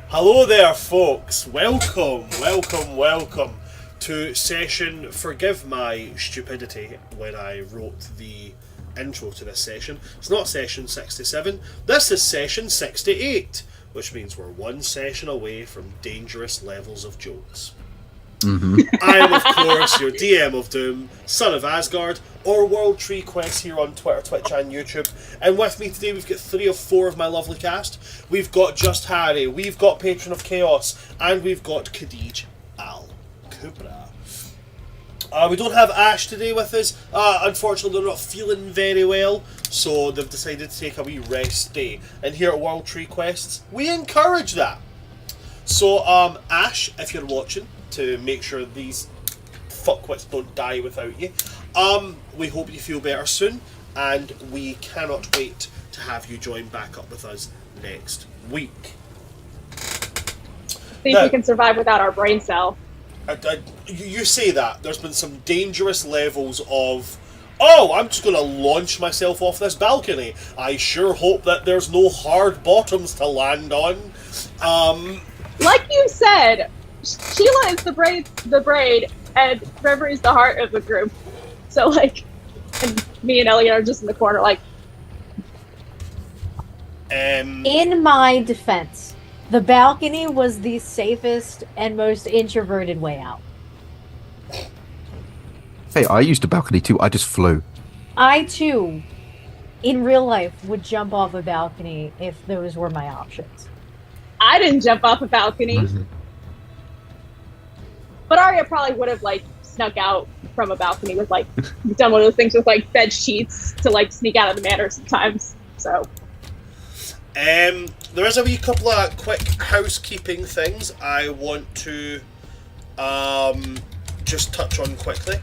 Hello there, folks. Welcome to session. Forgive my stupidity when I wrote the intro to this session. It's not session 67. This is session 68, which means we're one session away from dangerous levels of jokes. I am, of course, your DM of Doom, Son of Asgard, or World Tree Quest here on Twitter, Twitch, and YouTube. And with me today, we've got 3 of 4 of my lovely cast. We've got Just Harry, we've got Patron of Chaos, and we've got Khadij Al Kubra. We don't have Ash today with us. Unfortunately, they're not feeling very well, so they've decided to take a wee rest day. And here at World Tree Quests, we encourage that. So, Ash, if you're watching, to make sure these fuckwits don't die without you, we hope you feel better soon, and we cannot wait to have you join back up with us next week. Think we can survive without our brain cell. You say that. There's been some dangerous levels of, oh, I'm just going to launch myself off this balcony. I sure hope that there's no hard bottoms to land on. Like you said, Sheila is the braid, and Trevor is the heart of the group. So, like, and me and Elliot are just in the corner, like. In my defense, the balcony was the safest and most introverted way out. Hey, I used a balcony too. I just flew. I, too, in real life, would jump off a balcony if those were my options. I didn't jump off a balcony. Mm-hmm. But Arya probably would have, like, snuck out from a balcony with, like, done one of those things with, like, bed sheets to, like, sneak out of the manor sometimes, so. There is a wee couple of quick housekeeping things I want to, just touch on quickly.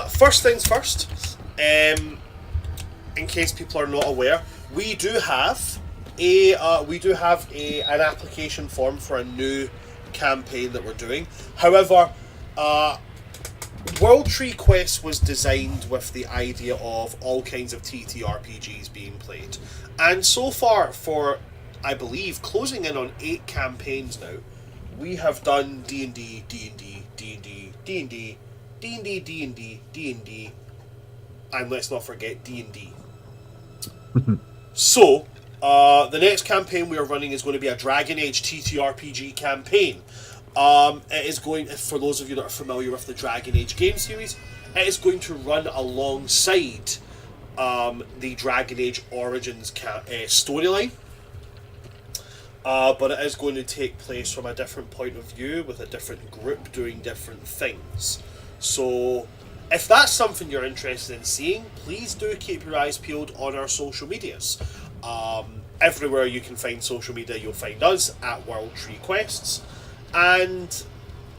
First things first, in case people are not aware, we do have an application form for a new campaign that we're doing. However, World Tree Quest was designed with the idea of all kinds of TTRPGs being played, and so far, for I believe closing in on 8 campaigns now, we have done D&D, D&D, D&D, D&D, D&D, D&D, D&D, and let's not forget D&D. So, the next campaign we are running is going to be a Dragon Age TTRPG campaign. It is going, for those of you that are familiar with the Dragon Age game series, it is going to run alongside the Dragon Age Origins storyline. But it is going to take place from a different point of view, with a different group doing different things. So, if that's something you're interested in seeing, please do keep your eyes peeled on our social medias. Everywhere you can find social media, you'll find us at World Tree Quests, and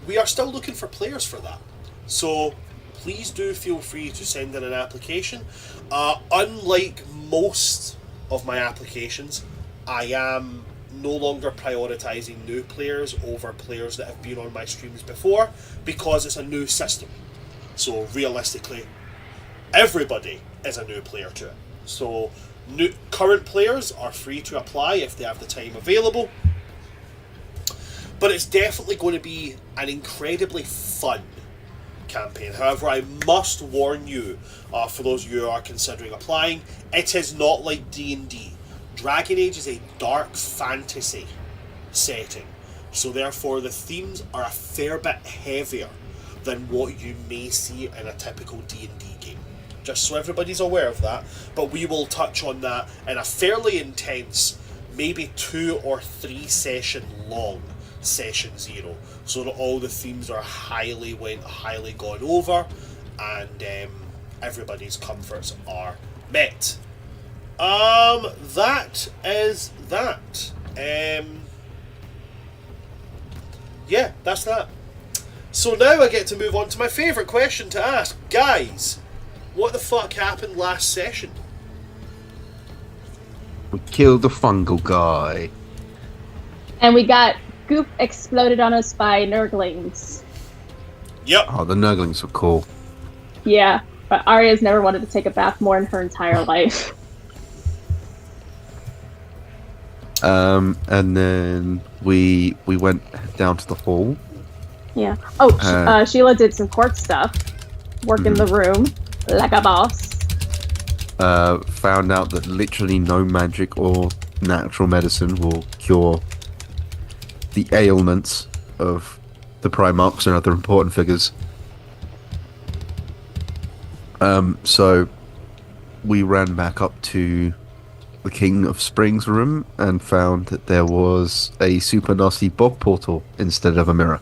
we are still looking for players for that. So please do feel free to send in an application. Unlike most of my applications, I am no longer prioritizing new players over players that have been on my streams before, because it's a new system. So realistically, everybody is a new player to it. So current players are free to apply if they have the time available. But it's definitely going to be an incredibly fun campaign. However, I must warn you, for those of you who are considering applying, it is not like D&D. Dragon Age is a dark fantasy setting, so therefore the themes are a fair bit heavier than what you may see in a typical D&D game. Just so everybody's aware of that, but we will touch on that in a fairly intense, maybe 2 or 3 session long session 0, so that all the themes are highly gone over, and everybody's comforts are met. That is that. Yeah, that's that. So now I get to move on to my favourite question to ask. Guys, what the fuck happened last session? We killed the fungal guy. And we got goop exploded on us by Nurglings. Yep. Oh, the Nurglings were cool. Yeah, but Arya's never wanted to take a bath more in her entire life. And then we went down to the hall. Yeah. Oh, Sheila did some court stuff. Work in the room like a boss. Found out that literally no magic or natural medicine will cure the ailments of the Primarchs and other important figures. So we ran back up to the King of Spring's room and found that there was a super nasty bog portal instead of a mirror.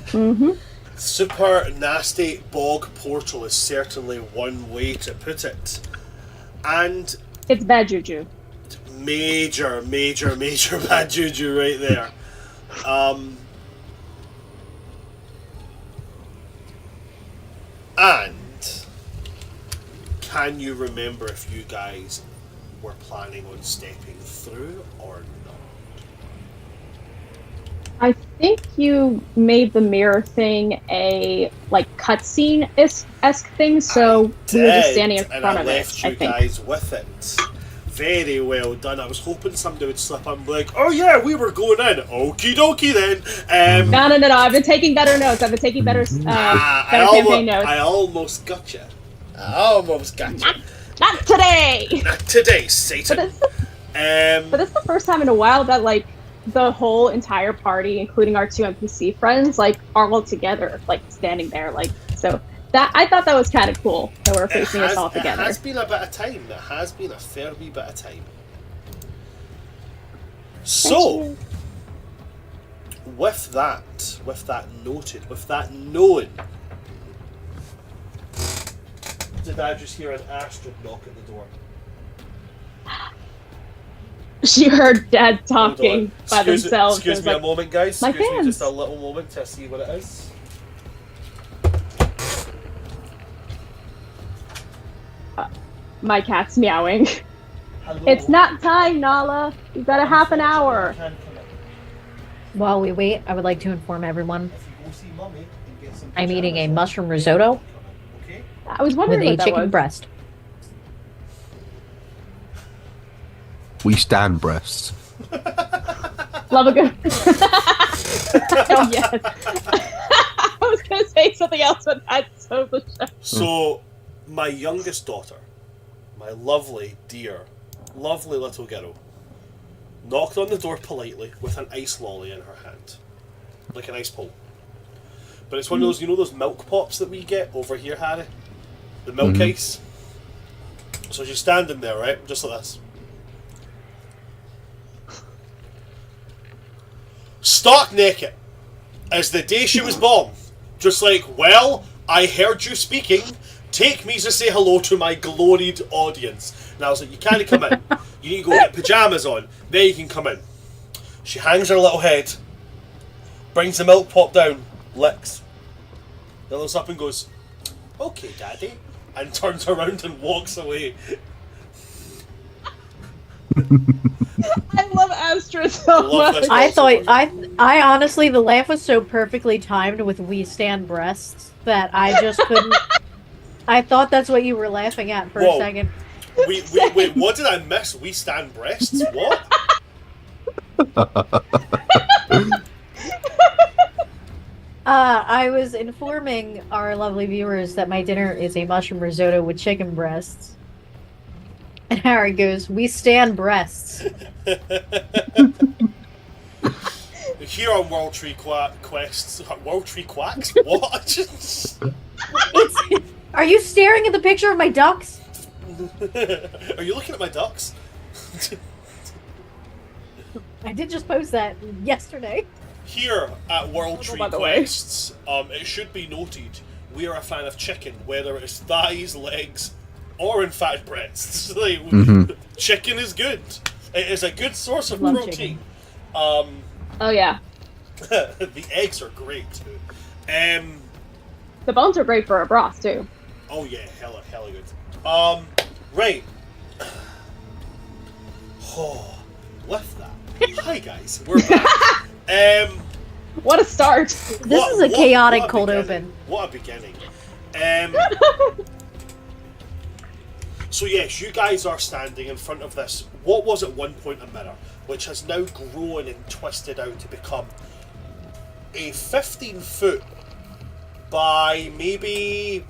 Mm-hmm. Super nasty bog portal is certainly one way to put it. And It's bad juju. major bad juju right there. And can you remember if you guys were planning on stepping through or not? I think you made the mirror thing a cutscene-esque thing, so we were just standing in front and of I left it. you I think. guys with it. Very well done. I was hoping somebody would slip up and be like, "Oh yeah, we were going in." Okie dokie then. No. I've been taking better notes. I've been taking better campaign notes. I almost got you. Not today. Not today, Satan. But it's the first time in a while that the whole entire party, including our two NPC friends, are all together, standing there, so. That I thought that was kind of cool that we're facing us all together. It has been a bit of time. It has been a fair wee bit of time. So, with that noted, with that known, did I just hear an Astrid knock at the door? She heard Dad talking by Excuse themselves. Excuse me a moment, guys. My Excuse me fans. just a little moment to see what it is. My cat's meowing. Hello. It's not time, Nala. You've got a half an hour. You can come in. While we wait, I would like to inform everyone If you go see Mummy and get some I'm eating a pajamas on, mushroom risotto okay? I was with wondering a what that chicken was. breast. We stand breasts. Love a good. Oh yes. I was gonna say something else, but that's so the show. So, my youngest daughter, my lovely, dear, lovely little girl, knocked on the door politely with an ice lolly in her hand. Like an ice pole. But it's one of those, those milk pops that we get over here, Harry? The milk ice. So she's standing there, right? Just like this. Stark naked. As the day she was born. Just like, well, I heard you speaking. Take me to say hello to my gloried audience. And I was like, you can't come in. You need to go get pajamas on. Then you can come in. She hangs her little head. Brings the milk pot down. Licks. Then looks up and goes, "Okay, Daddy." And turns around and walks away. I love Astrid so Love much. this. I honestly, the laugh was so perfectly timed with "we stand breasts" that I just couldn't. I thought that's what you were laughing at for Whoa. a second. Wait, what did I miss? We stand breasts? What? I was informing our lovely viewers that my dinner is a mushroom risotto with chicken breasts. And Harry goes, "We stand breasts." Here on World Tree Quests. World Tree Quacks? What? Are you staring at the picture of my ducks? Are you looking at my ducks? I did just post that yesterday. Here at World Tree by the way. Quests, it should be noted, we are a fan of chicken, whether it's thighs, legs, or in fact breasts. Like, chicken is good. It is a good source of Love protein. Oh yeah. The eggs are great too. The bones are great for a broth too. Oh yeah, hella good. Right. Oh, with that. Hi guys, we're back. What a start! This is a chaotic cold open. What a beginning. So yes, you guys are standing in front of this. What was at one point a mirror? which has now grown and twisted out to become a 15-foot by maybe,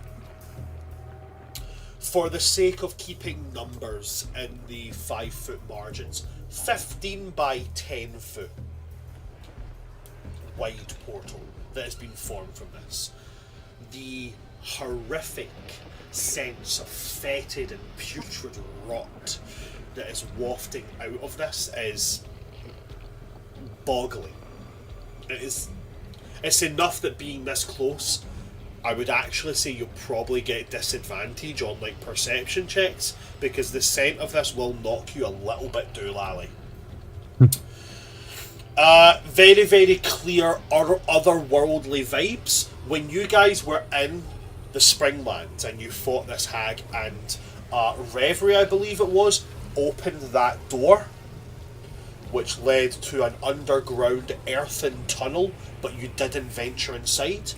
for the sake of keeping numbers in the 5-foot margins, 15 by 10 foot wide portal that has been formed from this. The horrific sense of fetid and putrid rot that is wafting out of this is boggling. It's enough that being this close, I would actually say you'll probably get disadvantage on like perception checks, because the scent of this will knock you a little bit doolally. Very, very clear otherworldly vibes. When you guys were in the Springlands and you fought this hag, and Reverie, I believe it was, opened that door, which led to an underground earthen tunnel, but you didn't venture inside.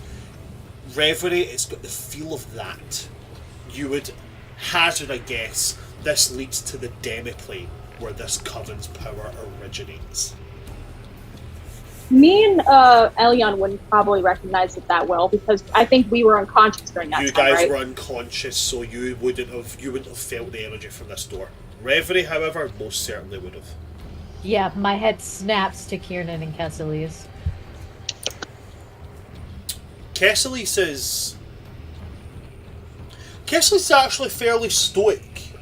Reverie, it's got the feel of that. You would hazard a guess this leads to the demiplane where this coven's power originates. Me and Elion wouldn't probably recognize it that well, because I think we were unconscious during that time, You guys right? were unconscious, so you wouldn't have felt the energy from this door. Reverie, however, most certainly would have. Yeah, my head snaps to Kiernan and Kesselius. Kesselius is actually fairly stoic.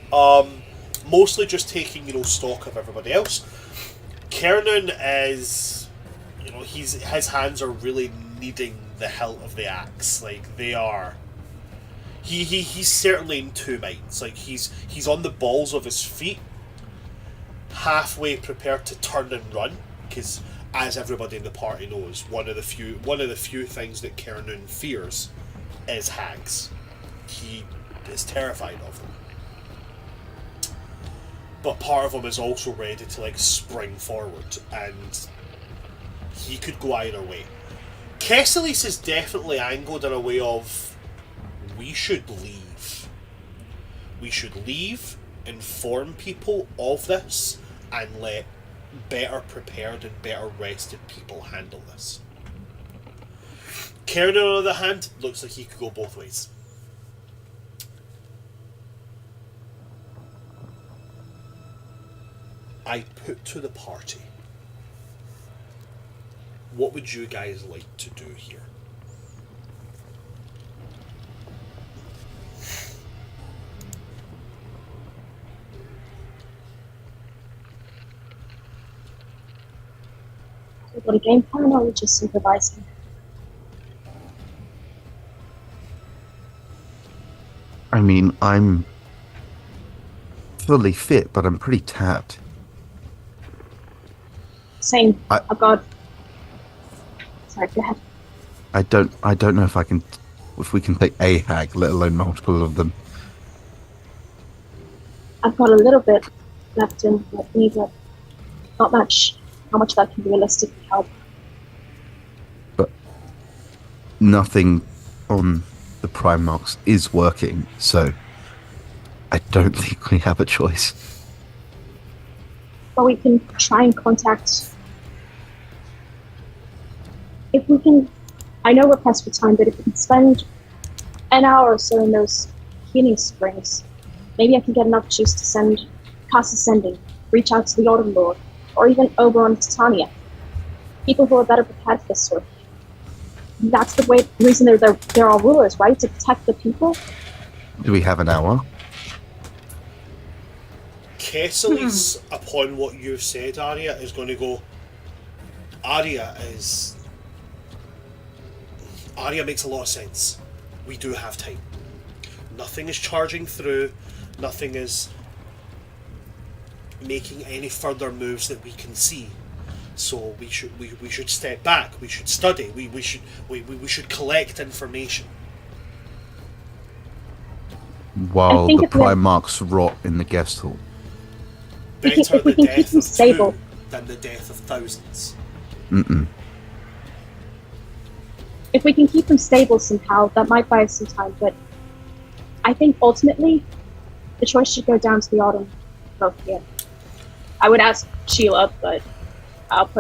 Mostly just taking, stock of everybody else. Kiernan is, his hands are really needing the hilt of the axe. Like, they are. He's certainly in two minds. Like, he's on the balls of his feet, halfway prepared to turn and run, because as everybody in the party knows, one of the few things that Kiernan fears is hags. He is terrified of them. But part of him is also ready to spring forward, and he could go either way. Kesselius is definitely angled in a way of, we should leave. We should leave, inform people of this, and let better prepared and better rested people handle this. Kiernan, on the other hand, looks like he could go both ways. I put to the party, what would you guys like to do here? What a game plan, or just improvising? I mean, I'm fully fit, but I'm pretty tapped. Same. I've got. Sorry, go ahead. I don't know if we can take a hag, let alone multiple of them. I've got a little bit left in me, but not much. How much that can realistically help? But nothing on the prime marks is working, so I don't think we have a choice. But we can try and contact. If we can, I know we're pressed for time, but if we can spend an hour or so in those healing springs, maybe I can get enough juice to cast ascending, reach out to the Autumn Lord, or even Oberon Titania. People who are better prepared for this sort of thing. That's the reason they're all rulers, right? To protect the people. Do we have an hour? Kesselius, upon what you've said, Arya, is going to go. Arya makes a lot of sense. We do have time. Nothing is charging through. Nothing is making any further moves that we can see. So we should step back. We should study. We should collect information. While the prime marks rot in the guest hall. Better the death of two than the death of thousands. If we can keep them stable somehow, that might buy us some time, but I think ultimately the choice should go down to the Autumn both here. I would ask Sheila, but I'll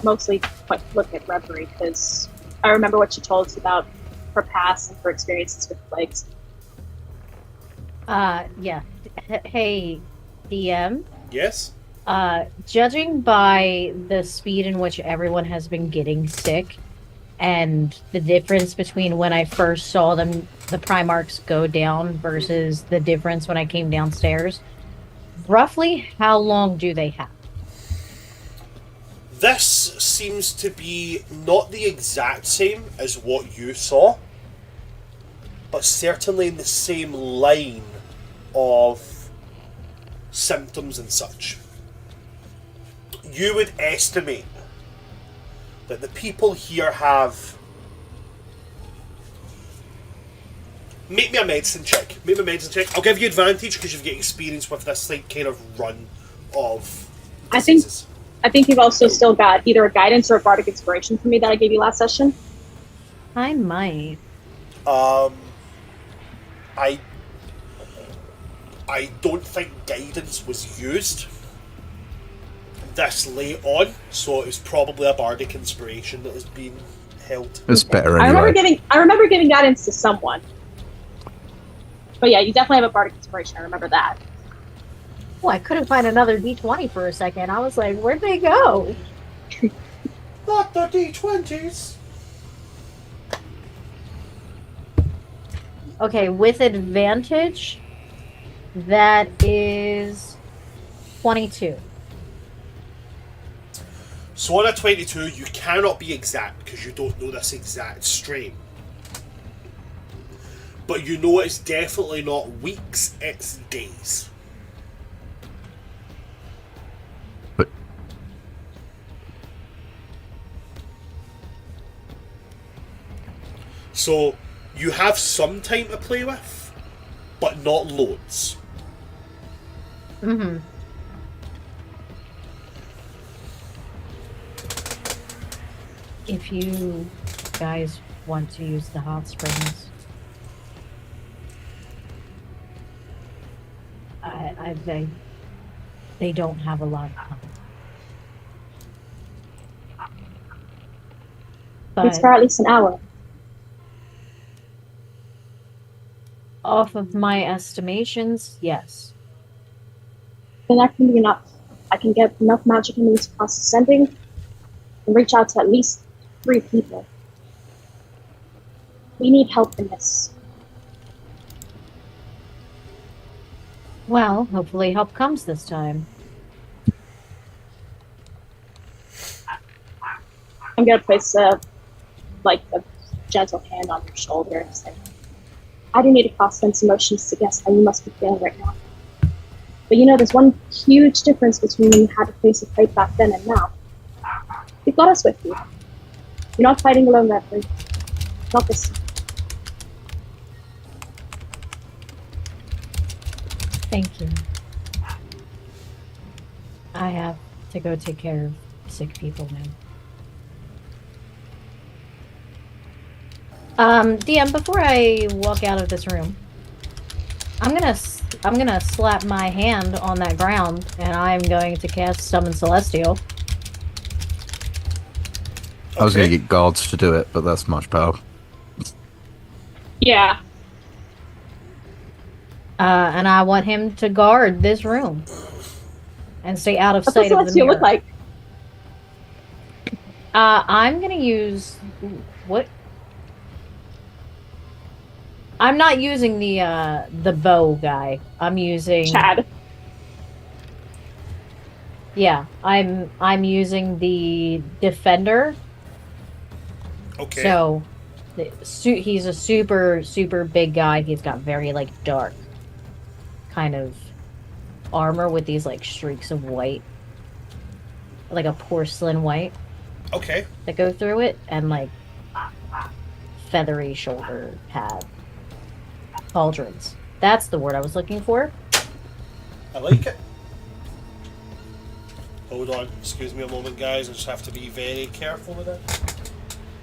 mostly look at Reverie because I remember what she told us about her past and her experiences with plagues. Yeah. Hey, DM. Yes? Judging by the speed in which everyone has been getting sick, and the difference between when I first saw them, the Primarchs go down versus the difference when I came downstairs, roughly how long do they have? This seems to be not the exact same as what you saw, but certainly in the same line of symptoms and such. You would estimate that the people here have... Make me a medicine check. I'll give you advantage because you've got experience with this like kind of run of diseases. I think you've also still got either a guidance or a bardic inspiration for me that I gave you last session. I might. I don't think guidance was used this late on, so it's probably a bardic inspiration that is being held. It's better I anyway. remember giving guidance to someone. But yeah, you definitely have a bardic inspiration. I remember that. Oh, I couldn't find another D20 for a second. I was like, where'd they go? Not the D20s. Okay, with advantage, that is 22. So on a 22, you cannot be exact because you don't know this exact strain. But you know it's definitely not weeks, it's days. But So you have some time to play with, but not loads. Mm-hmm. If you guys want to use the hot springs, they don't have a lot of time. It's But for at least an hour. off of my estimations, yes. Then that can be enough. I can get enough magic in these across ascending and reach out to at least 3 people. We need help in this. Well, hopefully help comes this time. I'm gonna place a gentle hand on your shoulder and say, I do need to cross-sense emotions to guess how you must be feeling right now. But you know, there's one huge difference between when you had to face a fight back then and now. You've got us with you. You're not fighting alone, Reverie. Not this time. Thank you. I have to go take care of sick people now. DM, before I walk out of this room, I'm gonna slap my hand on that ground, and I'm going to cast Summon Celestial. I was going to get guards to do it, but that's much better. Yeah. And I want him to guard this room and stay out of What's sight the of the celestial mirror. look like? I'm gonna use what? I'm not using the bow guy. I'm using Chad. Yeah, I'm using the defender. Okay. So he's a super big guy. He's got very dark kind of armor with these streaks of white, like a porcelain white. Okay. That go through it, and feathery shoulder pad. Pauldrons. That's the word I was looking for. I like it. Hold on. Excuse me a moment, guys. I just have to be very careful with it.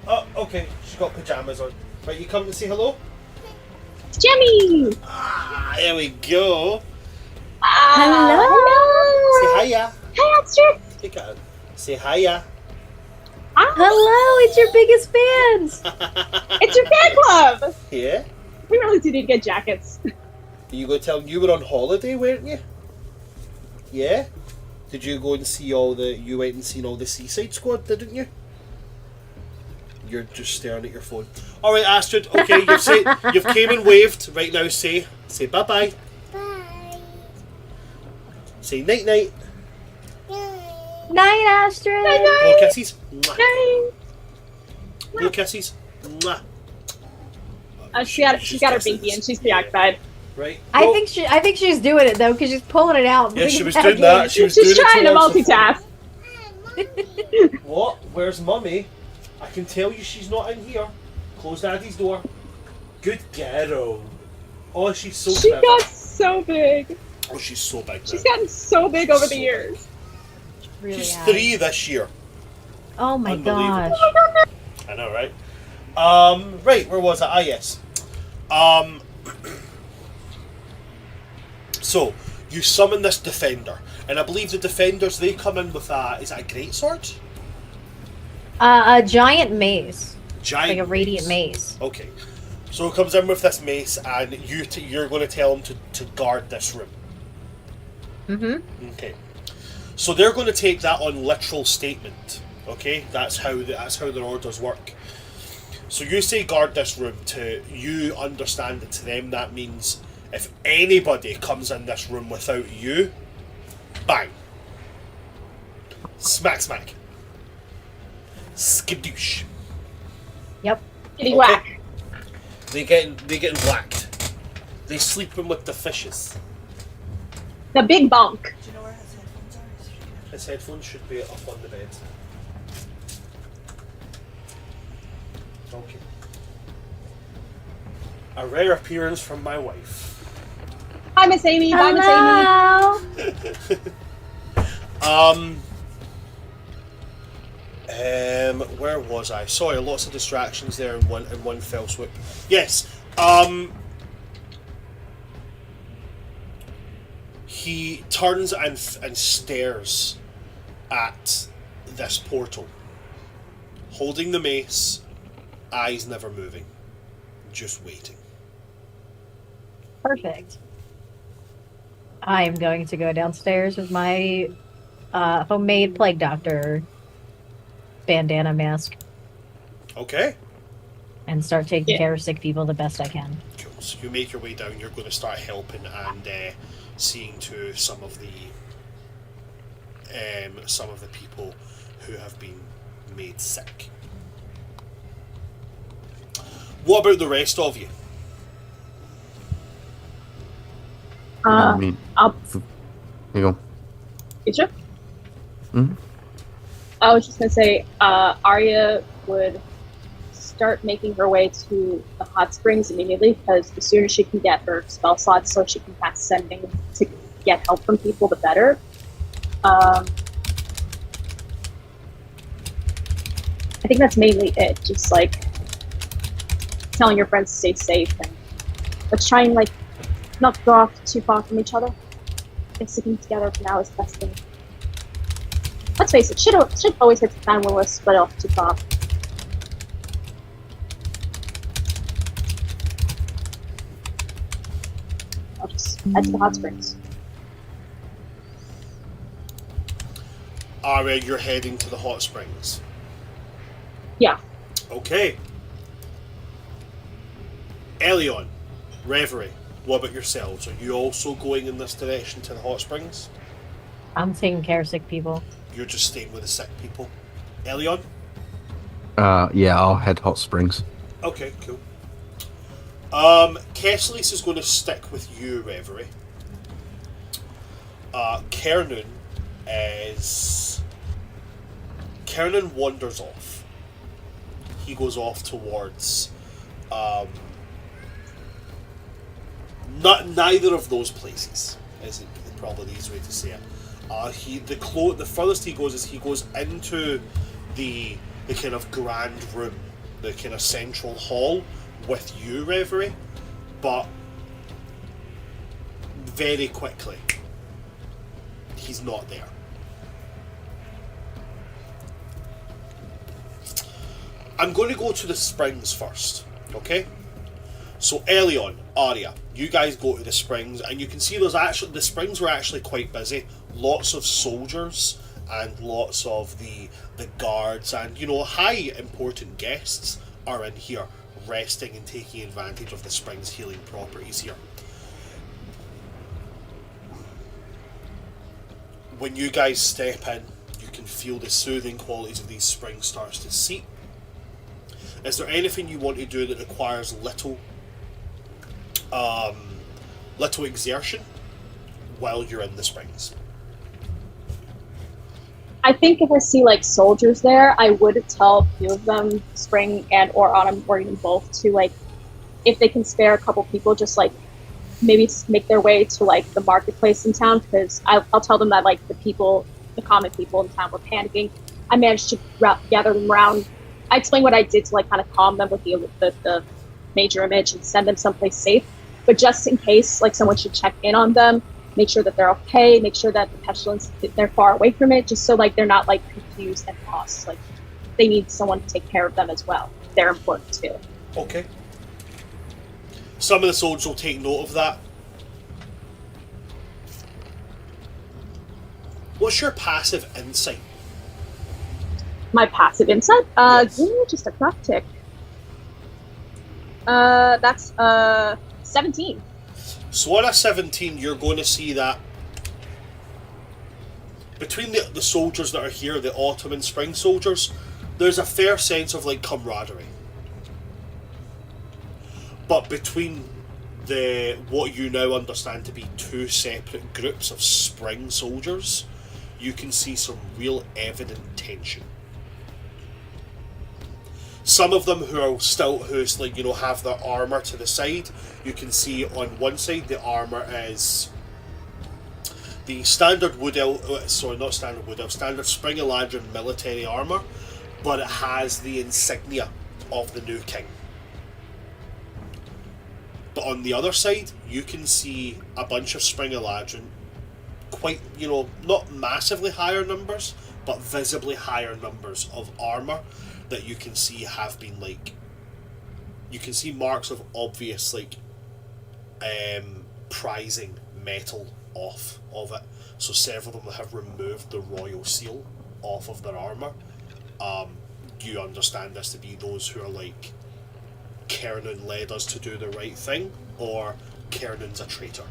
Oh, okay. She's got pajamas on. Right, you come to say hello? Jimmy! Ah, there we go. Hello! Say hiya. Hi, Astrid. You got it. Say hiya. Hello, it's your biggest fans. It's your fan club. Yeah? We really do need to get jackets. You go tell them you were on holiday, weren't you? Yeah? Did you go and see you went and seen all the Seaside Squad, didn't you? You're just staring at your phone. Alright, Astrid, okay, you've came and waved. Right now, say bye-bye. Bye. Say night-night. Night, Astrid. Blow kisses. Mwah. Hi. Blow kisses. Mwah. She's got her binky and she's preoccupied. Right. I Go. think she's doing it though, because she's pulling it out. and Yeah, putting she it was back doing that. in. She was She's doing trying to it towards the phone. multitask. What? Where's Mummy? I can tell you she's not in here. Close Daddy's door. Good girl. Oh, she's so She clever. got so big. Oh, she's so big now. She's gotten so big over the So years. Really She's has. 3 this year. Oh my Unbelievable. gosh. I know, right? Right, where was I? Ah, yes. So, you summon this defender. And I believe the defenders, they come in with is that a greatsword? A giant mace, Giant like a radiant mace. Okay. So it comes in with this mace, and you're going to tell them to guard this room. Mm-hmm. Okay. So they're going to take that on literal statement. Okay, that's how their orders work. So you say guard this room. To you understand that to them that means if anybody comes in this room without you, bang, smack, smack, skadoosh. Yep. Getting whack. They getting whacked. They sleeping with the fishes. The big bunk. Do you know where his headphones are? His headphones should be up on the bed. Okay. A rare appearance from my wife. Hi, Miss Amy. Bye, Miss Amy. Hello. Where was I? Sorry, lots of distractions there in one fell swoop. Yes. He turns and stares at this portal, holding the mace, eyes never moving, just waiting. Perfect. I am going to go downstairs with my homemade plague doctor bandana mask Okay. and start taking Yeah. care of sick people the best I can. Cool. So you make your way down. You're going to start helping and seeing to some of the people who have been made sick. What about the rest of you? I mean, I'll hang on. get you. Mhm. I was just gonna say, Arya would start making her way to the hot springs immediately because the sooner she can get her spell slots, so she can cast sending to get help from people, the better. I think that's mainly it. Just like telling your friends to stay safe and let's try and like not go off too far from each other. I think sticking together for now is the best thing. Let's face it, should always hit the fan when we're split off too far. I'll just head to the hot springs. Arya, you're heading to the hot springs. Yeah. Okay. Elion, Reverie, what about yourselves? Are you also going in this direction to the hot springs? I'm taking care of sick people. You're just staying with the sick people. Elion? Yeah, I'll head hot springs. Okay, cool. Kesslis is going to stick with you, Reverie. Kernan wanders off. He goes off towards neither of those places is probably the easy way to say it. The furthest he goes is he goes into the kind of grand room, the kind of central hall with you, Reverie, but very quickly he's not there. I'm going to go to the springs first, okay? So early on, Arya, you guys go to the springs, and you can see the springs were actually quite busy. Lots of soldiers and lots of the guards and, you know, high important guests are in here, resting and taking advantage of the springs' healing properties here. When you guys step in, you can feel the soothing qualities of these springs starts to seep. Is there anything you want to do that requires little exertion while you're in the springs? I think if I see like soldiers there, I would tell a few of them, spring and or autumn, or even both, to like, if they can spare a couple people, just like maybe make their way to like the marketplace in town, because I'll tell them that like the common people in town were panicking. I managed to gather them around. I explained what I did to like kind of calm them with the major image and send them someplace safe. But just in case, like someone should check in on them, make sure that they're okay, make sure that the pestilence, they're far away from it, just so like they're not like confused and lost. Like they need someone to take care of them as well. They're important too. Okay. Some of the soldiers will take note of that. What's your passive insight? My passive insight? Yes. Give me just a clock tick. That's 17. So on a 17, you're going to see that between the soldiers that are here, the autumn and spring soldiers, there's a fair sense of like camaraderie. But between what you now understand to be two separate groups of spring soldiers, you can see some real evident tension. Some of them who's like, you know, have their armor to the side. You can see on one side the armor is the standard standard Spring Eladrin military armor, but it has the insignia of the new king. But on the other side, you can see a bunch of Spring Eladrin, quite, you know, not massively higher numbers, but visibly higher numbers of armor that you can see have been like, you can see marks of obvious like prizing metal off of it. So several of them have removed the royal seal off of their armor. You understand this to be those who are like, Kernan led us to do the right thing, or Kernan's a traitor.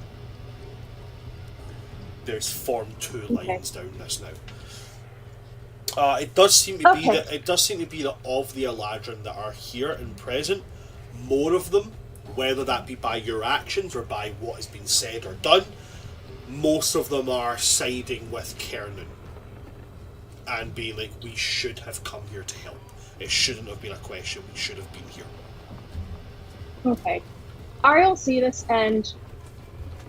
There's formed two lines down this now. It does seem to be that of the Eladrin that are here and present, more of them, whether that be by your actions or by what has been said or done, most of them are siding with Kernan and being like, we should have come here to help. It shouldn't have been a question. We should have been here. Okay. Ariel see this, and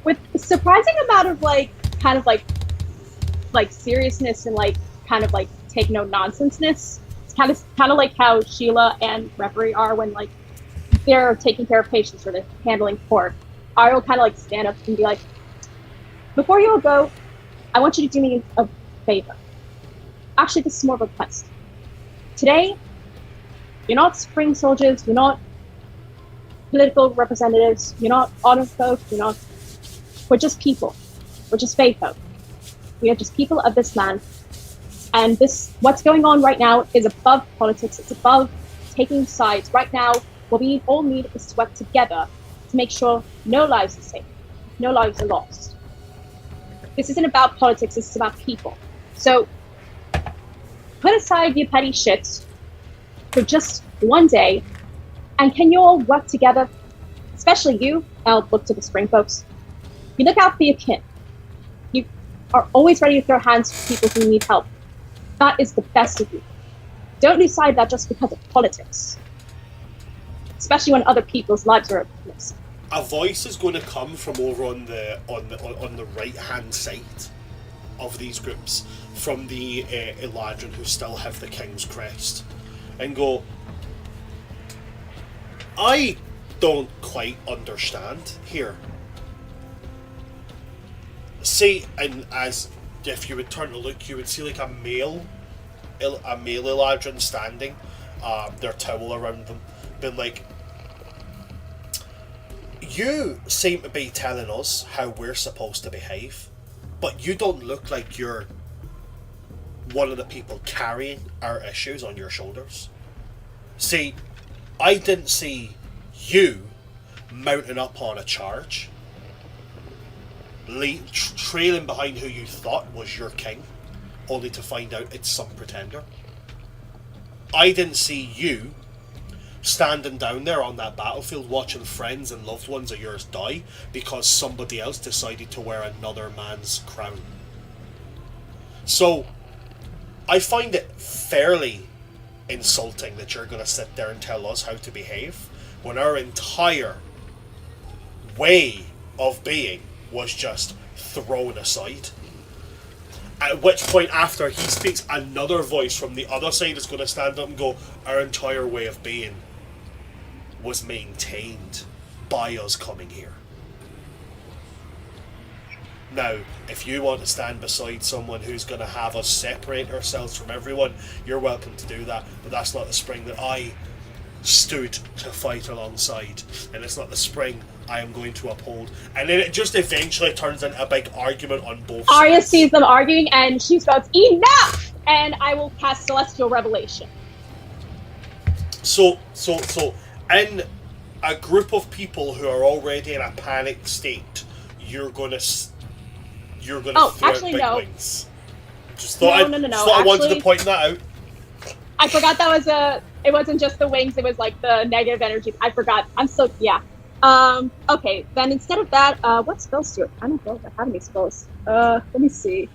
with a surprising amount of like kind of like seriousness and like kind of like take no nonsenseness. It's kind of like how Sheila and Reverie are when like they're taking care of patients or they're handling court. Ariel kind of like stand up and be like, before you all go, I want you to do me a favor. Actually, this is more of a request. Today, you're not spring soldiers, you're not political representatives, you're not honor folk, we're just people. We're just fae folk. We are just people of this land. And what's going on right now is above politics. It's above taking sides. Right now, what we all need is to work together to make sure no lives are saved, no lives are lost. This isn't about politics, this is about people. So, put aside your petty shit for just one day, and can you all work together? Especially you, I'll look to the spring folks. You look out for your kin. You are always ready to throw hands for people who need help. That is the best of you. Don't decide that just because of politics. Especially when other people's lives are at risk. A voice is going to come from over on the right hand side of these groups, from the Eladrin who still have the king's crest, and go, I don't quite understand here. See, and as if you would turn to look, you would see like a male Eladrin standing, their towel around them, being like, "You seem to be telling us how we're supposed to behave, but you don't look like you're one of the people carrying our issues on your shoulders. See, I didn't see you mounting up on a charge, trailing behind who you thought was your king, only to find out it's some pretender. I didn't see you standing down there on that battlefield watching friends and loved ones of yours die because somebody else decided to wear another man's crown. So, I find it fairly insulting that you're going to sit there and tell us how to behave when our entire way of being was just thrown aside." At which point, after he speaks, another voice from the other side is going to stand up and go, "Our entire way of being was maintained by us coming here. Now, if you want to stand beside someone who's going to have us separate ourselves from everyone, you're welcome to do that, but that's not the spring that I stood to fight alongside, and it's not the spring I am going to uphold." And then it just eventually turns into a big argument on both sides. Arya sees them arguing, and she spouts, "Enough!" And I will cast Celestial Revelation. So, in a group of people who are already in a panicked state, you're gonna throw actually, out big no. wings. Just thought No. I wanted to Actually, point that out. I forgot that was it wasn't just the wings, it was like the negative energy. I forgot. Okay, then instead of that, what spells do it? I don't know if I have any spells. Let me see.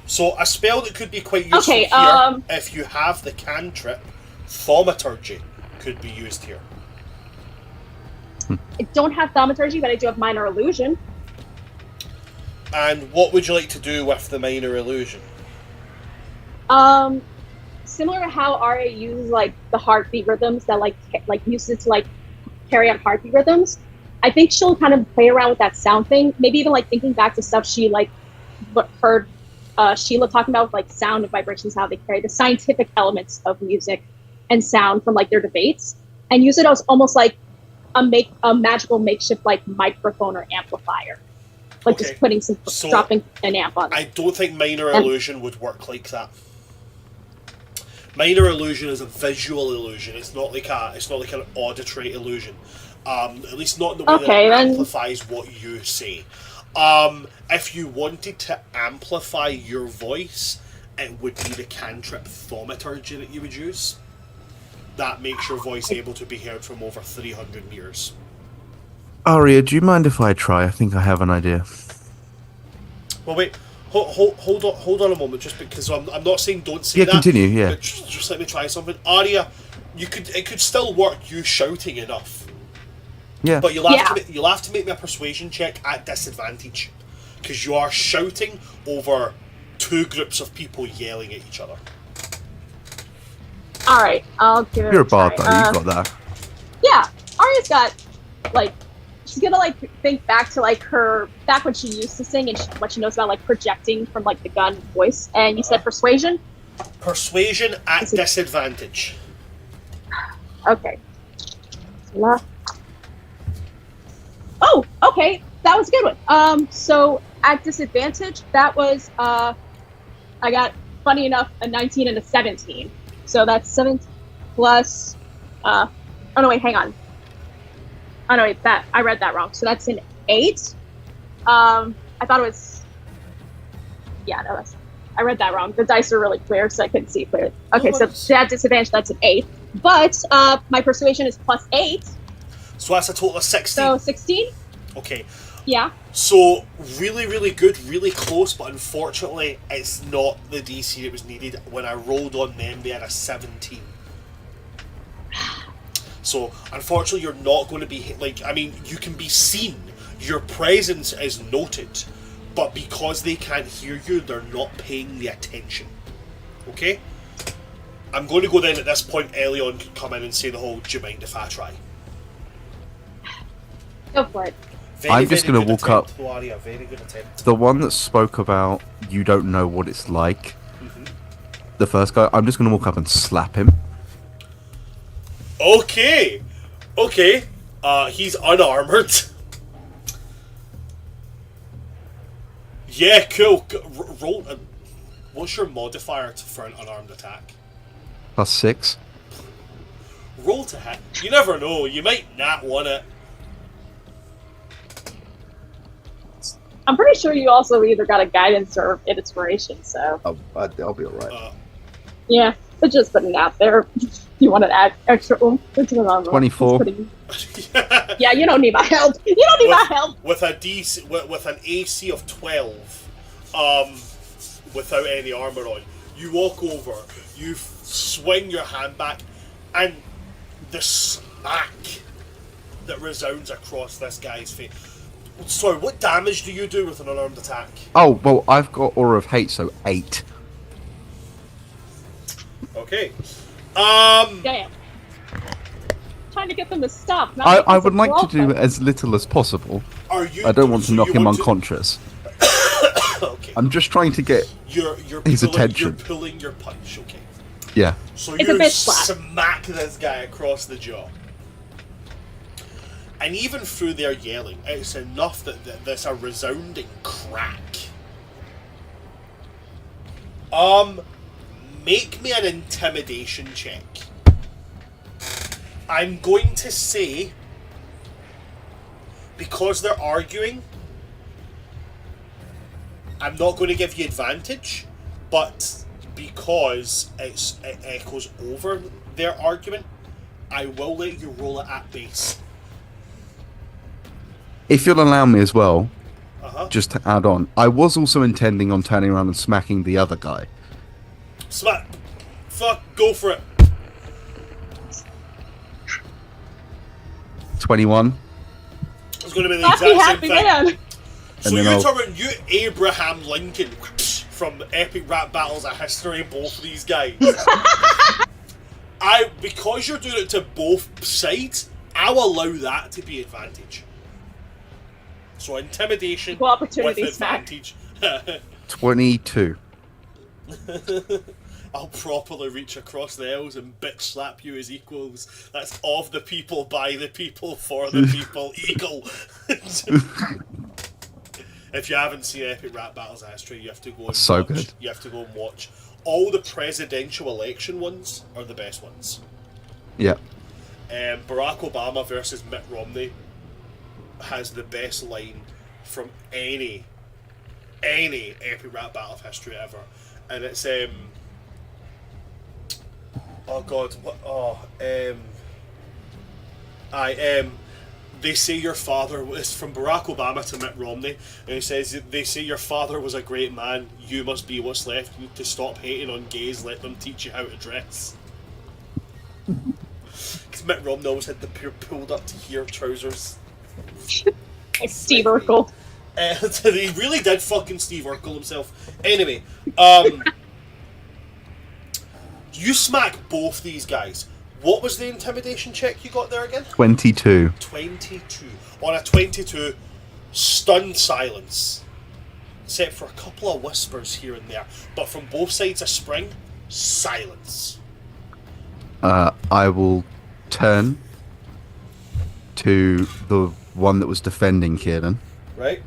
So a spell that could be quite useful Okay, here, if you have the cantrip, Thaumaturgy could be used here. I don't have Thaumaturgy, but I do have Minor Illusion. And what would you like to do with the Minor Illusion? Similar to how Arya uses like the heartbeat rhythms that like uses to like carry out heartbeat rhythms. I think she'll kind of play around with that sound thing. Maybe even like thinking back to stuff she like heard Sheila talking about with, like sound and vibrations, how they carry the scientific elements of music and sound from like their debates, and use it as almost like a magical makeshift like microphone or amplifier. Like Okay. just putting dropping an amp on it. I don't think Minor Illusion would work like that. Minor Illusion is a visual illusion. It's not like an auditory illusion. At least not in the way that it amplifies what you say. If you wanted to amplify your voice, it would be the cantrip Thaumaturgy that you would use. That makes your voice able to be heard from over 300 meters. Aria, do you mind if I try? I think I have an idea. Well, wait. Hold on a moment, just because I'm not saying don't say that. Yeah, continue, yeah. But just let me try something. Aria, it could still work, you shouting enough. Yeah. But you'll have to make me a persuasion check at disadvantage, because you are shouting over two groups of people yelling at each other. All right, I'll give it. You're a a bard, try. though. You've got that. Yeah, Arya's got like she's gonna like think back to like back when she used to sing and what she knows about like projecting from like the gun voice. And you said persuasion. Persuasion at disadvantage. Okay. Oh, okay, that was a good one. So at disadvantage, that was I got, funny enough, a 19 and a 17. So that's 7 plus. Oh no, wait, hang on. Oh no, wait, I read that wrong. So that's an 8. I thought it was. Yeah, no, I read that wrong. The dice are really clear, so I couldn't see clearly. Okay, so at disadvantage, that's an 8. But my persuasion is plus 8. So that's a total of 16. So 16. Okay. Yeah. So really, really good, really close, but unfortunately, it's not the DC that was needed. When I rolled on them, they had a 17. So unfortunately, you're not going to be you can be seen. Your presence is noted, but because they can't hear you, they're not paying the attention. Okay. I'm going to go then at this point. Elion can come in and say the whole, "Do you mind if I try?" Go for it. I'm just very gonna good walk attempt, up. Laria, very good attempt. The one that spoke about you don't know what it's like. Mm-hmm. The first guy. I'm just gonna walk up and slap him. Okay. He's unarmored. Yeah, cool. Roll. What's your modifier for an unarmed attack? +6. Roll to hit. You never know. You might not want it. I'm pretty sure you also either got a guidance or an inspiration, so I'll be alright. yeah. But just putting it out there. You want to add extra oomph into the 24. Yeah, you don't need my help. You don't need my help. With a DC, with an AC of 12, without any armor on, you walk over, you swing your hand back, and the smack that resounds across this guy's face. Sorry, what damage do you do with an unarmed attack? Oh, well, I've got Aura of Hate, so 8. Okay. Damn. Trying to get them to stop. I would like to do as little as possible. Are you? I don't want to so knock you him want to- unconscious. Okay. I'm just trying to get You're his pulling, attention. You're pulling your punch. Okay. Yeah. So It's a you bitch slap. smack this guy across the jaw. And even through their yelling, it's enough that there's a resounding crack. Make me an intimidation check. I'm going to say, because they're arguing, I'm not going to give you advantage, but because it echoes over their argument, I will let you roll it at base. If you'll allow me as well, Uh-huh. just to add on, I was also intending on turning around and smacking the other guy. Smack. Fuck, go for it. 21. It's going to be the Happy, exact happy same thing. man. So And then you I'll- talk about you Abraham Lincoln from Epic Rap Battles of History, both of these guys. Because you're doing it to both sides, I'll allow that to be advantage. So intimidation Equal opportunity with smack. advantage. 22. I'll properly reach across the aisles and bitch slap you as equals. That's of the people, by the people, for the people, eagle. If you haven't seen Epic Rap Battles of History, you have to go and So watch. good. You have to go and watch. All the presidential election ones are the best ones. Yeah. Barack Obama versus Mitt Romney has the best line from any Epic Rap Battle of History ever, and it's oh god, what? They say your father was from Barack Obama to Mitt Romney, and he says they say your father was a great man. You must be what's left. You need to stop hating on gays. Let them teach you how to dress. Because Mitt Romney always had the pure pulled up to here trousers. Like Steve Urkel. He really did fucking Steve Urkel himself. Anyway, you smack both these guys. What was the intimidation check you got there again? 22. 22. On a 22, stunned silence. Except for a couple of whispers here and there. But from both sides of Spring, silence. I will turn to the one that was defending Kieran. Right?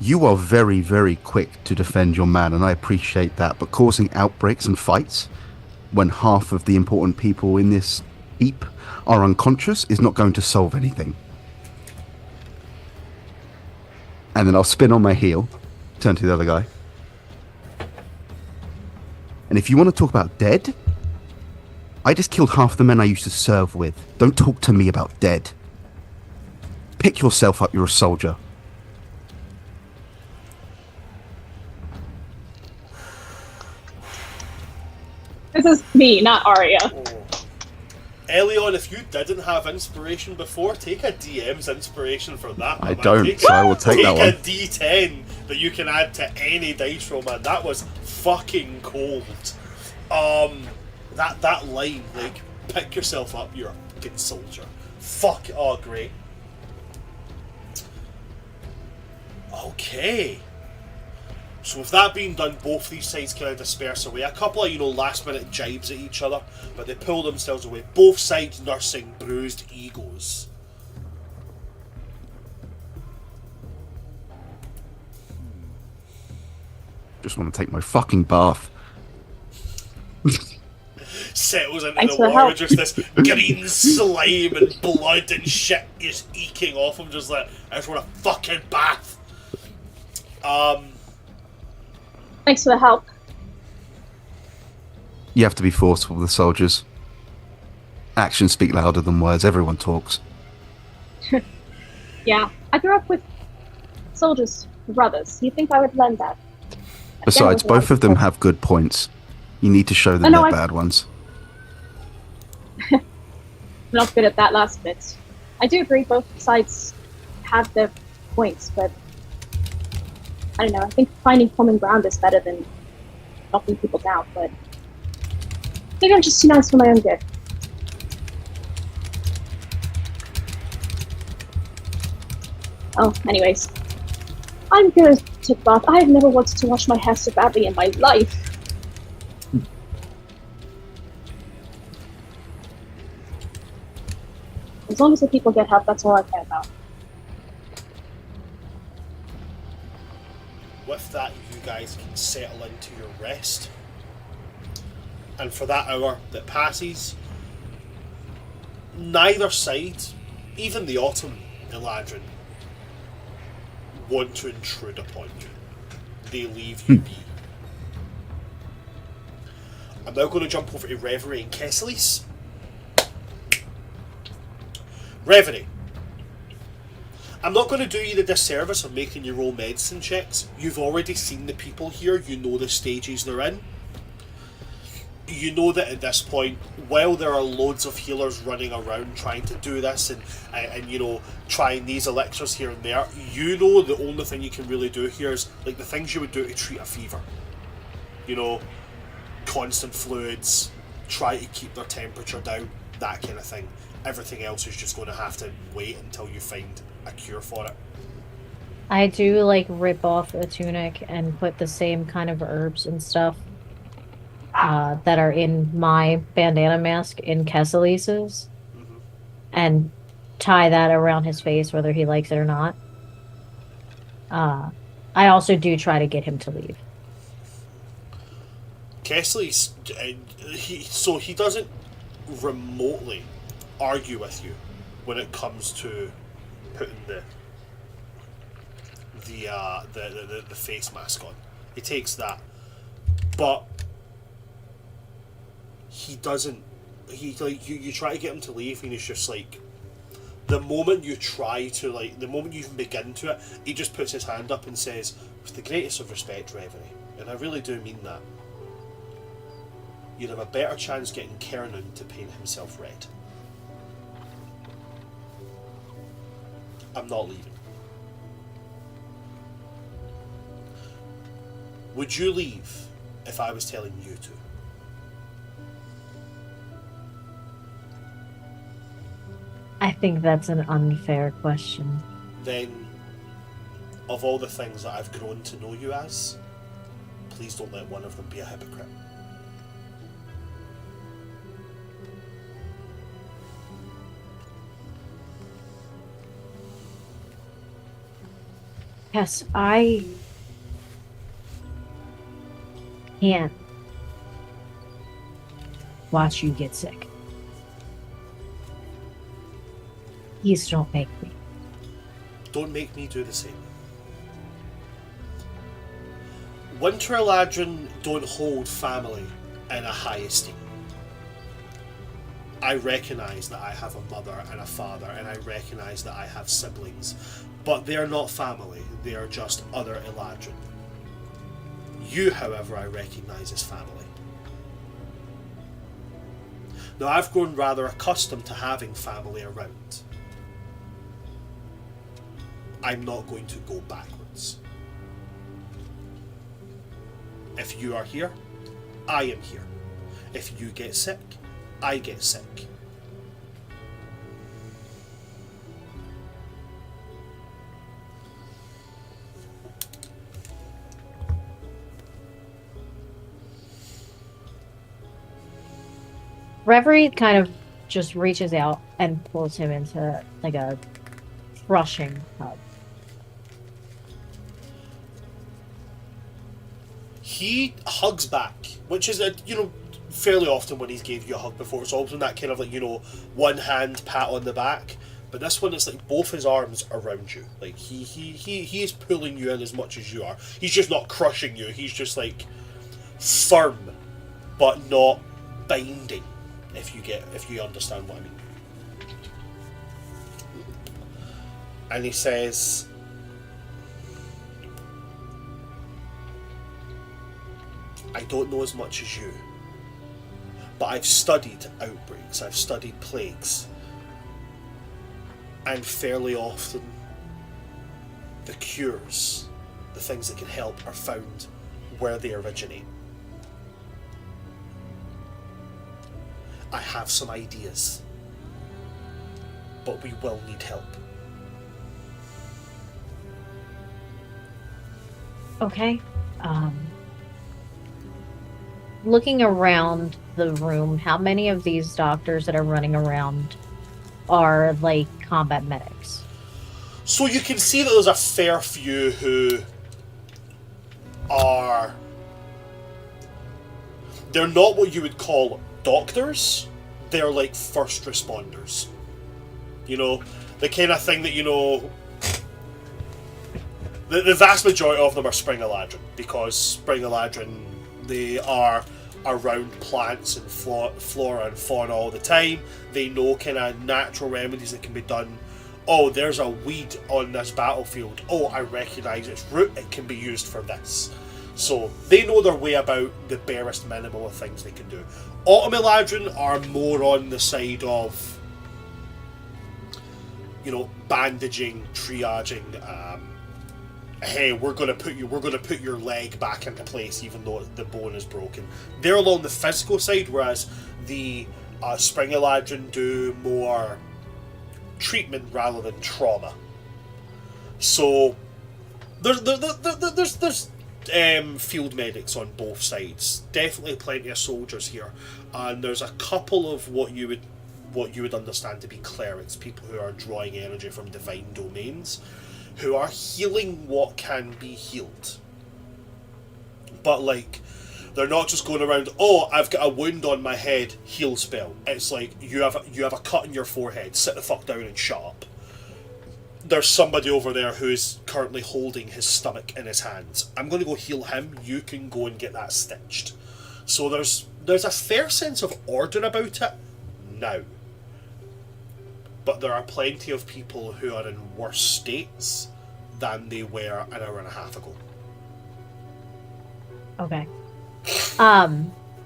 You are very, very quick to defend your man, and I appreciate that, but causing outbreaks and fights when half of the important people in this heap are unconscious is not going to solve anything. And then I'll spin on my heel, turn to the other guy. And if you want to talk about dead, I just killed half the men I used to serve with. Don't talk to me about dead. Pick yourself up, you're a soldier. This is me, not Arya. Oh. Elion, if you didn't have inspiration before, take a DM's inspiration for that. I man. don't, Take so I will take that one. a D10 that you can add to any dice roll, man. That was fucking cold. That line, like, pick yourself up, you're a fucking soldier. Fuck, oh great. Okay. So with that being done, both these sides kind of disperse away. A couple of, last minute jibes at each other, but they pull themselves away. Both sides nursing bruised egos. Just want to take my fucking bath. Settles into Thanks the for the water help. with just this green slime and blood and shit just eking off him, just like, I just want a fucking bath. Thanks for the help. You have to be forceful with the soldiers. Actions speak louder than words. Everyone talks. Yeah, I grew up with soldiers, brothers. You think I would learn that? Besides, Again, with both of them life. have good points. You need to show them I know, their I- bad ones. I'm not good at that last bit. I do agree both sides have their points, but I don't know. I think finding common ground is better than knocking people down, but maybe I'm just too nice for my own good. Oh, anyways. I'm gonna take a bath. I've never wanted to wash my hair so badly in my life. As long as the people get help, that's all I care about. With that, you guys can settle into your rest. And for that hour that passes, neither side, even the Autumn Eladrin, want to intrude upon you. They leave you be. I'm now going to jump over to Reverie and Kesselies. Reverie, I'm not going to do you the disservice of making you roll medicine checks. You've already seen the people here, you know the stages they're in. You know that at this point, while there are loads of healers running around trying to do this and trying these elixirs here and there, you know the only thing you can really do here is like the things you would do to treat a fever. Constant fluids, try to keep their temperature down, that kind of thing. Everything else is just going to have to wait until you find a cure for it. I do rip off a tunic and put the same kind of herbs and stuff that are in my bandana mask in Kesselise's, and tie that around his face whether he likes it or not. I also do try to get him to leave. Kessler's, he doesn't remotely argue with you when it comes to putting the face mask on. He takes that, but he doesn't. You try to get him to leave, and he's just like. The moment you try to the moment you even begin to it, he just puts his hand up and says, "With the greatest of respect, Reverie, and I really do mean that. You'd have a better chance getting Kernan to paint himself red. I'm not leaving. Would you leave if I was telling you to?" I think that's an unfair question. Then, of all the things that I've grown to know you as, please don't let one of them be a hypocrite. Yes, I can't watch you get sick. Please don't make me. Don't make me do the same. Winter Eladrin don't hold family in a high esteem. I recognise that I have a mother and a father, and I recognise that I have siblings, but they are not family, they are just other Eladrin. You, however, I recognise as family. Now, I've grown rather accustomed to having family around. I'm not going to go backwards. If you are here, I am here. If you get sick, I get sick. Reverie kind of just reaches out and pulls him into like a crushing hug. He hugs back, which is, fairly often when he's gave you a hug before. It's always been that kind of one hand pat on the back. But this one is like both his arms around you. Like he is pulling you in as much as you are. He's just not crushing you. He's just like firm, but not binding. If you understand what I mean. And he says, I don't know as much as you, but I've studied outbreaks, I've studied plagues, and fairly often the cures, the things that can help, are found where they originate. I have some ideas, but we will need help. Okay. Looking around the room, how many of these doctors that are running around are like combat medics? So you can see that there's a fair few who are... They're not what you would call doctors. They're like first responders. The kind of thing that, the vast majority of them are Spring Eladrin, because Spring Eladrin, they are around plants and flora and fauna all the time. They know kind of natural remedies that can be done. Oh, there's a weed on this battlefield. Oh, I recognise its root. It can be used for this. So they know their way about the barest minimal of things they can do. Autumn Eladrin are more on the side of, bandaging, triaging. Hey, we're gonna put your leg back into place even though the bone is broken. They're along the physical side, whereas the Spring Eladrin do more treatment rather than trauma. So there's field medics on both sides. Definitely plenty of soldiers here, and there's a couple of what you would understand to be clerics, people who are drawing energy from divine domains, who are healing what can be healed. But they're not just going around, oh, I've got a wound on my head, heal spell. It's like, you have a cut in your forehead, sit the fuck down and shut up. There's somebody over there who's currently holding his stomach in his hands. I'm going to go heal him, you can go and get that stitched. So there's a fair sense of order about it now. But there are plenty of people who are in worse states than they were an hour and a half ago. Okay.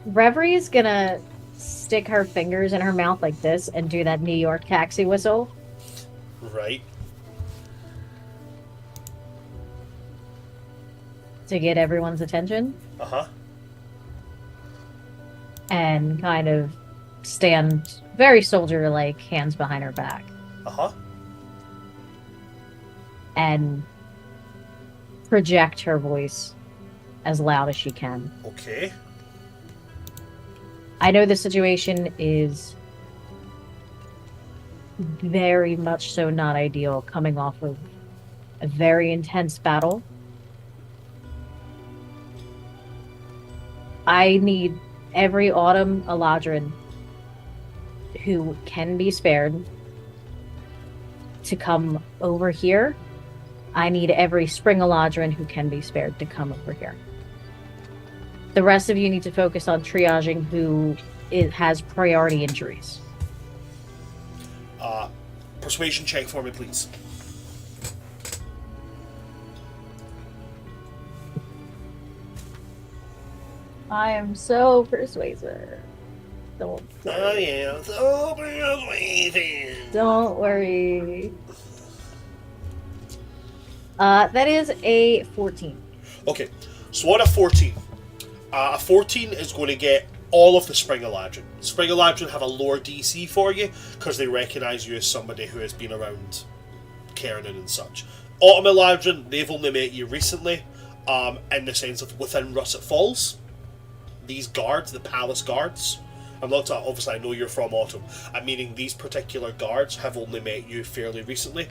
Reverie's gonna stick her fingers in her mouth like this and do that New York taxi whistle. Right. To get everyone's attention. Uh-huh. And kind of stand very soldier-like, hands behind her back. Uh-huh. And project her voice as loud as she can. Okay. I know the situation is very much so not ideal, coming off of a very intense battle. I need every Autumn Eladrin who can be spared to come over here. I need every Spring Eladrin who can be spared to come over here. The rest of you need to focus on triaging who has priority injuries. Persuasion check for me, please. I am so persuasive. Don't so persuasive. Don't worry. That is a 14. Okay, so on a 14. A 14 is going to get all of the Spring Eladrin. Spring Eladrin have a lower DC for you because they recognise you as somebody who has been around Cairn and such. Autumn Eladrin, they've only met you recently, in the sense of within Russett Falls. These guards, the palace guards, I'm not obviously I know you're from Autumn. I'm meaning these particular guards have only met you fairly recently.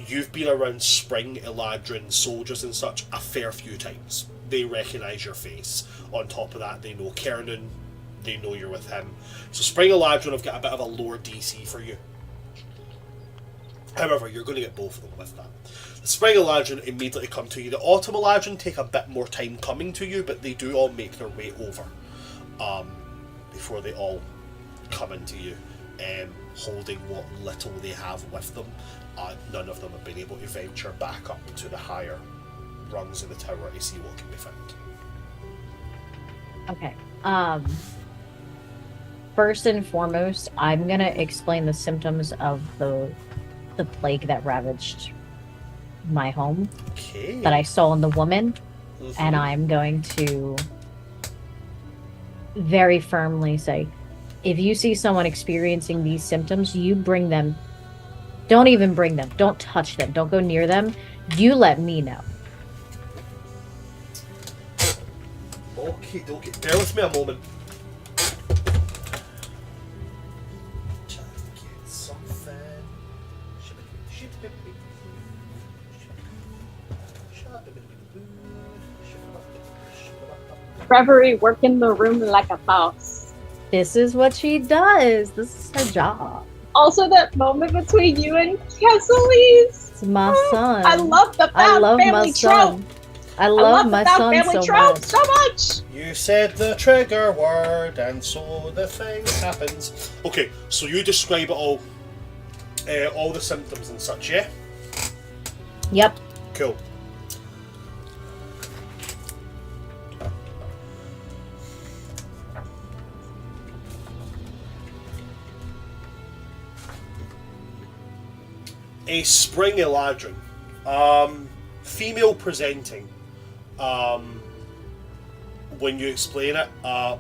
You've been around Spring, Eladrin, soldiers and such a fair few times. They recognise your face. On top of that, they know Kernan, they know you're with him. So Spring and Eladrin have got a bit of a lower DC for you. However, you're going to get both of them with that. The Spring Eladrin immediately come to you. The Autumn Eladrin take a bit more time coming to you, but they do all make their way over before they all come into you, holding what little they have with them. None of them have been able to venture back up to the higher rungs of the tower to see what can be found. Okay. First and foremost, I'm gonna explain the symptoms of the plague that ravaged my home Okay. that I saw in the woman, Mhm. and I'm going to very firmly say, if you see someone experiencing these symptoms, you bring them. Don't even bring them. Don't touch them. Don't go near them. You let me know. Okay. Bear with me a moment. Reverie working the room like a boss. This is what she does. This is her job. Also, that moment between you and Kesselise. It's my son. I love the I Found love my family trope. son. I love my the Found son family so trope much. so much. You said the trigger word, and so the thing happens. Okay, so you describe it all the symptoms and such, yeah? Yep. Cool. A Spring Eladrin, female presenting, when you explain it,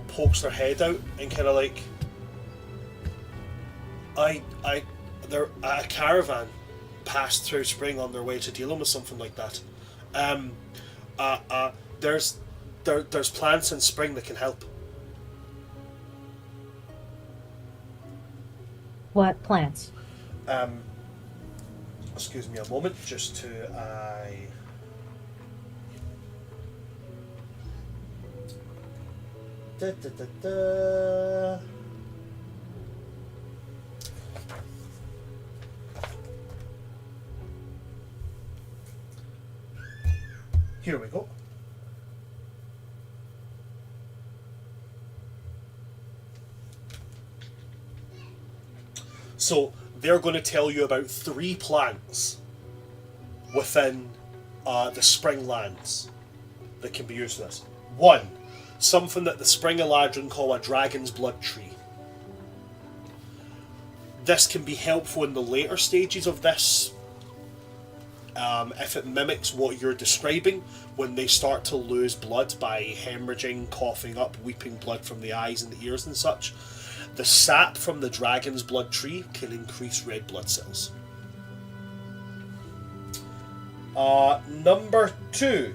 pokes their head out and kind of like, they're a caravan passed through Spring on their way to dealing with something like that. There's plants in Spring that can help. What plants? Excuse me a moment, just to Da, da, da, da. Here we go. So they're going to tell you about 3 plants within the Spring lands that can be used for this. 1. Something that the Spring Eladrin call a dragon's blood tree. This can be helpful in the later stages of this, if it mimics what you're describing, when they start to lose blood by hemorrhaging, coughing up, weeping blood from the eyes and the ears and such. The sap from the dragon's blood tree can increase red blood cells. Number 2.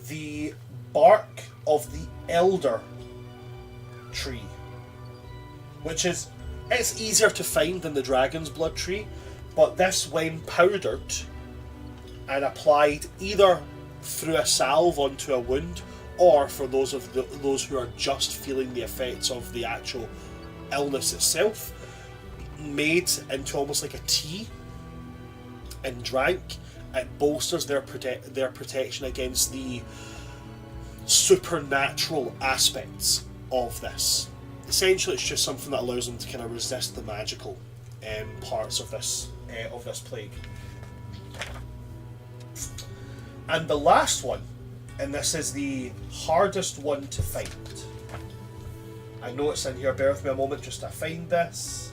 The bark of the elder tree, which is, it's easier to find than the dragon's blood tree, but this, when powdered and applied either through a salve onto a wound, or for those who are just feeling the effects of the actual illness itself, made into almost like a tea and drank, it bolsters their protection against the supernatural aspects of this. Essentially, it's just something that allows them to kind of resist the magical parts of this plague. And the last one, and this is the hardest one to find. I know it's in here, bear with me a moment just to find this.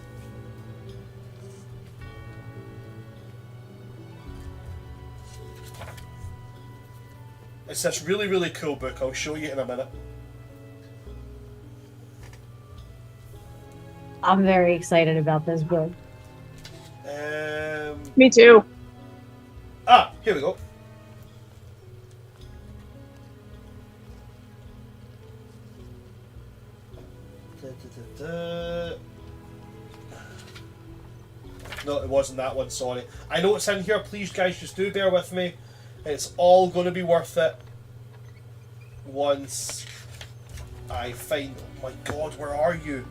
It's this really, really cool book. I'll show you in a minute. I'm very excited about this book. Me too. Here we go. No, it wasn't that one, sorry. I know it's in here, please guys, just do bear with me. It's all going to be worth it once I find... Oh my god, where are you?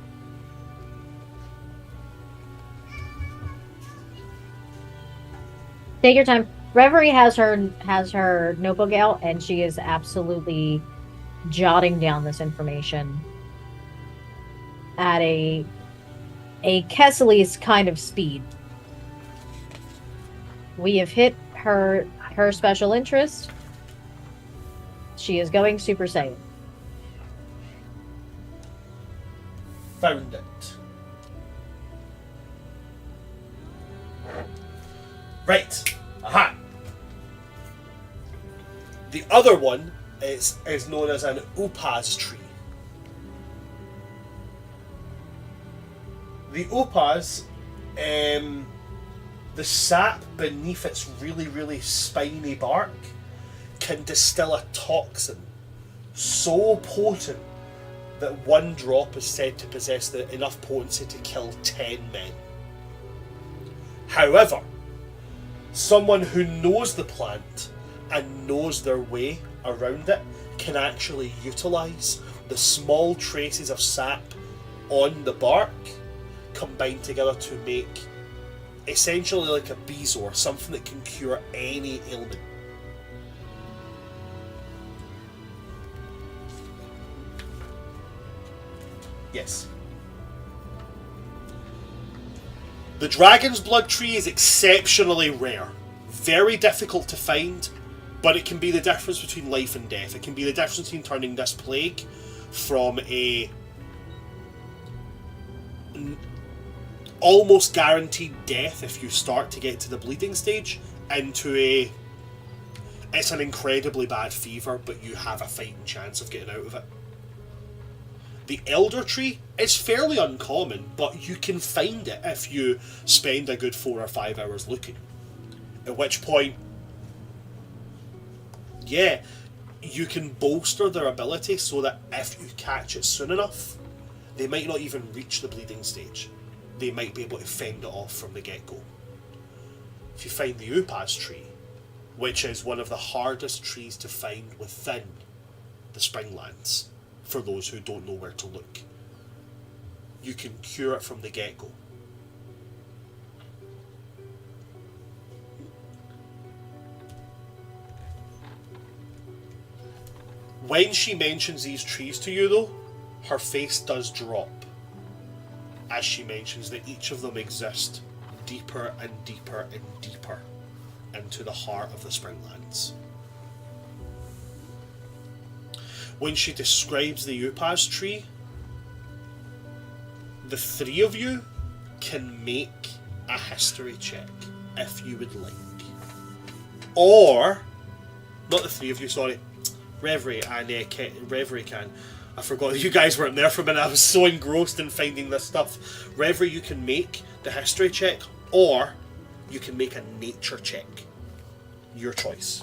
Take your time. Reverie has her notebook out, and she is absolutely jotting down this information at a Kessely's kind of speed. We have hit her special interest. She is going Super Saiyan. Found it. Right. Aha. The other one is known as an Opaz tree. The Opaz, the sap beneath its really, really spiny bark can distill a toxin so potent that one drop is said to possess enough potency to kill 10 men. However, someone who knows the plant and knows their way around it can actually utilise the small traces of sap on the bark combined together to make essentially like a bezoar, something that can cure any ailment. Yes. The dragon's blood tree is exceptionally rare. Very difficult to find, but it can be the difference between life and death. It can be the difference between turning this plague from a almost guaranteed death if you start to get to the bleeding stage into it's an incredibly bad fever, but you have a fighting chance of getting out of it. The elder tree is fairly uncommon, but you can find it if you spend a good 4 or 5 hours looking. At which point, yeah, you can bolster their ability so that if you catch it soon enough, they might not even reach the bleeding stage. They might be able to fend it off from the get-go. If you find the Upaz tree, which is one of the hardest trees to find within the Springlands, for those who don't know where to look, you can cure it from the get-go. When she mentions these trees to you though, her face does drop as she mentions that each of them exist deeper and deeper and deeper into the heart of the Springlands. When she describes the Upaz tree, the three of you can make a history check if you would like. Or, not the three of you, sorry, Reverie and Reverie can. I forgot that you guys weren't there for a minute. I was so engrossed in finding this stuff. Reverie, you can make the history check, or you can make a nature check. Your choice.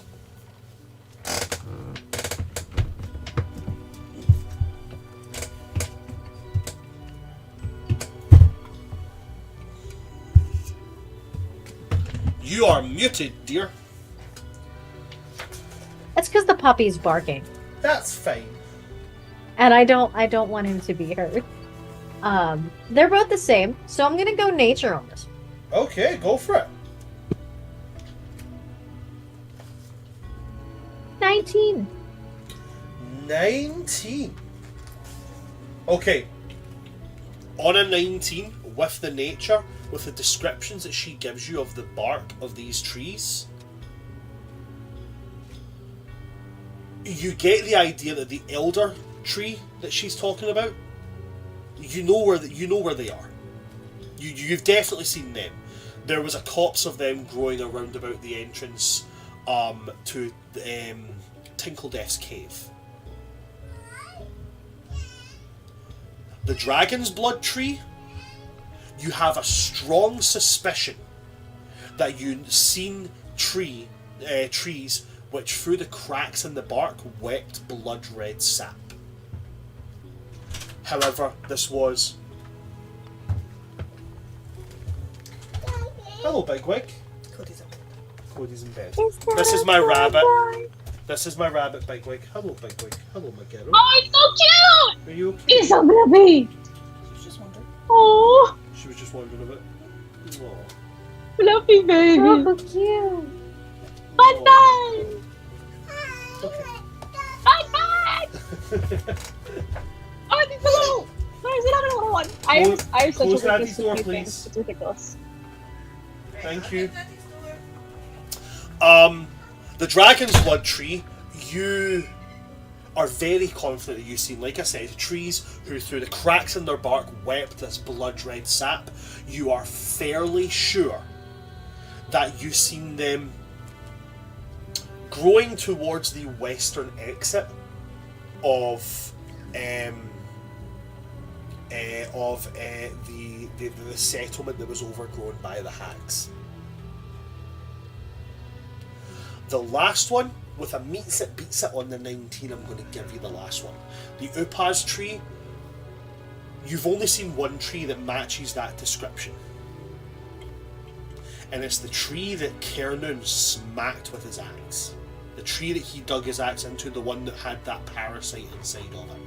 You are muted, dear. That's because the puppy's barking, That's fine. and I don't want him to be hurt. They're both the same, so I'm gonna go nature on this. Okay, go for it. 19. 19. Okay. On a 19, with the nature, with the descriptions that she gives you of the bark of these trees, you get the idea that the elder tree that she's talking about, you know where they are. You've definitely seen them. There was a copse of them growing around about the entrance to Tinkle Death's cave. The dragon's blood tree you have a strong suspicion that you've seen trees which through the cracks in the bark wept blood red sap. However, this was... Hello, Bigwig. Cody's up. Cody's in bed. This is my rabbit. This is my rabbit, Bigwig. Hello, Bigwig. Hello, my girl. Oh, it's so cute! Are you okay? He's so fluffy! She's just wondering. Oh, She was just wondering a bit. Aw. fluffy baby. Oh, cute. Bye-bye! Okay. Bye-bye! Oh, it's a little... Why is it not a little one? I have such a Close weakness Daddy's to door, few please. things. It's ridiculous. Thank you. The Dragon's Blood tree, you are very confident that you've seen, like I said, trees who through the cracks in their bark wept this blood red sap. You are fairly sure that you've seen them growing towards the western exit of the settlement that was overgrown by the hags. The last one, with a meets it beats it on the 19, I'm going to give you the last one. The Upaz tree, you've only seen one tree that matches that description. And it's the tree that Kernoon smacked with his axe. The tree that he dug his axe into, the one that had that parasite inside of it.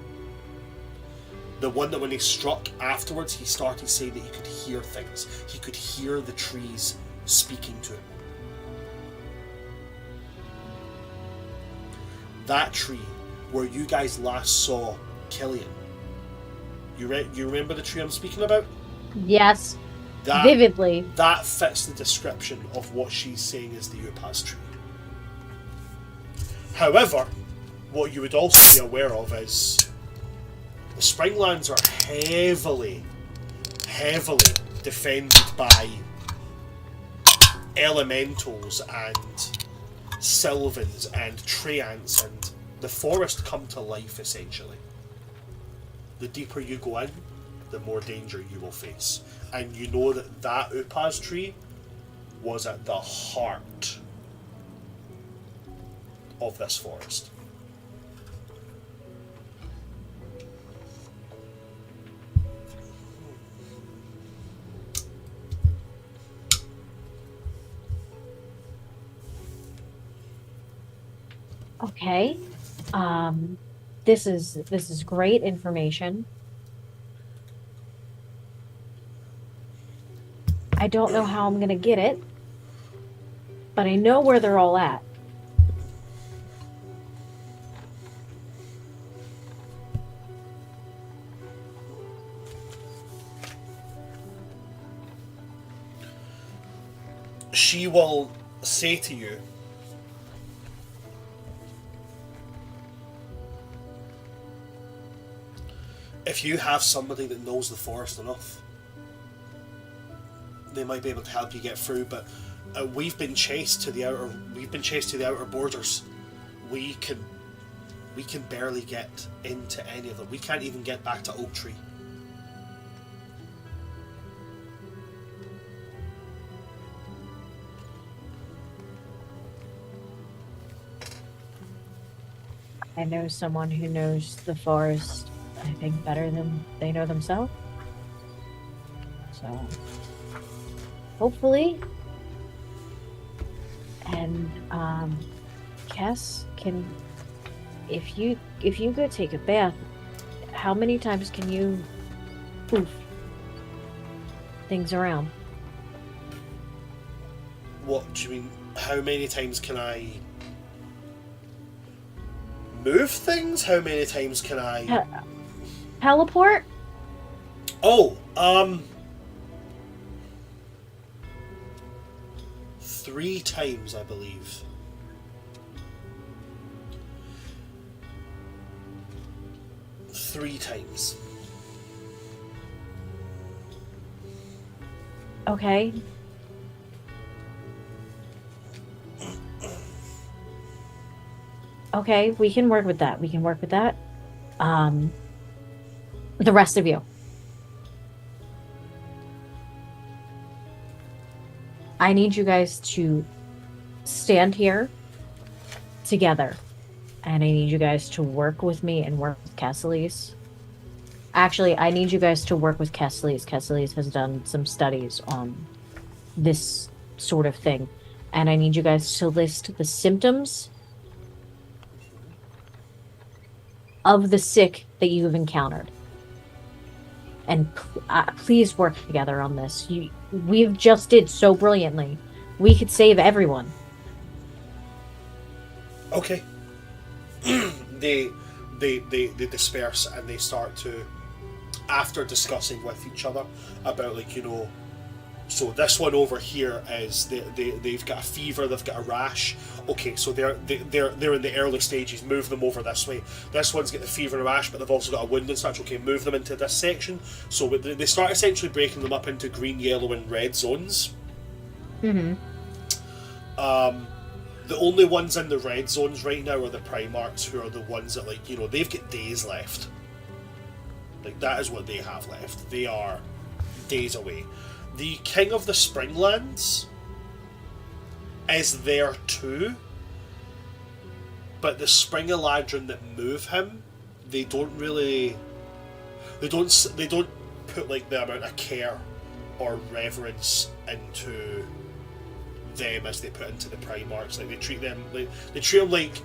The one that when he struck afterwards, he started saying that he could hear things. He could hear the trees speaking to him. That tree where you guys last saw Killian. You remember the tree I'm speaking about? Yes. That, Vividly. That fits the description of what she's saying is the Upaz tree. However, what you would also be aware of is the Springlands are heavily defended by elementals and Sylvans and Treants, and the forest come to life essentially. The deeper you go in, the more danger you will face. And you know that that Upaz tree was at the heart of this forest. Okay. This is great information. I don't know how I'm gonna get it, but I know where they're all at. She will say to you, if you have somebody that knows the forest enough, they might be able to help you get through. But we've been chased to the outer borders. We can barely get into any of them. We can't even get back to Oak Tree. I know someone who knows the forest, I think, better than they know themselves. So, hopefully. And, Cass, if you go take a bath, how many times can you poof things around? What do you mean? How many times can I move things? How many times can I Teleport? Oh, 3 times, I believe. Three times. Okay. Okay, we can work with that. The rest of you. I need you guys to stand here together. And I need you guys to work with me and work with Cassilis. Actually, I need you guys to work with Cassilis. Cassilis has done some studies on this sort of thing. And I need you guys to list the symptoms of the sick that you have encountered. And please work together on this. We just did so brilliantly. We could save everyone. Okay. they disperse and they start to, after discussing with each other about, like, you know, so this one over here is they've got a fever, they've got a rash. Okay, so they're in the early stages. Move them over this way. This one's got the fever and rash, but they've also got a wound and such. Okay, move them into this section. So they start essentially breaking them up into green, yellow, and red zones. Mm-hmm. The only ones in the red zones right now are the Primarchs, who are the ones that, like, you know, they've got days left. Like, that is what they have left. They are days away. The King of the Springlands is there too, but the Spring Eladrin that move him, they don't put, like, the amount of care or reverence into them as they put into the Primarchs. Like, they treat them like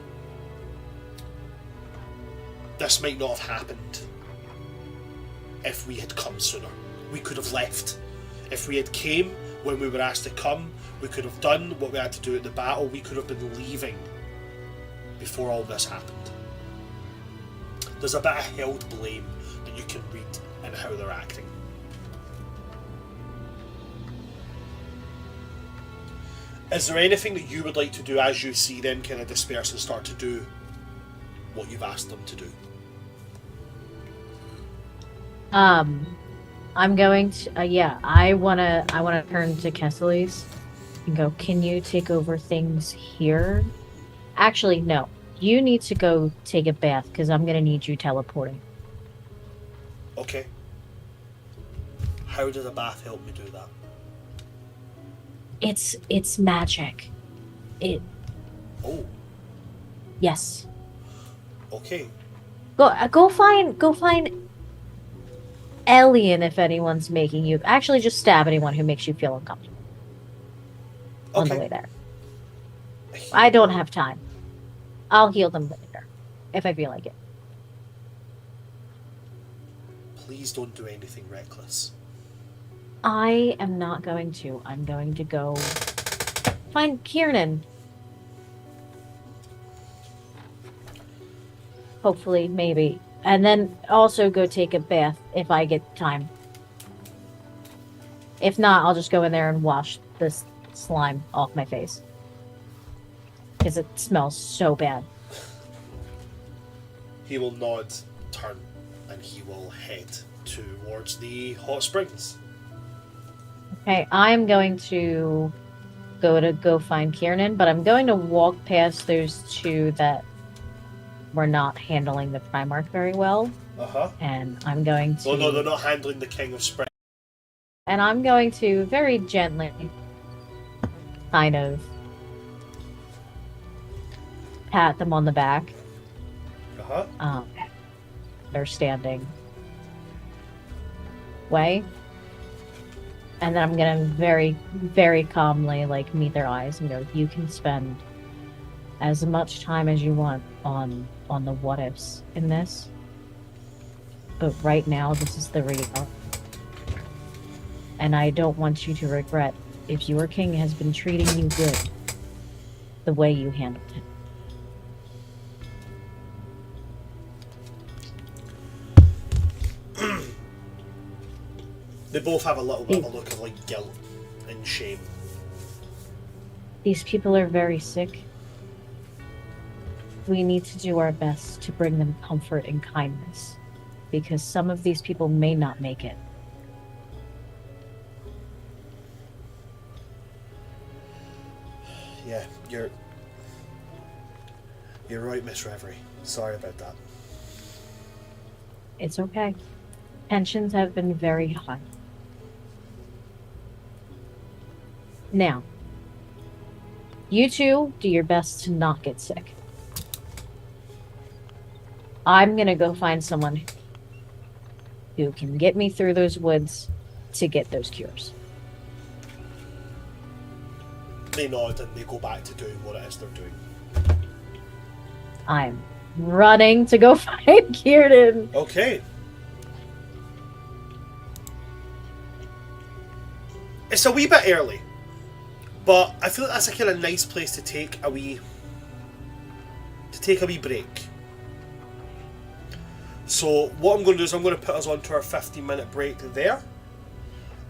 this might not have happened if we had come sooner. We could have left. If we had came when we were asked to come, we could have done what we had to do at the battle. We could have been leaving before all this happened. There's a bit of held blame that you can read in how they're acting. Is there anything that you would like to do as you see them kind of disperse and start to do what you've asked them to do? I'm going to, I wanna turn to Kessilis and go, can you take over things here? Actually, no. You need to go take a bath, because I'm gonna need you teleporting. Okay. How does a bath help me do that? It's magic. Oh, Yes. okay. Go find Alien if anyone's making you. Actually, just stab anyone who makes you feel uncomfortable on the way there. I don't have time. I'll heal them later if I feel like it. Please don't do anything reckless. I am not going to. I'm going to go find Kiernan. Hopefully, maybe. And then also go take a bath if I get time. If not, I'll just go in there and wash this slime off my face. Because it smells so bad. He will nod, turn, and he will head towards the hot springs. Okay, I'm going to go find Kiernan, but I'm going to walk past those two that were not handling the Primarch very well. Uh-huh. And I'm going to... Oh no, they're not handling the King of Spring. And I'm going to very gently kind of pat them on the back. Uh-huh. They're standing way. And then I'm gonna very, very calmly like meet their eyes and go, you can spend as much time as you want on the what ifs in this. But right now this is the reality. And I don't want you to regret if your king has been treating you good the way you handled him. They both have a little bit of a look of like guilt and shame. These people are very sick. We need to do our best to bring them comfort and kindness, because some of these people may not make it. Yeah, you're right, Miss Reverie. Sorry about that. It's okay. Tensions have been very high. Now, you two do your best to not get sick. I'm gonna go find someone who can get me through those woods to get those cures. They nod and they go back to doing what it is they're doing. I'm running to go find Kieran. Okay. It's a wee bit early, but I feel like that's a kind of nice place to take a wee break. So what I'm going to do is I'm going to put us on to our 15-minute break there,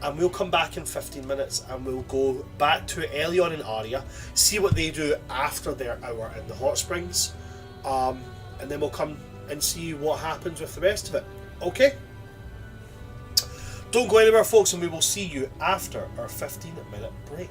and we'll come back in 15 minutes and we'll go back to Elion and Arya, see what they do after their hour in the hot springs, and then we'll come and see what happens with the rest of it. Okay? Don't go anywhere, folks, and we will see you after our 15-minute break.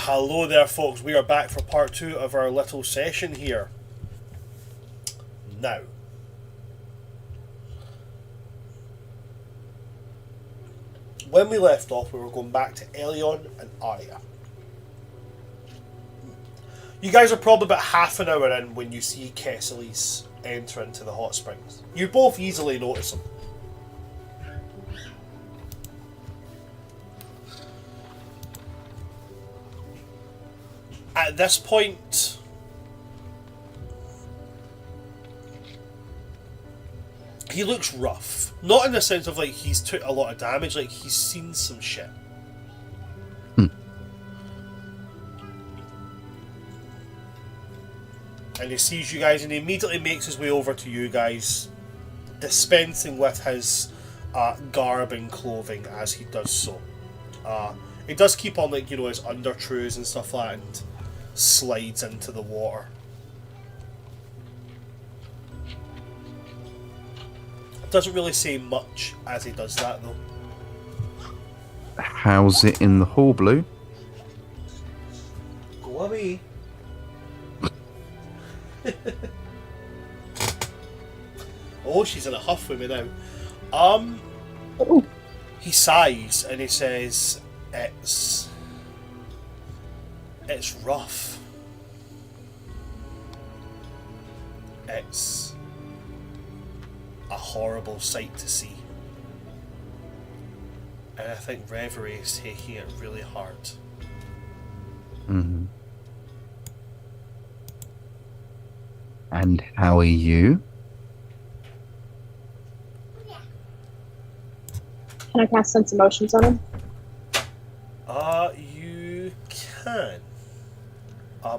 Hello there, folks. We are back for part 2 of our little session here. Now, when we left off, we were going back to Elion and Arya. You guys are probably about half an hour in when you see Kesselise enter into the hot springs. You both easily notice him. At this point, he looks rough. Not in the sense of like he's took a lot of damage, like he's seen some shit. And he sees you guys and he immediately makes his way over to you guys, dispensing with his garb and clothing as he does so. He does keep on like, you know, his undertrues and stuff like that and slides into the water. Doesn't really say much as he does that though. How's it in the hall, Blue? Go away. Oh, she's in a huff with me now. He sighs and he says, It's rough. It's a horrible sight to see. And I think Reverie is taking it really hard. Mm-hmm. And how are you? Can I cast Sense Emotions on him? You can.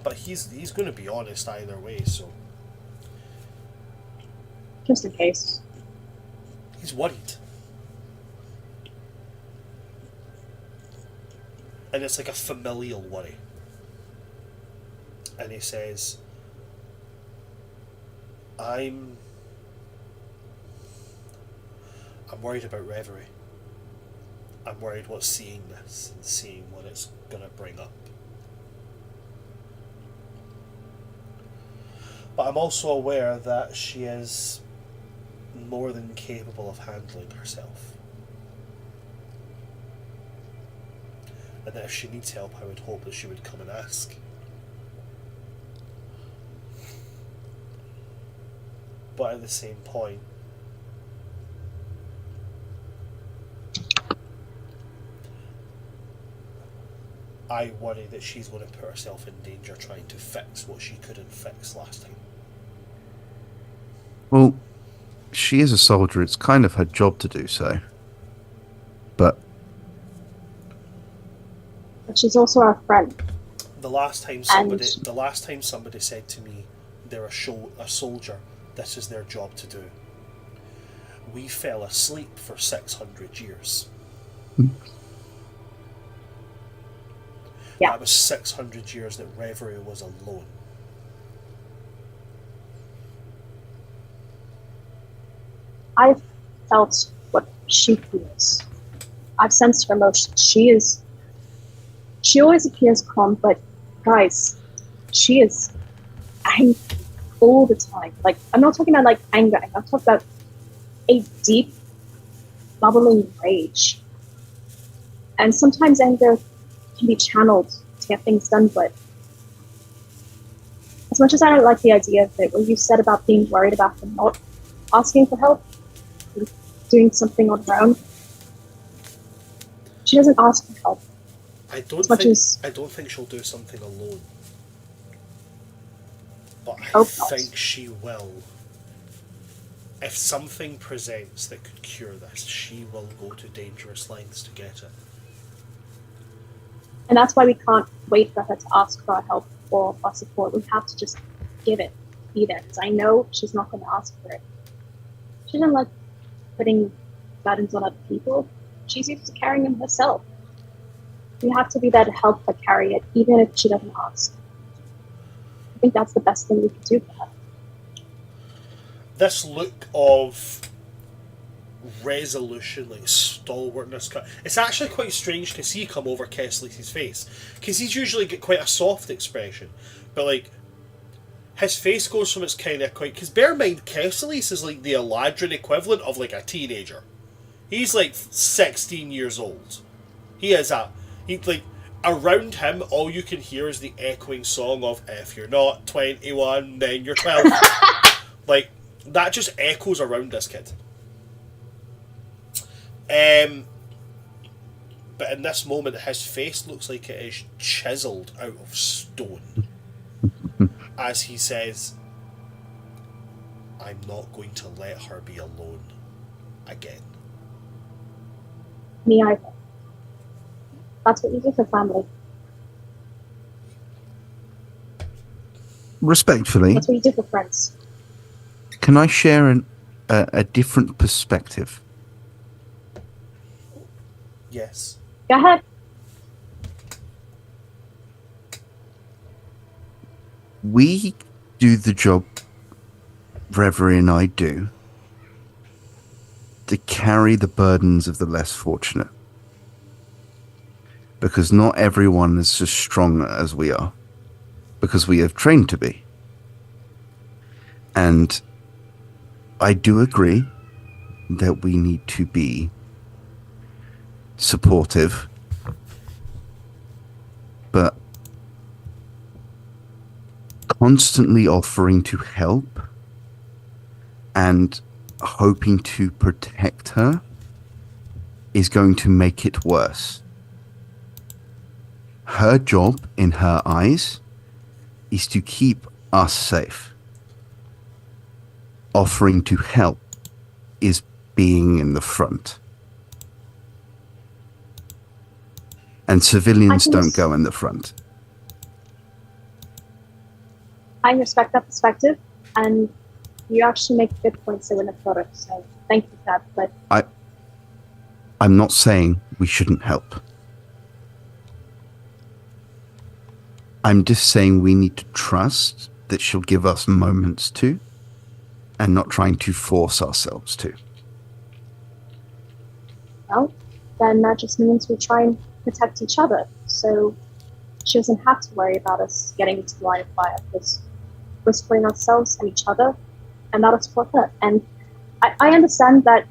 But he's going to be honest either way, so... Just in case. He's worried. And it's like a familial worry. And he says, I'm worried about Reverie. I'm worried what's seeing this and seeing what it's going to bring up. But I'm also aware that she is more than capable of handling herself. And that if she needs help, I would hope that she would come and ask. But at the same point, I worry that she's going to put herself in danger trying to fix what she couldn't fix last time. Well, she is a soldier. It's kind of her job to do so. But She's also our friend. The last time somebody said to me, they're a soldier, this is their job to do. We fell asleep for 600 years. Yeah. That was 600 years that Reverie was alone. I've felt what she feels. I've sensed her emotions. She always appears calm, but guys, she is angry all the time. Like, I'm not talking about like anger, I'm talking about a deep, bubbling rage. And sometimes anger can be channeled to get things done, but as much as I don't like the idea of it, what you said about being worried about her not asking for help, doing something on her own, she doesn't ask for help. I don't think she'll do something alone. But I think she will. If something presents that could cure this, she will go to dangerous lengths to get it. And that's why we can't wait for her to ask for our help or our support. We have to just give it, be there. Because I know she's not going to ask for it. She doesn't like putting burdens on other people. She's used to carrying them herself. We have to be there to help her carry it, even if she doesn't ask. I think that's the best thing we can do for her. This look of resolution, like stalwartness. It's actually quite strange to see come over Kessley's face, because he's usually got quite a soft expression, but like his face goes from its kind of quite. Because bear in mind, Kessley's is like the Eladrin equivalent of like a teenager. He's like 16 years old. He like around him, all you can hear is the echoing song of "If you're not 21, then you're 12." Like that just echoes around this kid. But in this moment, his face looks like it is chiseled out of stone as he says, "I'm not going to let her be alone again." Me either. That's what you do for family. Respectfully, That's what you do for friends. can I share a different perspective? Yes. Go ahead. We do the job Reverie and I do to carry the burdens of the less fortunate. Because not everyone is as strong as we are. Because we have trained to be. And I do agree that we need to be supportive. But constantly offering to help and hoping to protect her is going to make it worse. Her job, in her eyes, is to keep us safe. Offering to help is being in the front. And civilians don't go in the front. I respect that perspective, and you actually make good points there in the photo, so thank you for that. But I'm not saying we shouldn't help. I'm just saying we need to trust that she'll give us moments to, and not trying to force ourselves to. well, then that just means we try and protect each other, so she doesn't have to worry about us getting into the line of fire, because we're supporting ourselves and each other, and that'll support her. And I understand that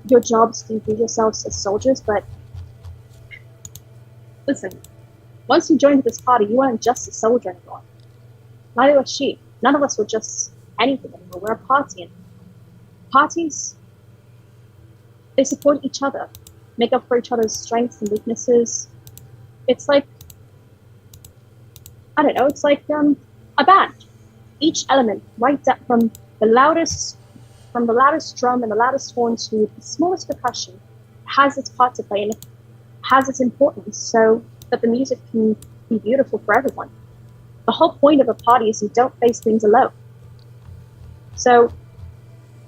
your jobs do view yourselves as soldiers, but listen, once you joined this party, you weren't just a soldier anymore. Neither was she. None of us were just anything anymore. We're a party, and parties, they support each other, make up for each other's strengths and weaknesses. It's like, I don't know, it's like a band. Each element, right down from the loudest drum and the loudest horn to the smallest percussion, has its part to play and has its importance, so that the music can be beautiful for everyone. The whole point of a party is you don't face things alone. So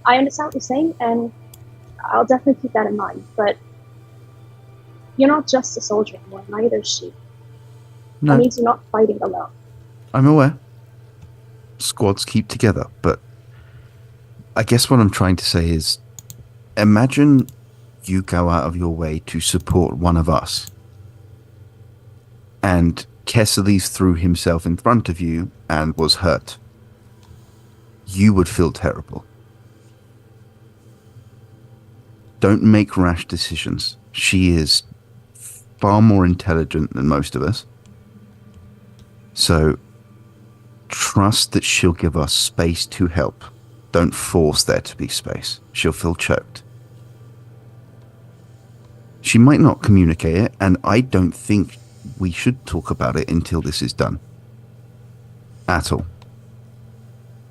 I understand what you're saying, and I'll definitely keep that in mind, but you're not just a soldier anymore, neither is she. No. That means you're not fighting alone. I'm aware. Squads keep together, but I guess what I'm trying to say is, imagine you go out of your way to support one of us, and Kesselis threw himself in front of you and was hurt. You would feel terrible. Don't make rash decisions. She is far more intelligent than most of us. So trust that she'll give us space to help. Don't force there to be space. She'll feel choked. She might not communicate it, and I don't think we should talk about it until this is done. At all.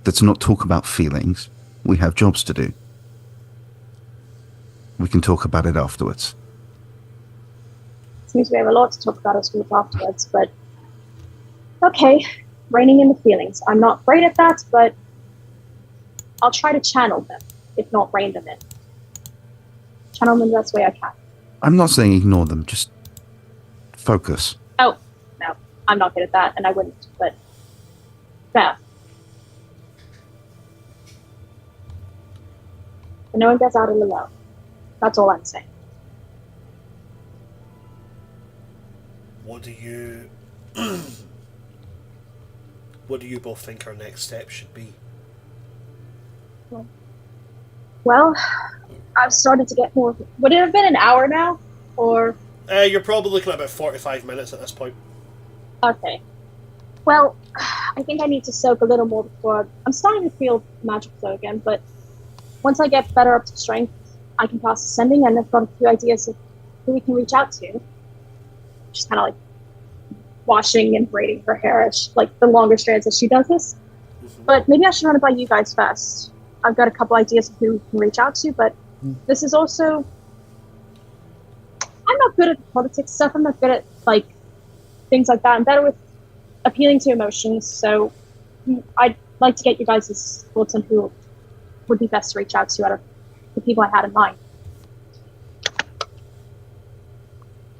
Let's not talk about feelings. We have jobs to do. We can talk about it afterwards. Seems we have a lot to talk about as well afterwards, but okay, reining in the feelings. I'm not great at that, but I'll try to channel them, if not rein them in. Channel them the best way I can. I'm not saying ignore them, just focus. Oh, no, I'm not good at that, and I wouldn't, but fair. But no one gets out alone. That's all I'm saying. do you what do you both think our next step should be? Well, I've started to get more. Would it have been an hour now, or? You're probably looking at about 45 minutes at this point. Okay. Well, I think I need to soak a little more before. I'm starting to feel magic flow again, but once I get better up to strength, I can pass ascending, and I've got a few ideas of who we can reach out to. She's kind of like washing and braiding her hair, as like the longer strands as she does this. But maybe I should run it by you guys first. I've got a couple ideas of who we can reach out to, but this is also... I'm not good at politics stuff. I'm not good at like things like that. I'm better with appealing to emotions, so I'd like to get you guys' thoughts on who would be best to reach out to out of the people I had in mind.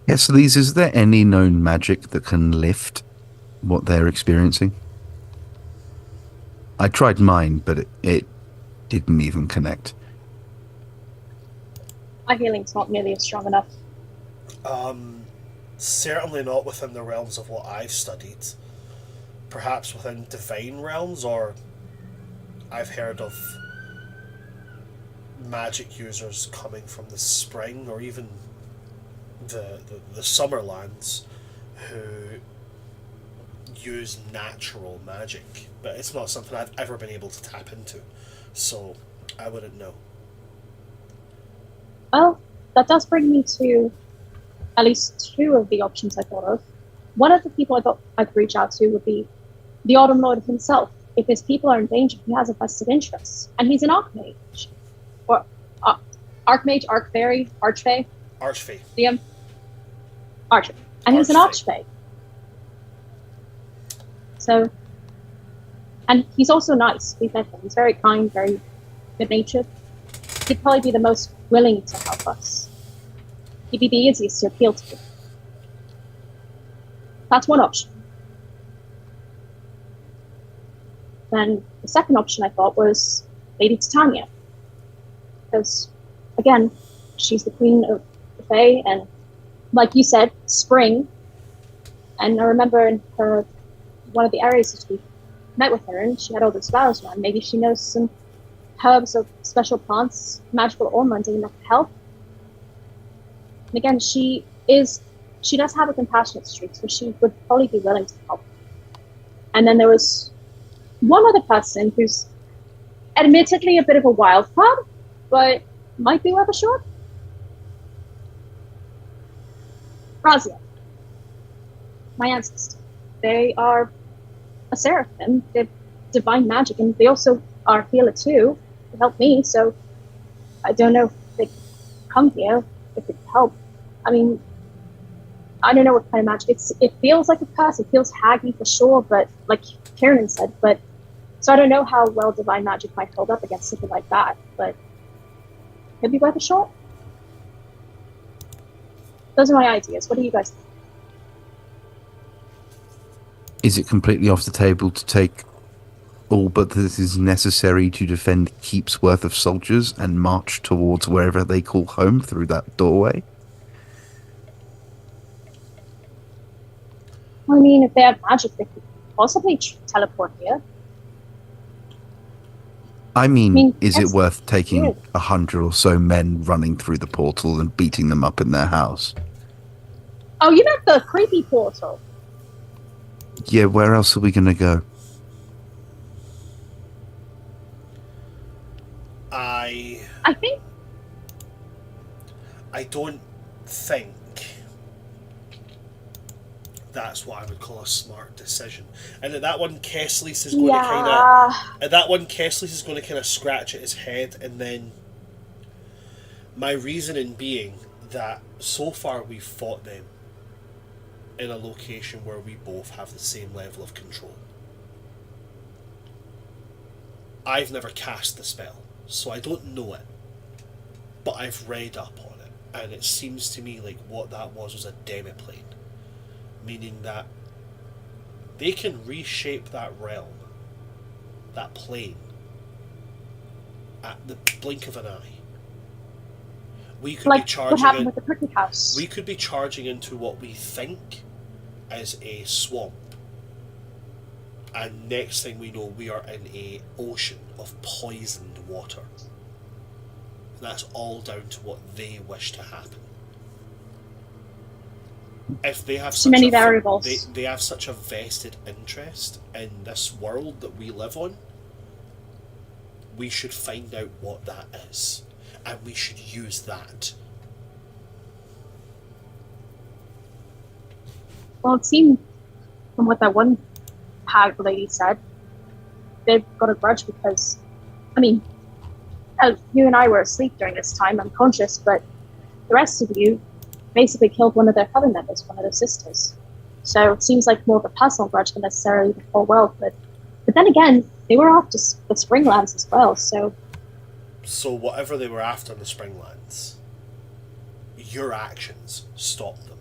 Yes, Lise, is there any known magic that can lift what they're experiencing? I tried mine, but it didn't even connect. My healing's not nearly as strong enough. Certainly not within the realms of what I've studied. Perhaps within divine realms, or I've heard of magic users coming from the spring or even the summer lands who use natural magic, but it's not something I've ever been able to tap into, so I wouldn't know. Well, that does bring me to at least two of the options I thought of. One of the people I thought I could reach out to would be the Autumn Lord himself. If his people are in danger, he has a vested interest. And he's an Archmage. Or Archmage, Archfairy, Archfey? Archfey. Archer. And he's an Archfey. So, and he's also nice. We've met him. He's very kind, very good-natured. He'd probably be the most willing to help us. He'd be the easiest to appeal to. That's one option. Then the second option I thought was Lady Titania. Because, again, she's the queen of the Fae, and like you said, spring. And I remember in one of the areas that we met with her, and she had all those flowers around. Maybe she knows some herbs or special plants, magical or mundane, that could help. And again, she does have a compassionate streak, so she would probably be willing to help. And then there was one other person who's admittedly a bit of a wild card, but might be worth a shot. Razia, my ancestor. They are a seraphim. They're divine magic, and they also are healer too. They help me, so I don't know if they come here if it help. I mean, I don't know what kind of magic. It feels like a curse. It feels haggy for sure, but like Kieran said, but so I don't know how well divine magic might hold up against something like that, but could be worth a shot. Those are my ideas. What do you guys think? Is it completely off the table to take all but this is necessary to defend keeps worth of soldiers and march towards wherever they call home through that doorway? I mean, if they have magic, they could possibly teleport here. I mean, is it that's worth taking good. 100 or so men running through the portal and beating them up in their house? Oh, you meant the creepy portal. Yeah, where else are we going to go? I think I don't think that's what I would call a smart decision. And at that one, Kesslis is going to kind of... At that one, Kesslis is going to kind of scratch at his head, and then... My reasoning being that so far we've fought them in a location where we both have the same level of control. I've never cast the spell, so I don't know it. But I've read up on it, and it seems to me like what that was a demiplane. Meaning that they can reshape that realm, that plane, at the blink of an eye. We could like be what happened with the Prickly House. We could be charging into what we think is a swamp. And next thing we know, we are in a ocean of poisoned water. And that's all down to what they wish to happen. If they have Too many variables. they have such a vested interest in this world that we live on, we should find out what that is. And we should use that. Well, it seemed from what that one hag lady said, they've got a grudge because, I mean, you and I were asleep during this time, unconscious, but the rest of you basically killed one of their coven members, one of their sisters. So it seems like more of a personal grudge than necessarily the whole world. But then again, they were after the Springlands as well, so... So whatever they were after in the Springlands, your actions stopped them.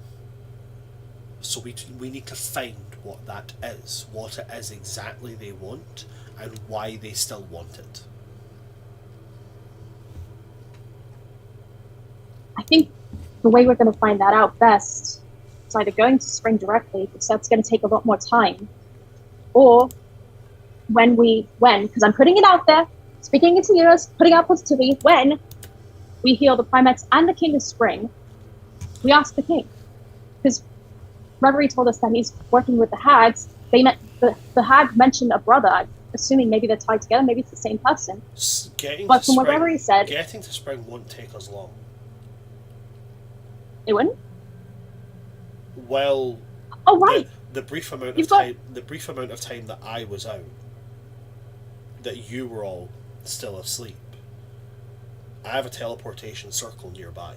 So we need to find what that is, what it is exactly they want, and why they still want it. I think the way we're going to find that out best is either going to Spring directly, because that's going to take a lot more time, or when, because I'm putting it out there, speaking into yours, putting out positivity, when we heal the Primates and the King of Spring, we ask the King. Because Reverie told us that he's working with the Hags. They met the Hag mentioned a brother. I'm assuming maybe they're tied together. Maybe it's the same person. But from what Reverie said, getting to Spring won't take us long. It wouldn't. Well, oh right. The brief amount of time that I was out, that you were all still asleep, I have a teleportation circle nearby.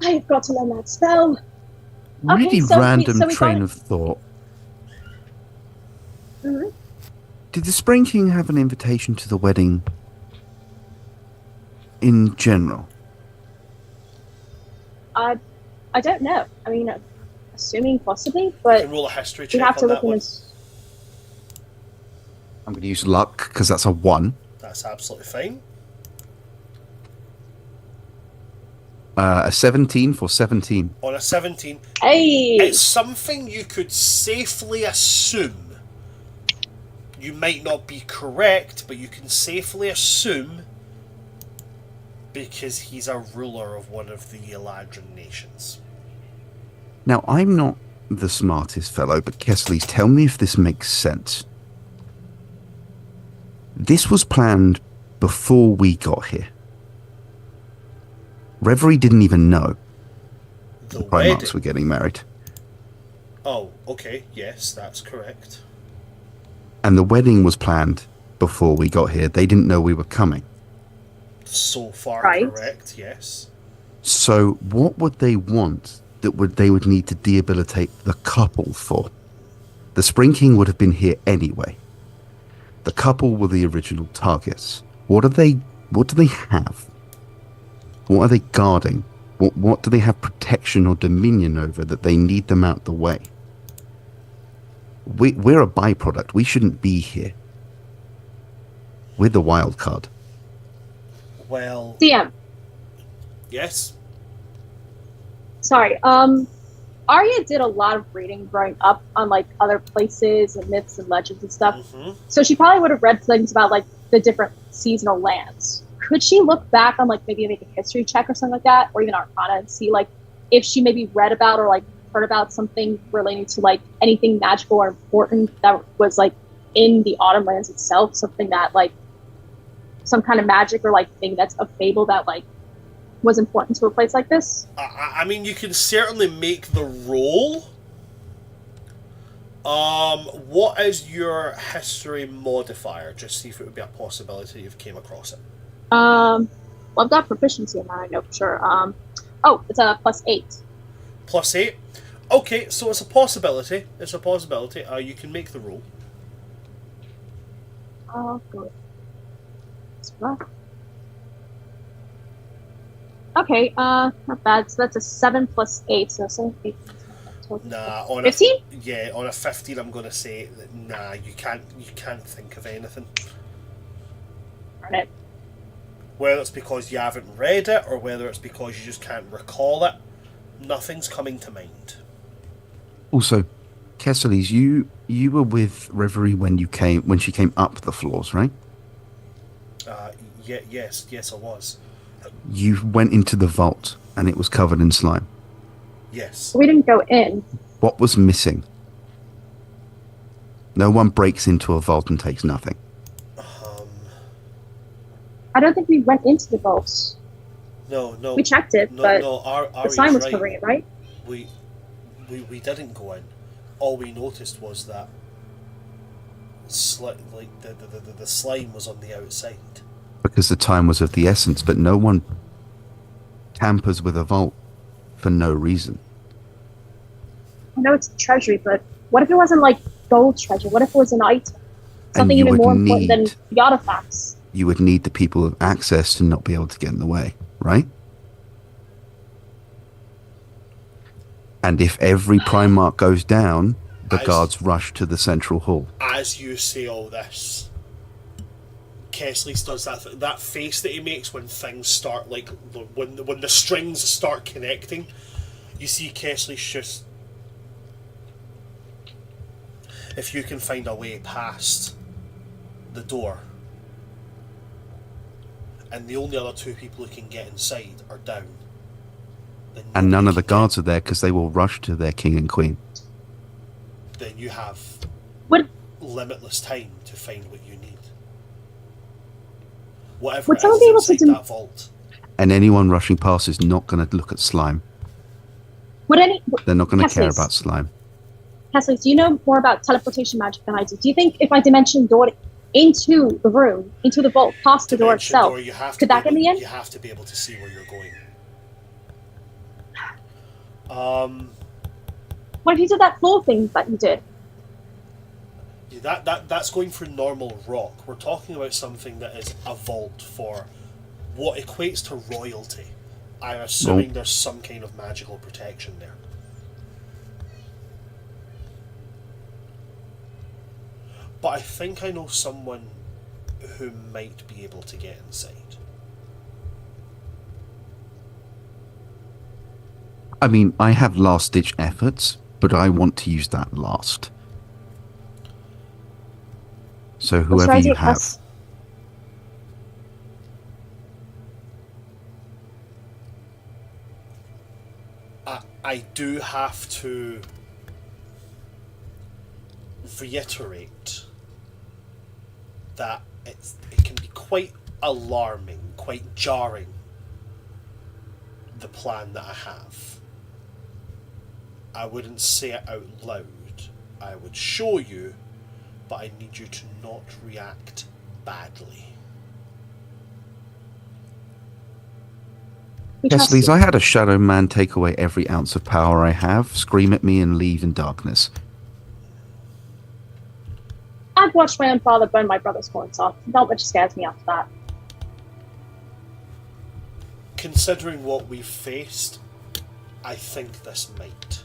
I've got to learn that spell. Really okay, so random we train of thought. Mm-hmm. Did the Spring King have an invitation to the wedding in general? I don't know. I mean, assuming possibly, but you can roll a history we check have to on look that in one. his... I'm going to use luck because that's a 1. That's absolutely fine. A 17 for 17. On a 17, Hey! it's something you could safely assume. You might not be correct, but you can safely assume, because he's a ruler of one of the Eladrin nations. Now, I'm not the smartest fellow, but Kessleys, tell me if this makes sense. This was planned before we got here. Reverie didn't even know the Primarchs were getting married. Oh, okay, yes, that's correct. And the wedding was planned before we got here. They didn't know we were coming. So far, right. Correct, yes. So what would they want that they would need to debilitate the couple for? The Spring King would have been here anyway. The couple were the original targets. What do they have? What are they guarding? What do they have protection or dominion over that they need them out the way? We're a byproduct. We shouldn't be here. We're the wild card. Well... DM. Yes? Sorry, Arya did a lot of reading growing up on, like, other places and myths and legends and stuff. Mm-hmm. So she probably would have read things about, like, the different seasonal lands. Could she look back on, like, maybe make a history check or something like that, or even Arcana, and see, like, if she maybe read about or, like, heard about something relating to, like, anything magical or important that was, like, in the Autumn Lands itself, something that, like, some kind of magic or, like, thing that's a fable that, like, was important to a place like this? I mean, you can certainly make the roll. What is your history modifier? Just see if it would be a possibility you've came across it. Well, I've got proficiency in that, I know for sure. It's a +8. +8? Okay, so it's a possibility. It's a possibility. You can make the roll. Oh, good. Okay, not bad. So that's a 7 + 8, so 7, 8. Nah, on 15? On a 15, I'm gonna say that, nah, you can't think of anything. Darn it. Whether it's because you haven't read it, or whether it's because you just can't recall it, Nothing's coming to mind. Also, Kesselis, you were with Reverie when she came up the floors, right? Yes, I was. You went into the vault and it was covered in slime. Yes. We didn't go in. What was missing? No one breaks into a vault and takes nothing. I don't think we went into the vault. No. We checked it, but the sign was covering it, right? We didn't go in. All we noticed was that the slime was on the outside. Because the time was of the essence, but no one tampers with a vault for no reason. I know it's a treasury, but what if it wasn't like gold treasure? What if it was an item? Something even more important than the artifacts. You would need the people with access to not be able to get in the way, right? And if every Primarch goes down, the guards rush to the central hall. As you say all this, Kessler does that face that he makes when things start, like when the strings start connecting. You see Kessler's just, if you can find a way past the door, and the only other two people who can get inside are down, and none of the guards are there because they will rush to their king and queen, then you have limitless time to find what you need. Whatever Would it someone is be able to inside that vault. And anyone rushing past is not going to look at slime. They're not going to care about slime. Kessler, do you know more about teleportation magic than I do? Do you think if I dimension door into the room, into the vault, past the door itself, could that get me in? You have to be able to see where you're going. What if you did that floor thing that you did? That's going for normal rock. We're talking about something that is a vault for what equates to royalty. I'm assuming there's some kind of magical protection there. But I think I know someone who might be able to get inside. I mean, I have last-ditch efforts, but I want to use that last. So whoever you have. I do have to reiterate that it can be quite alarming, quite jarring, the plan that I have. I wouldn't say it out loud. I would show you, but I need you to not react badly. Yes, please. I had a shadow man take away every ounce of power I have, scream at me, and leave in darkness. I've watched my own father burn my brother's horns off. Not much scares me after that. Considering what we've faced, I think this might.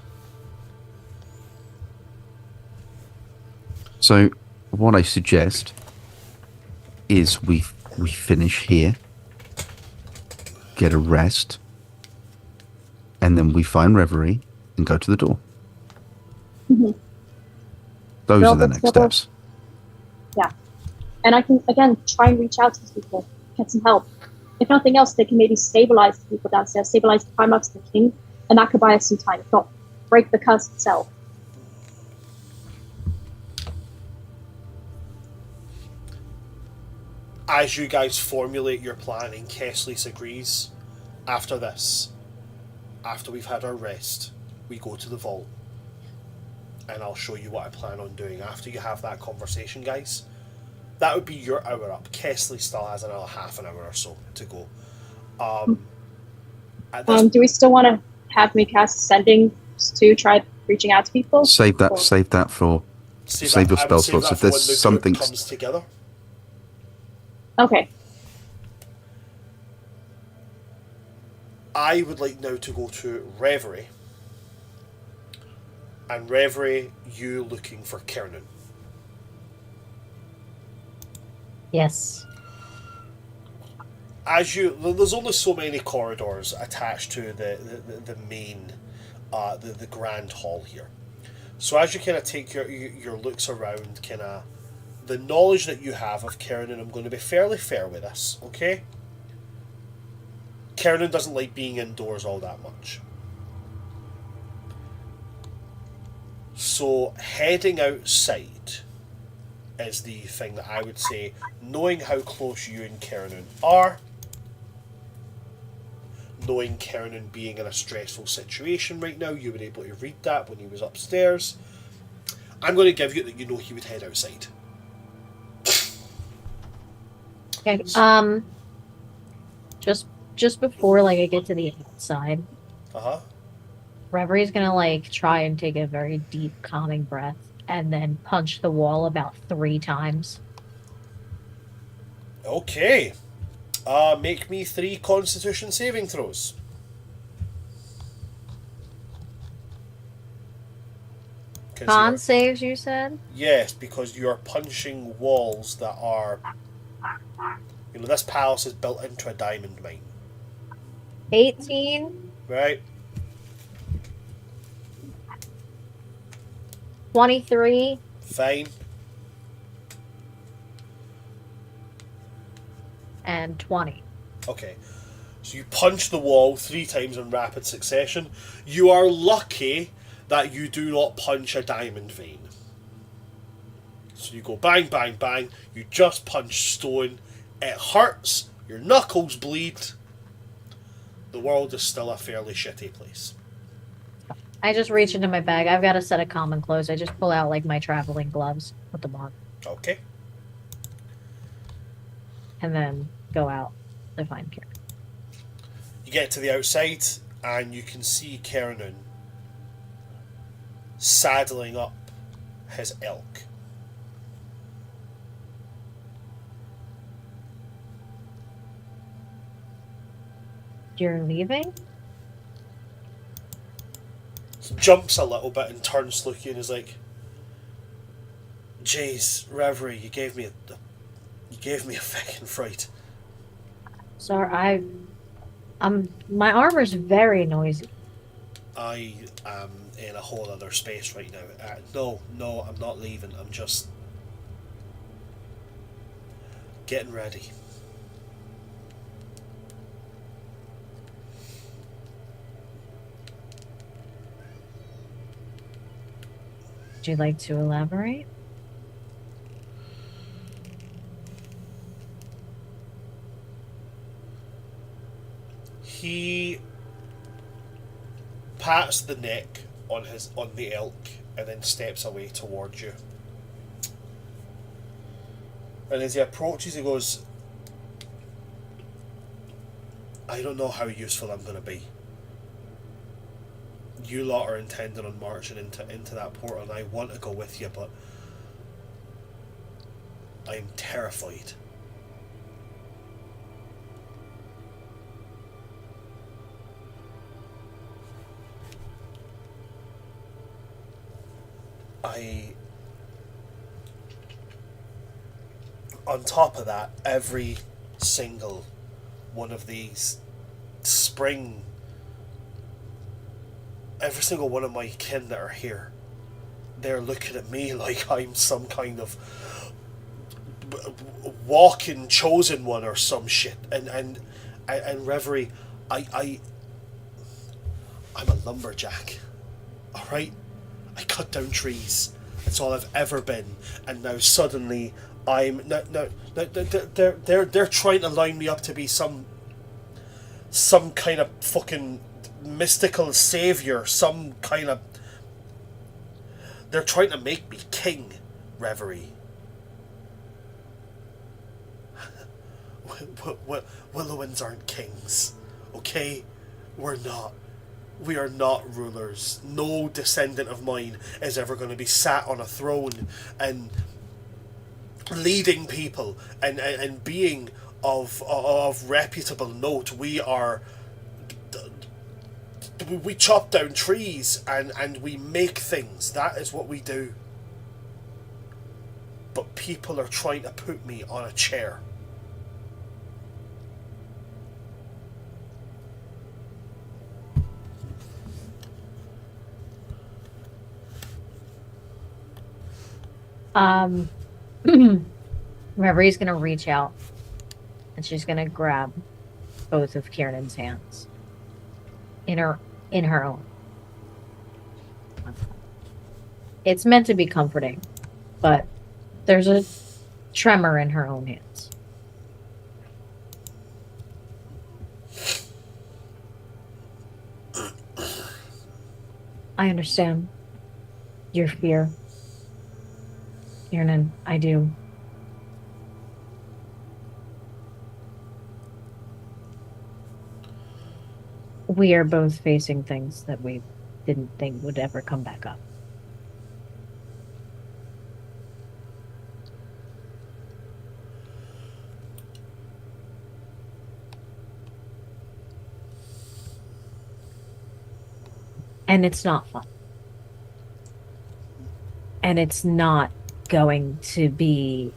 So, what I suggest is we finish here, get a rest, and then we find Reverie and go to the door. Mm-hmm. Those are the next steps. Yeah. And I can, again, try and reach out to these people, get some help. If nothing else, they can maybe stabilize the people downstairs, stabilize the Primarchs and the King, and that could buy us some time, if not break the curse itself. As you guys formulate your plan and Kesslis agrees, after this, after we've had our rest, we go to the vault. And I'll show you what I plan on doing after you have that conversation, guys. That would be your hour up. Kesslis still has another half an hour or so to go. Do we still want to have me cast sending to try reaching out to people? Save that for... Save your spell slots. If there's something... comes together. Okay. I would like now to go to Reverie. And Reverie, you looking for Kiernan. Yes. there's only so many corridors attached to the main, the grand hall here. So as you kind of take your looks around, kind of the knowledge that you have of Kiernan, I'm going to be fairly fair with this, okay? Kiernan doesn't like being indoors all that much. So heading outside is the thing that I would say, knowing how close you and Kiernan are, knowing Kiernan being in a stressful situation right now, you were able to read that when he was upstairs. I'm going to give you that you know he would head outside. Okay. Just before like I get to the outside, Reverie gonna like try and take a very deep, calming breath, and then punch the wall about 3 times. Okay. Make me 3 Constitution saving throws. Con saves, you said? Yes, because you're punching walls that are... You know, this palace is built into a diamond mine. 18. Right. 23. Fine. And 20. Okay. So you punch the wall 3 times in rapid succession. You are lucky that you do not punch a diamond vein. So you go bang, bang, bang. You just punch stone. It hurts. Your knuckles bleed. The world is still a fairly shitty place. I just reach into my bag. I've got a set of common clothes. I just pull out like my traveling gloves, put them on, Okay. and then go out to find Karen. You get to the outside and you can see Kiernan saddling up his elk. You're leaving? Jumps a little bit and turns to you and is like, "Jeez, Reverie, you gave me a fucking fright." Sorry, my armor's very noisy. I am in a whole other space right now. No, I'm not leaving. I'm just getting ready. Would you like to elaborate? He pats the neck on the elk and then steps away towards you. And as he approaches, he goes, "I don't know how useful I'm going to be. You lot are intending on marching into that portal, and I want to go with you, but I'm terrified." On top of that, every single one of these every single one of my kin that are here, they're looking at me like I'm some kind of walking chosen one or some shit. And Reverie, I'm a lumberjack, all right? I cut down trees. That's all I've ever been. And now suddenly they're trying to line me up to be some kind of fucking mystical savior, some kind of... They're trying to make me king, Reverie. Willowins aren't kings, okay? We're not. We are not rulers. No descendant of mine is ever going to be sat on a throne and leading people and being of reputable note. We are... We chop down trees and we make things. That is what we do. But people are trying to put me on a chair. Um, Reverie's gonna reach out and she's gonna grab both of Kiernan's hands in her own. It's meant to be comforting, but there's a tremor in her own hands. I understand your fear, Kiernan. I do. We are both facing things that we didn't think would ever come back up. And it's not fun. And it's not going to be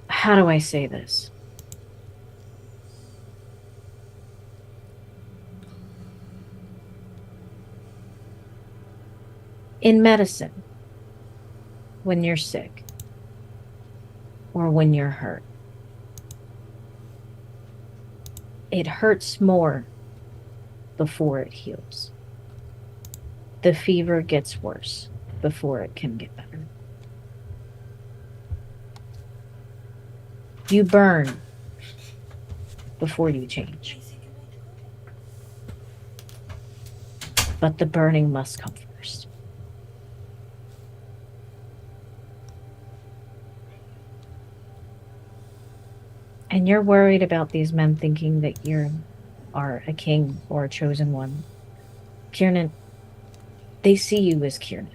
how do I say this? In medicine, when you're sick or when you're hurt, it hurts more before it heals. The fever gets worse before it can get better. You burn before you change. But the burning must come first. And you're worried about these men thinking that you are a king or a chosen one. Kiernan, they see you as Kiernan.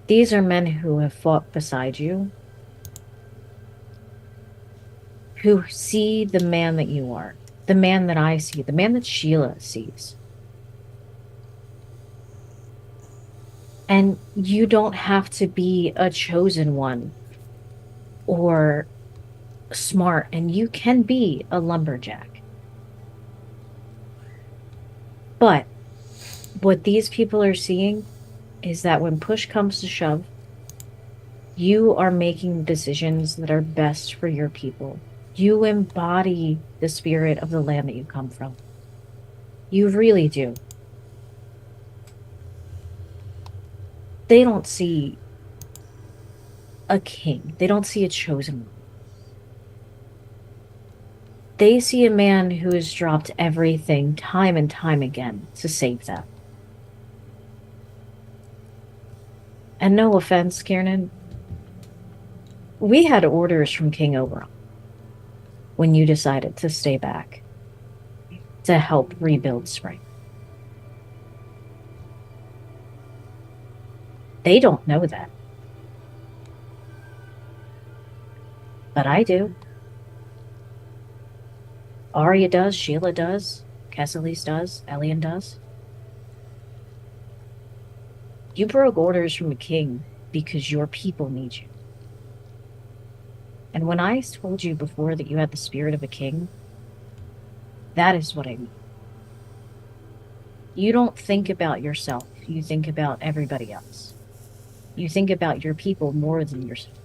These are men who have fought beside you, who see the man that you are, the man that I see, the man that Sheila sees. And you don't have to be a chosen one or smart, and you can be a lumberjack. But what these people are seeing is that when push comes to shove, you are making decisions that are best for your people. You embody the spirit of the land that you come from. You really do. They don't see a king. They don't see a chosen one. They see a man who has dropped everything time and time again to save them. And no offense, Kiernan, we had orders from King Oberon when you decided to stay back to help rebuild Spring. They don't know that. But I do. Arya does, Sheila does, Cassilis does, Elian does. You broke orders from a king because your people need you. And when I told you before that you had the spirit of a king, that is what I mean. You don't think about yourself. You think about everybody else. You think about your people more than yourself.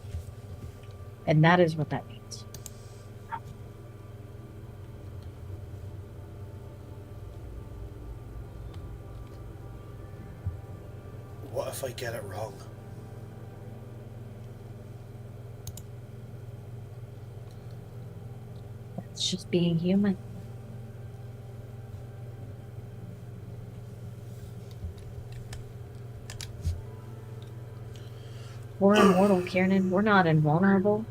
And that is what that means. What if I get it wrong? It's just being human. We're immortal, Kiernan. We're not invulnerable.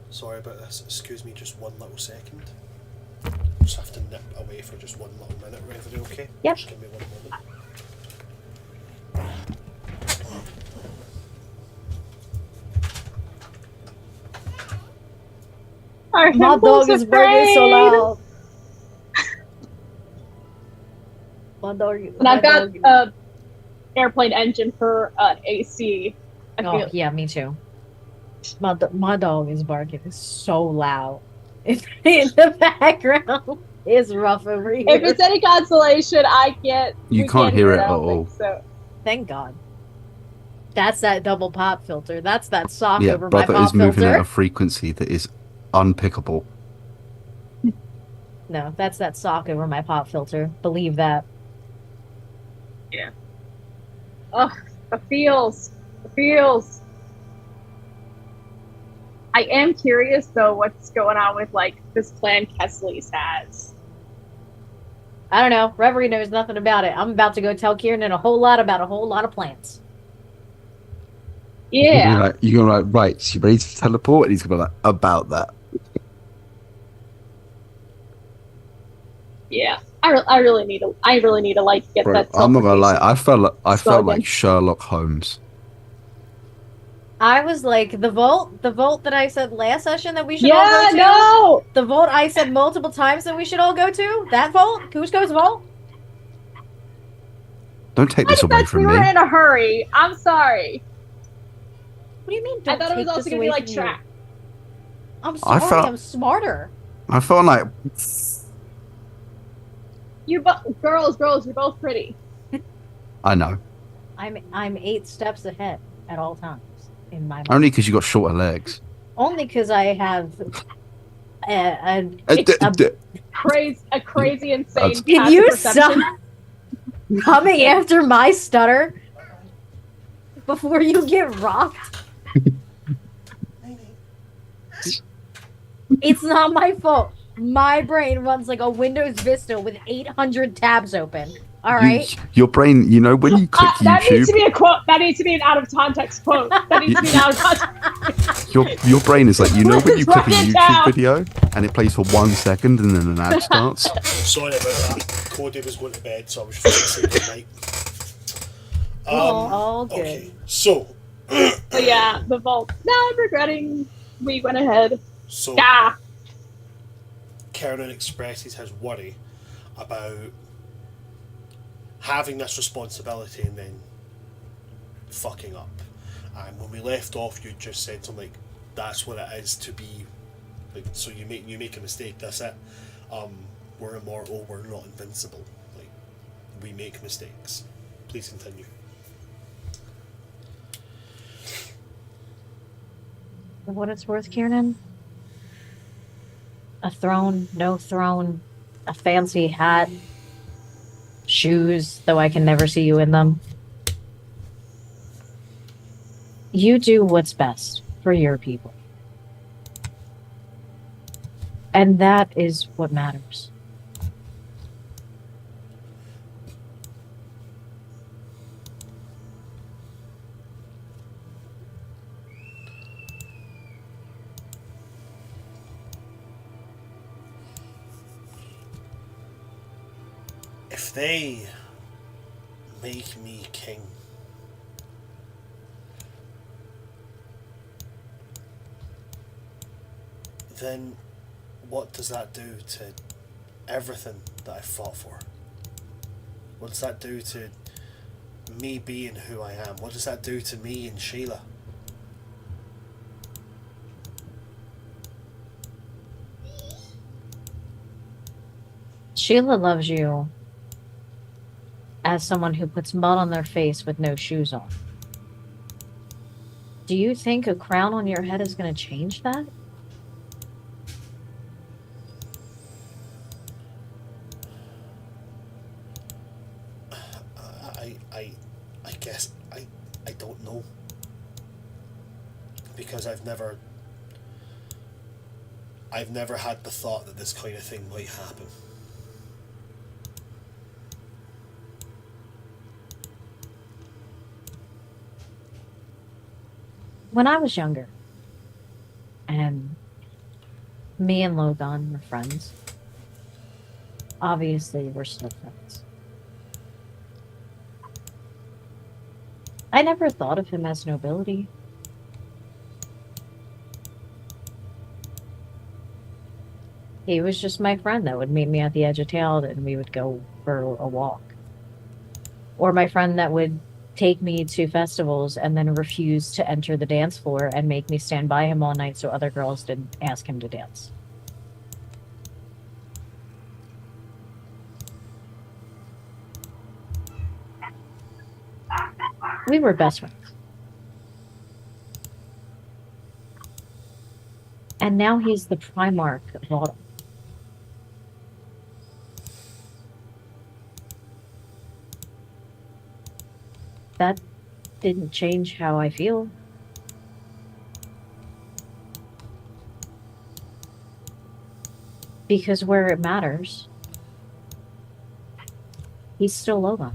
Sorry about this. Excuse me just one little second. Just have to nip away for just one little minute, Reverie, okay? Yep. Just give me 1 moment. My dog is barking so loud. My dog. And I've got a airplane engine for AC I Oh feel yeah, me too. My dog is barking so loud in the background. It's rough over if here. it's any consolation, You we can't can't hear hear it. it I at don't think all. so. Thank God. That's that double pop filter. That's that sock Yeah, over my brother is pop moving at a filter. frequency that is unpickable. No, that's that sock over my pop filter. Believe that. Yeah. Ugh, the feels, the feels. I am curious though, what's going on with like this plan Kesley's has. I don't know. Reverie knows nothing about it. I'm about to go tell Kieran a whole lot about a whole lot of plants. Yeah. You're gonna be like, right, so you ready to teleport? And he's gonna be like, about that. Yeah, I really need to like get Bro, that I'm not gonna lie, teleportation I felt like slogan. Sherlock Holmes. I was like, the vault that I said last session that we should all go Yeah, to, no, the vault I said multiple times that we should all go to, that vault, Cusco's vault. Don't take my this away defense, we from were me. in a hurry. I'm sorry. What do you mean? I Don't thought it was take also this gonna be away like from you. track. I'm I sorry. felt I'm smarter. I felt like Girls, you're both pretty. I know. I'm 8 steps ahead at all times in my mind. Only because you got shorter legs. Only because I have a Crazy, insane Can passive you perception. stop coming after my stutter before you get rocked? It's not my fault. My brain runs like a Windows Vista with 800 tabs open. All right. Your brain, you know, when you click That needs to YouTube, be a quote. That needs to be an out of context quote. That needs to be an out of context. your brain is like, you know, when you click a Write it YouTube down. video and it plays for 1 second and then an ad starts. Sorry about that. Cody was going to bed, so I was saying good night. All good. Okay, so But yeah, the vault. Now I'm regretting we went ahead. so Ah, Kieran expresses his worry about having this responsibility and then fucking up. And when we left off, you just said something like, "That's what it is to be." Like, so you make a mistake. That's it. We're immortal. We're not invincible. Like, we make mistakes. Please continue. For what it's worth, Kieran, a throne, no throne, a fancy hat, shoes, though I can never see you in them. You do what's best for your people. And that is what matters. If they make me king, then what does that do to everything that I fought for? What does that do to me being who I am? What does that do to me and Sheila? Sheila loves you as someone who puts mud on their face with no shoes on. Do you think a crown on your head is going to change that? I guess I don't know, because I've never had the thought that this kind of thing might happen. When I was younger, and me and Logan were friends, obviously we're still friends. I never thought of him as nobility. He was just my friend that would meet me at the edge of town and we would go for a walk. Or my friend that would take me to festivals and then refuse to enter the dance floor and make me stand by him all night so other girls didn't ask him to dance. We were best friends. And now he's the Primarch of Autumn. That didn't change how I feel. Because where it matters, he's still Logan.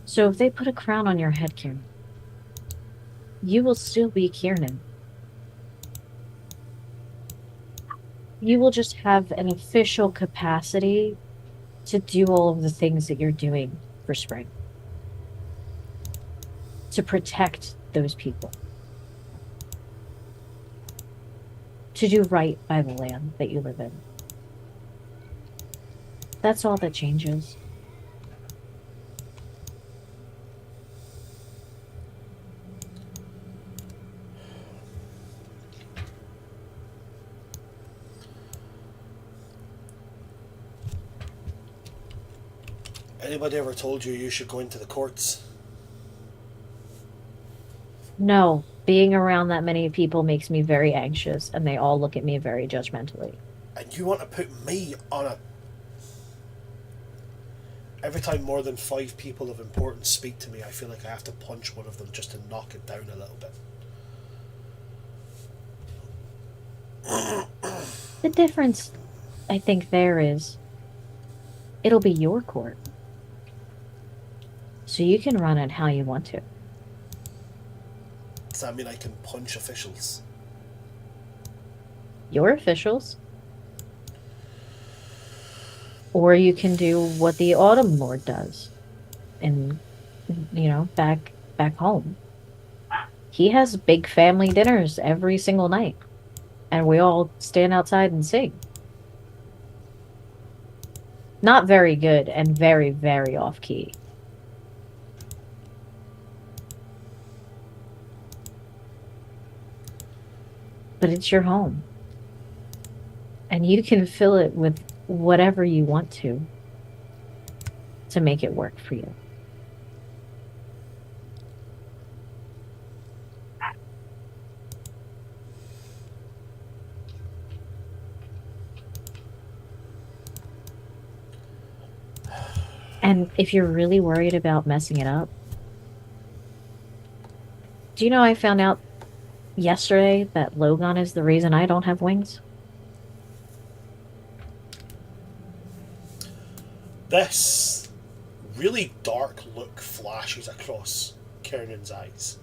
So if they put a crown on your head, Kieran, you will still be Kieran. You will just have an official capacity to do all of the things that you're doing for Spring. To protect those people. To do right by the land that you live in. That's all that changes. Anybody ever told you should go into the courts? No, being around that many people makes me very anxious, and they all look at me very judgmentally. And you want to put me on a... Every time more than 5 people of importance speak to me, I feel like I have to punch one of them just to knock it down a little bit. The difference, I think, there is it'll be your court. So you can run it how you want to. Does that mean I can punch officials? Your officials. Or you can do what the Autumn Lord does. And, back home. He has big family dinners every single night. And we all stand outside and sing. Not very good and very, very off-key. But it's your home. And you can fill it with whatever you want to make it work for you. And if you're really worried about messing it up, do you know I found out yesterday that Logan is the reason I don't have wings? This really dark look flashes across Kiernan's eyes.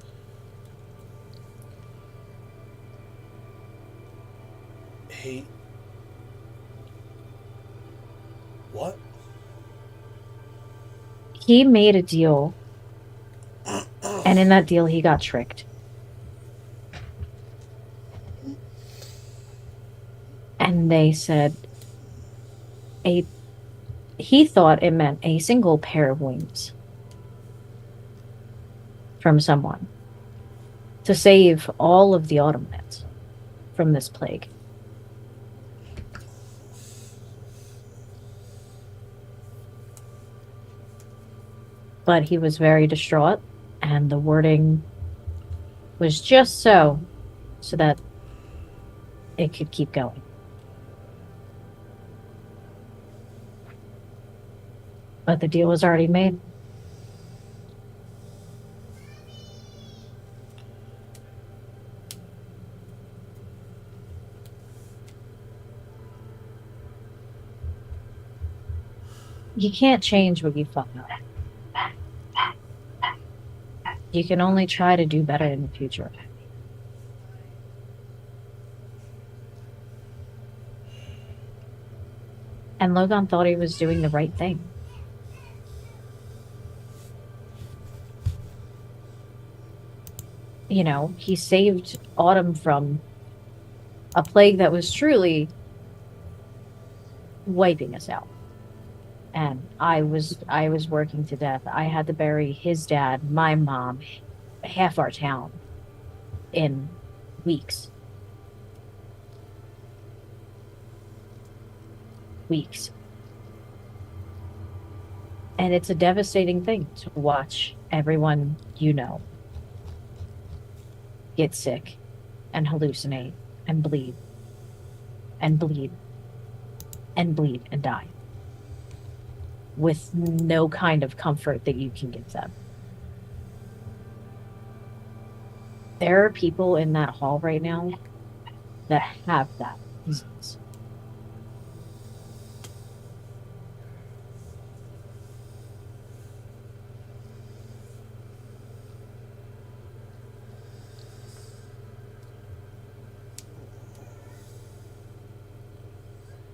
He... What? He made a deal, and in that deal he got tricked. And they said he thought it meant a single pair of wings from someone to save all of the Autumn lands from this plague. But he was very distraught, and the wording was just so that it could keep going. But the deal was already made. You can't change what you fuck up. You can only try to do better in the future. And Logan thought he was doing the right thing. He saved Autumn from a plague that was truly wiping us out. and I was working to death. I had to bury his dad, my mom, half our town in weeks. Weeks. And it's a devastating thing to watch everyone you know get sick and hallucinate and bleed and bleed and bleed and die with no kind of comfort that you can give them. There are people in that hall right now that have that disease.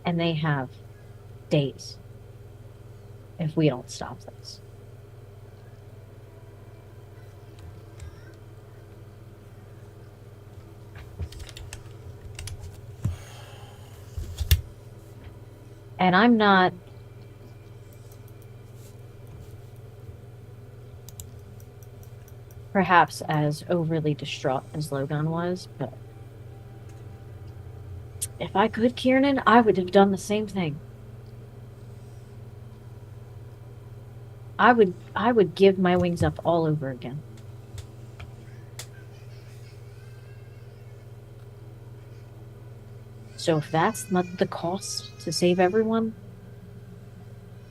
And they have days if we don't stop this. And I'm not perhaps as overly distraught as Logan was, but if I could, Kiernan, I would have done the same thing. I would give my wings up all over again. So if that's not the cost to save everyone,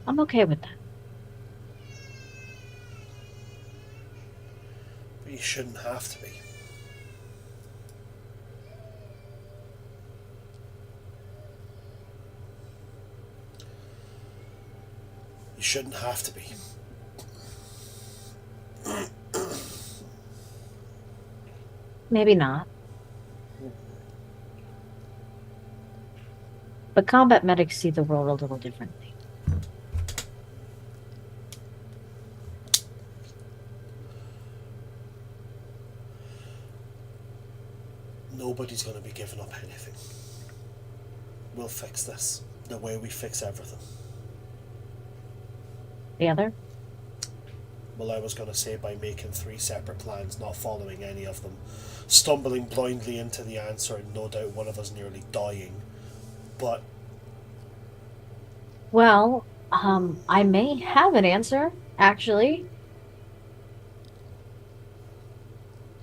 I'm okay with that. But you shouldn't have to be. You shouldn't have to be. Maybe not. But combat medics see the world a little differently. Nobody's going to be giving up anything. We'll fix this the way we fix everything. The other? Well, I was going to say by making 3 separate plans, not following any of them, stumbling blindly into the answer, and no doubt one of us nearly dying. But Well, I may have an answer, actually.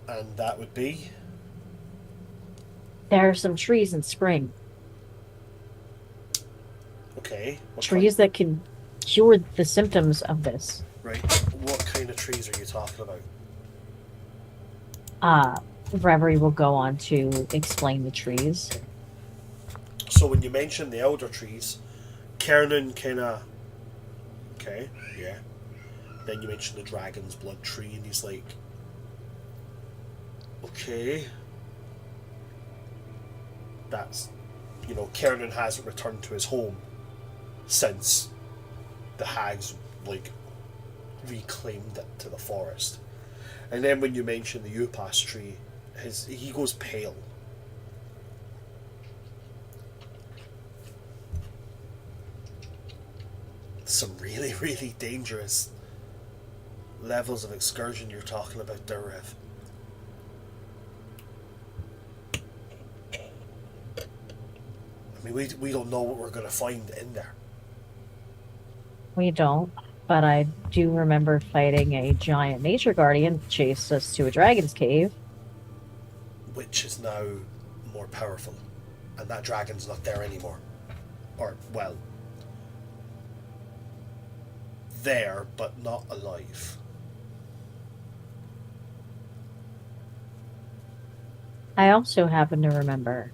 and that would be There are some trees in spring. okay. Trees that can cure the symptoms of this. Right. What kind of trees are you talking about? Reverie will go on to explain the trees. So when you mention the elder trees, Kernan kinda okay, yeah. Then you mention the dragon's blood tree, and he's like, okay. That's, Kernan hasn't returned to his home since the hags, reclaimed it to the forest. And then when you mention the Upas tree, he goes pale. Some really, really dangerous levels of excursion you're talking about there, Rev. I mean, we don't know what we're going to find in there. We don't, but I do remember fighting a giant nature guardian that chased us to a dragon's cave. Which is now more powerful. And that dragon's not there anymore. Or, well, there, but not alive. I also happen to remember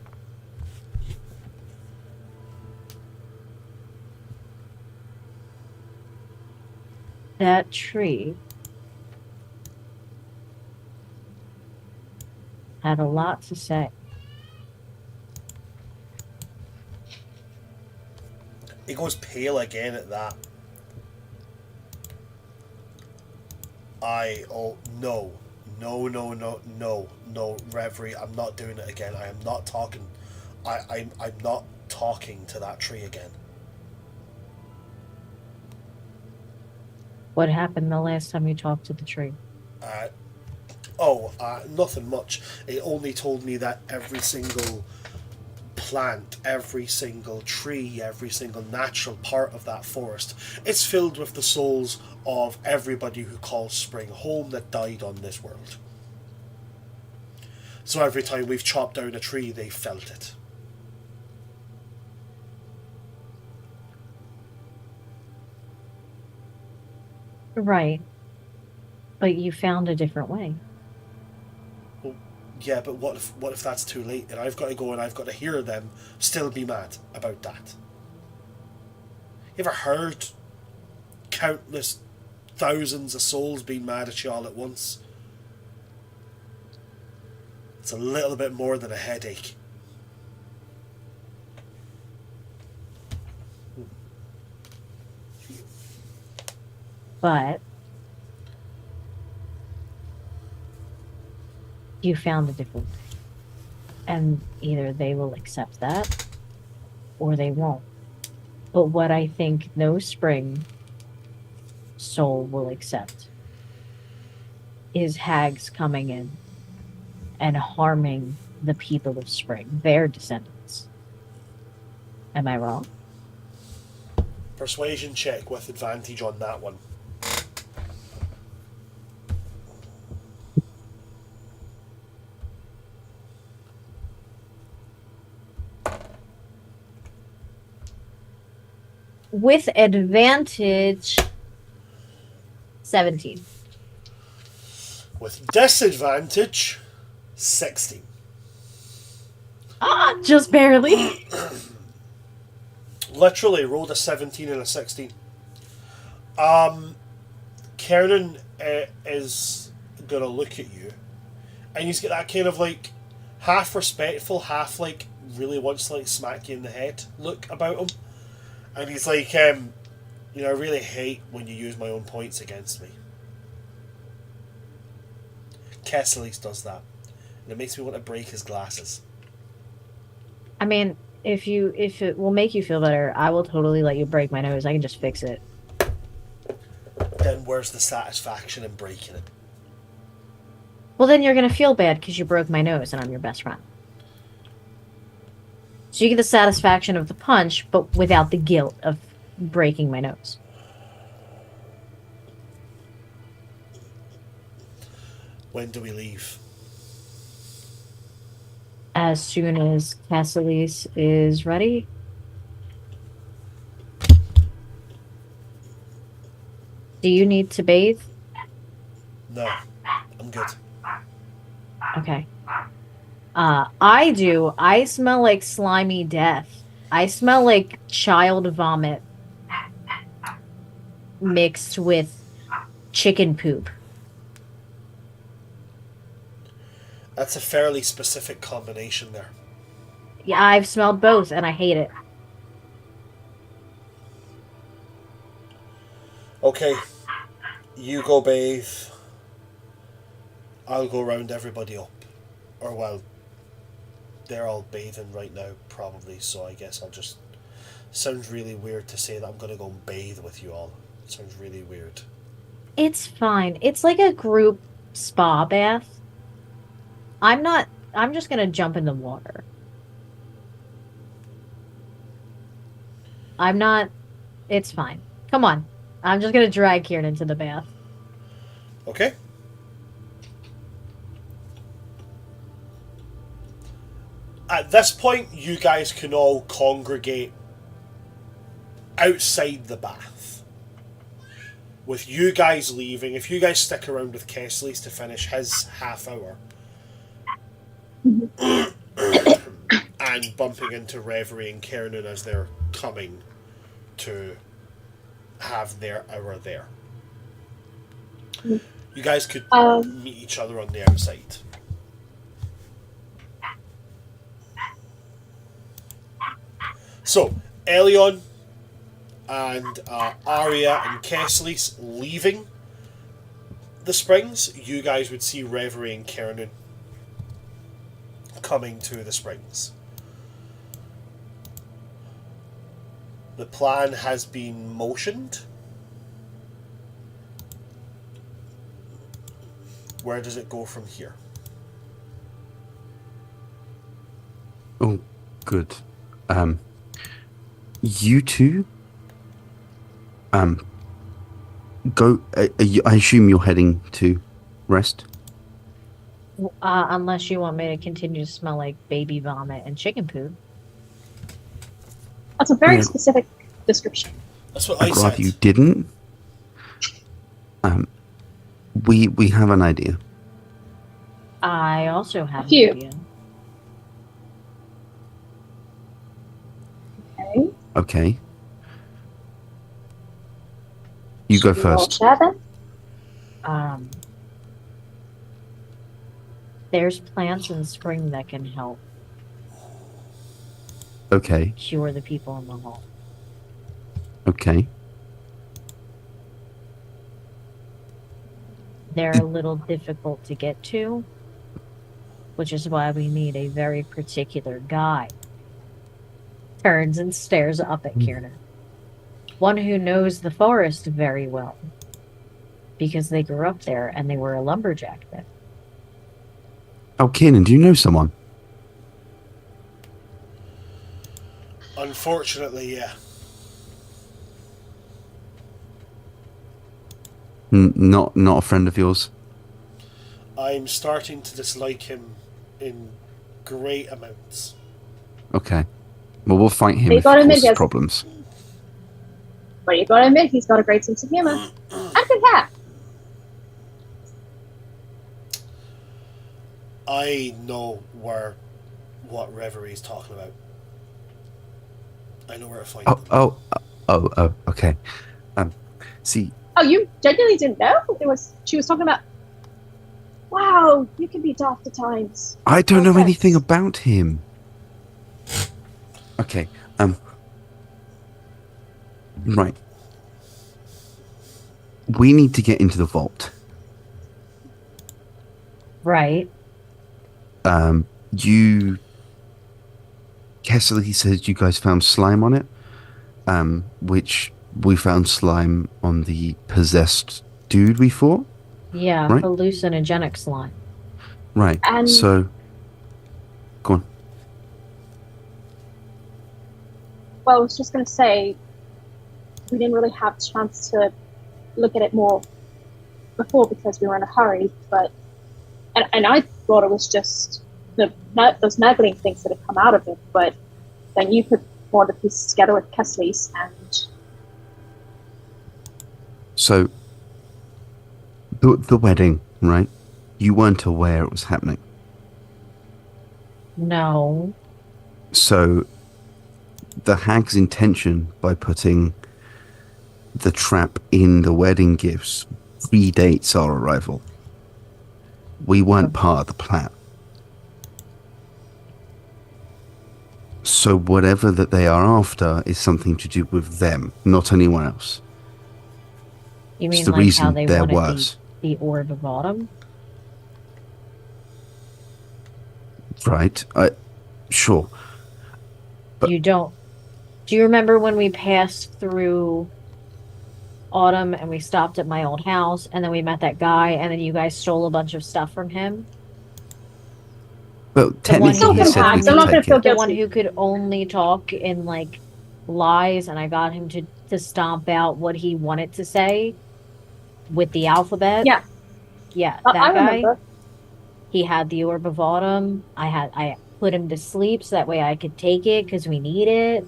that tree had a lot to say. He goes pale again at that. No, Reverie, I'm not doing it again. I am not talking. I'm not talking to that tree again. What happened the last time you talked to the tree? Nothing much. It only told me that every single plant, every single tree, every single natural part of that forest, it's filled with the souls of everybody who calls spring home that died on this world. So every time we've chopped down a tree, they felt it. Right. But you found a different way. Well, yeah, but what if that's too late and I've got to go and I've got to hear them still be mad about that? You ever heard countless thousands of souls being mad at you all at once? It's a little bit more than a headache. But you found a different way. And either they will accept that or they won't. But what I think no spring soul will accept is hags coming in and harming the people of spring, their descendants. Am I wrong? Persuasion check with advantage on that one. With advantage, 17. With disadvantage, 16. Ah, just barely. Literally rolled a 17 and a 16. Kiernan is gonna look at you, and he's got that kind of like half respectful, half like really wants to like smack you in the head look about him, and he's like, I really hate when you use my own points against me. Kesselis does that, and it makes me want to break his glasses. I mean, if it will make you feel better, I will totally let you break my nose. I can just fix it. Then where's the satisfaction in breaking it? Well, then you're gonna feel bad because you broke my nose and I'm your best friend. So you get the satisfaction of the punch, but without the guilt of breaking my nose. When do we leave? As soon as Cassilis is ready. Do you need to bathe? No, I'm good. Okay. I do. I smell like slimy death. I smell like child vomit mixed with chicken poop. That's a fairly specific combination there. Yeah, I've smelled both and I hate it. Okay, you go bathe. I'll go round everybody up. Or, well, they're all bathing right now, probably, so I guess I'll just... Sounds really weird to say that I'm going to go and bathe with you all. It sounds really weird. It's fine. It's like a group spa bath. I'm just gonna jump in the water. It's fine. Come on. I'm just gonna drag Kieran into the bath. Okay. At this point, you guys can all congregate outside the bath. With you guys leaving, if you guys stick around with Kessler's to finish his half hour, and bumping into Reverie and Kiernan as they're coming to have their hour there. You guys could meet each other on the outside. So, Elion and Arya and Kesslis leaving the springs. You guys would see Reverie and Kiernan coming to the springs. The plan has been motioned. Where does it go from here? Oh, good. You two, go. I assume you're heading to rest. Unless you want me to continue to smell like baby vomit and chicken poop. That's a very Yeah. specific description. That's what I I'd rather said. you didn't. We have an idea. I also have an Phew. idea. Okay. Okay. You go Should we all first. share then? There's plants in spring that can help Okay. cure the people in the hall. Okay. They're a little difficult to get to, which is why we need a very particular guy. Turns and stares up at Kiernan. One who knows the forest very well, because they grew up there and they were a lumberjack then. Oh, Kiernan, do you know someone? Unfortunately, yeah. Not a friend of yours. I'm starting to dislike him in great amounts. Okay. Well, we'll fight him You if gotta he admit, causes yes. problems. But you gotta admit, he's got a great sense of humor. And good hair. I know what Reverie's talking about. I know where to find them. Oh. Okay. See, Oh, you genuinely didn't know? She was talking about. Wow, you can be daft at times. I don't know Perfect. anything about him. Okay. Right. We need to get into the vault. Right. Kessler said you guys found slime on it, which we found slime on the possessed dude we fought. Yeah, Right. hallucinogenic slime. Right. And- So, go on. Well, I was just gonna say, we didn't really have a chance to look at it more before because we were in a hurry, but. And I thought it was just those nagging things that had come out of it, but then you put more of the pieces together with Kessler's and. So, the wedding, right? You weren't aware it was happening. No. So, the hag's intention by putting the trap in the wedding gifts predates our arrival. We weren't part of the plan. So whatever that they are after is something to do with them, not anyone else. You It's mean the like how reason they they're wanted worse. the orb of autumn? Right? Sure. But- Do you remember when we passed through autumn and we stopped at my old house and then we met that guy and then you guys stole a bunch of stuff from him? Well, technically Still he can said we hack, so I'm could not gonna take feel it. The one guilty. who could only talk in like lies, and I got him to stomp out what he wanted to say with the alphabet. Yeah. Yeah, I that guy. remember. He had the orb of autumn. I put him to sleep so that way I could take it because we need it.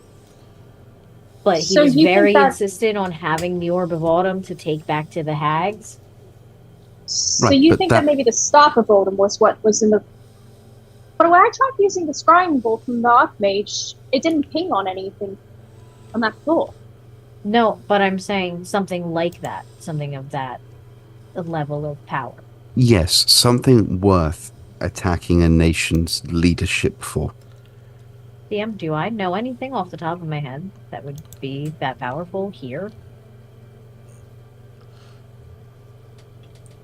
But he So was you think very that- insistent on having the orb of autumn to take back to the hags. So Right, you but think that- that maybe the staff of Oldham was what was in the. But when I tried using the scrying bolt from the Archmage, it didn't ping on anything on that floor. No, but I'm saying something like that, something of that level of power. Yes, something worth attacking a nation's leadership for. DM, do I know anything off the top of my head that would be that powerful here?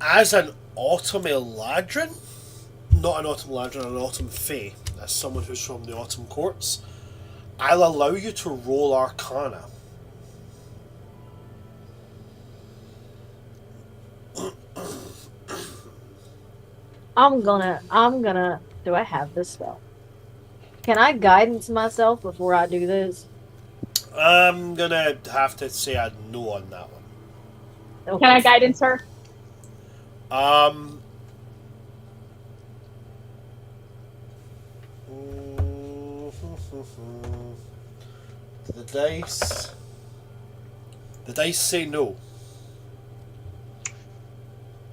As an Autumn Eladrin, not an Autumn Eladrin, an Autumn Fae, as someone who's from the Autumn Courts, I'll allow you to roll Arcana. I'm gonna. Do I have this spell? Can I guidance myself before I do this? I'm gonna have to say a no on that one. Okay. Can I guidance her? Um. The dice. The dice say no.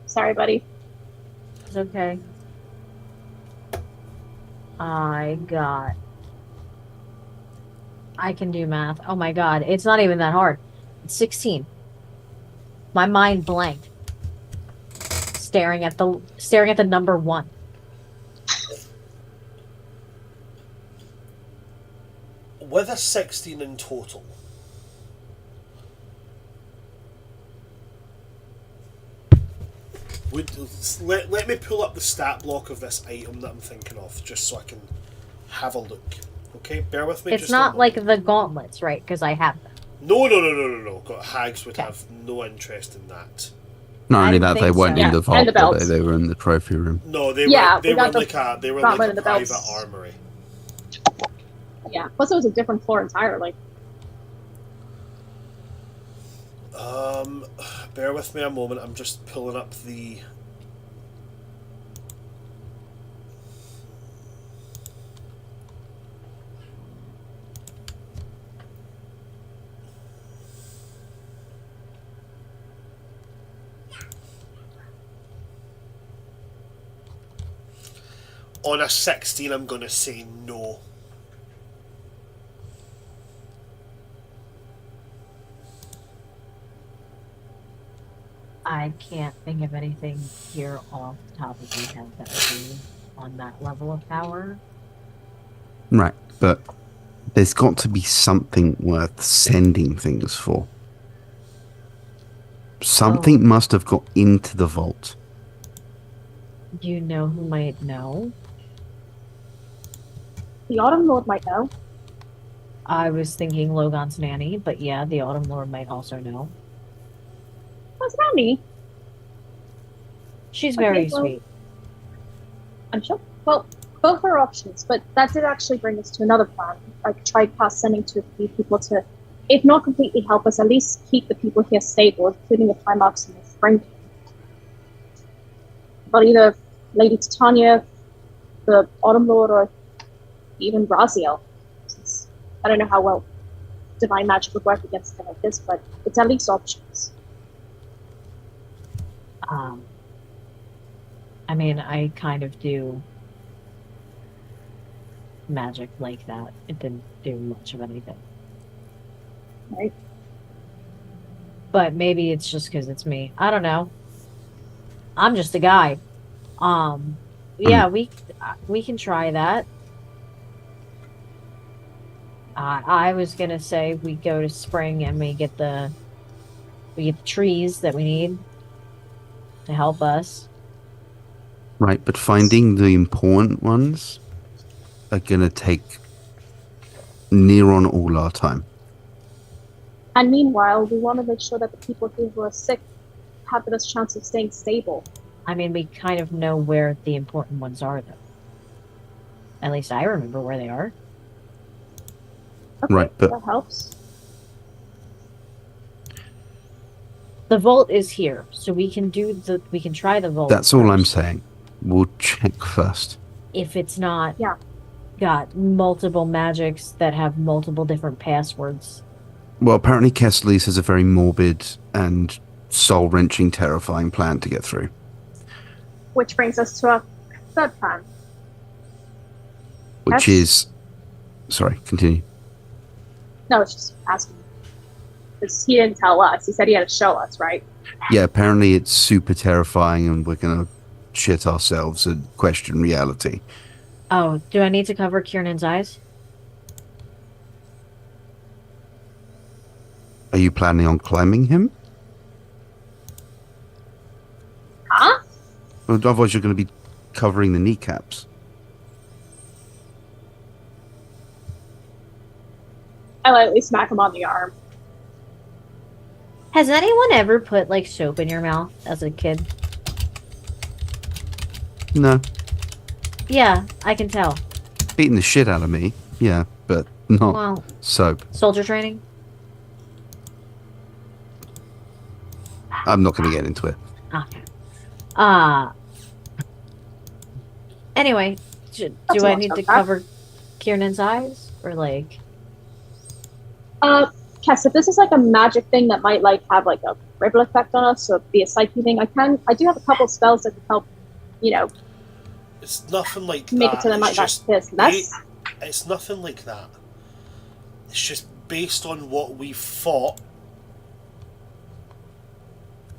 Sorry, buddy. It's okay. I can do math. Oh my god, it's not even that hard. It's 16. My mind blanked. Staring at the number 1. With a 16 in total. Let me pull up the stat block of this item that I'm thinking of, just so I can have a look. Okay, bear with me. It's just not a like moment. the gauntlets, right? Because I have them. No. Hags would Okay. have no interest in that. Not I only didn't that, they think weren't so. in Yeah, the and vault, the but belts. they were in the trophy room. No, they Yeah, were we got in the like a gauntlet and the private belts. armory. Yeah. Plus, it was a different floor entirely. Bear with me a moment. I'm just pulling up the. On a 16, I'm gonna say no. I can't think of anything here off the top of my head that would be on that level of power. Right, but there's got to be something worth sending things for. Something Oh. must have got into the vault. Do you know who might know? The Autumn Lord might know. I was thinking Logan's nanny, but yeah, the Autumn Lord might also know. That's not me. She's Okay, very well- sweet. I'm sure. Well, both are options, but that did actually bring us to another plan. I tried past sending to a few people to, if not completely help us, at least keep the people here stable, including the Primarchs and the Spring King. But either Lady Titania, the Autumn Lord, or even Raziel. Since I don't know how well divine magic would work against them like this, but it's at least options. I mean, I kind of do magic like that. It didn't do much of anything. Right? But maybe it's just because it's me. I don't know. I'm just a guy. Yeah, we can try that. I was gonna say we go to spring and we get the trees that we need to help us. Right, but finding the important ones are going to take near on all our time. And meanwhile, we want to make sure that the people who are sick have the best chance of staying stable. I mean, we kind of know where the important ones are, though. At least I remember where they are. Okay, Right, but- that helps. The vault is here, so we can try the vault. That's all I'm first. saying. We'll check first. If it's not Yeah. got multiple magics that have multiple different passwords. Well, apparently Kessley's has a very morbid and soul-wrenching, terrifying plan to get through. Which brings us to our third plan. Which Yes. is... Sorry, continue. No, it's just asking. Because he didn't tell us. He said he had to show us, right? Yeah, apparently it's super terrifying and we're going to shit ourselves and question reality. Oh, do I need to cover Kiernan's eyes? Are you planning on climbing him? Huh? Well, otherwise you're going to be covering the kneecaps. I lightly smack him on the arm. Has anyone ever put like soap in your mouth as a kid? No. Yeah, I can tell. Beating the shit out of me. Yeah, but not Well, soap. soldier training? I'm not going to get into it. Okay. Uh, anyway, That's do a I long need to time. cover Kiernan's eyes? Or like... Cass, if this is like a magic thing that might like have like a ripple effect on us, so be a psyche thing, I do have a couple spells that can help, It's nothing like make that. it so they It's might not just piss less. It's nothing like that. It's just based on what we fought.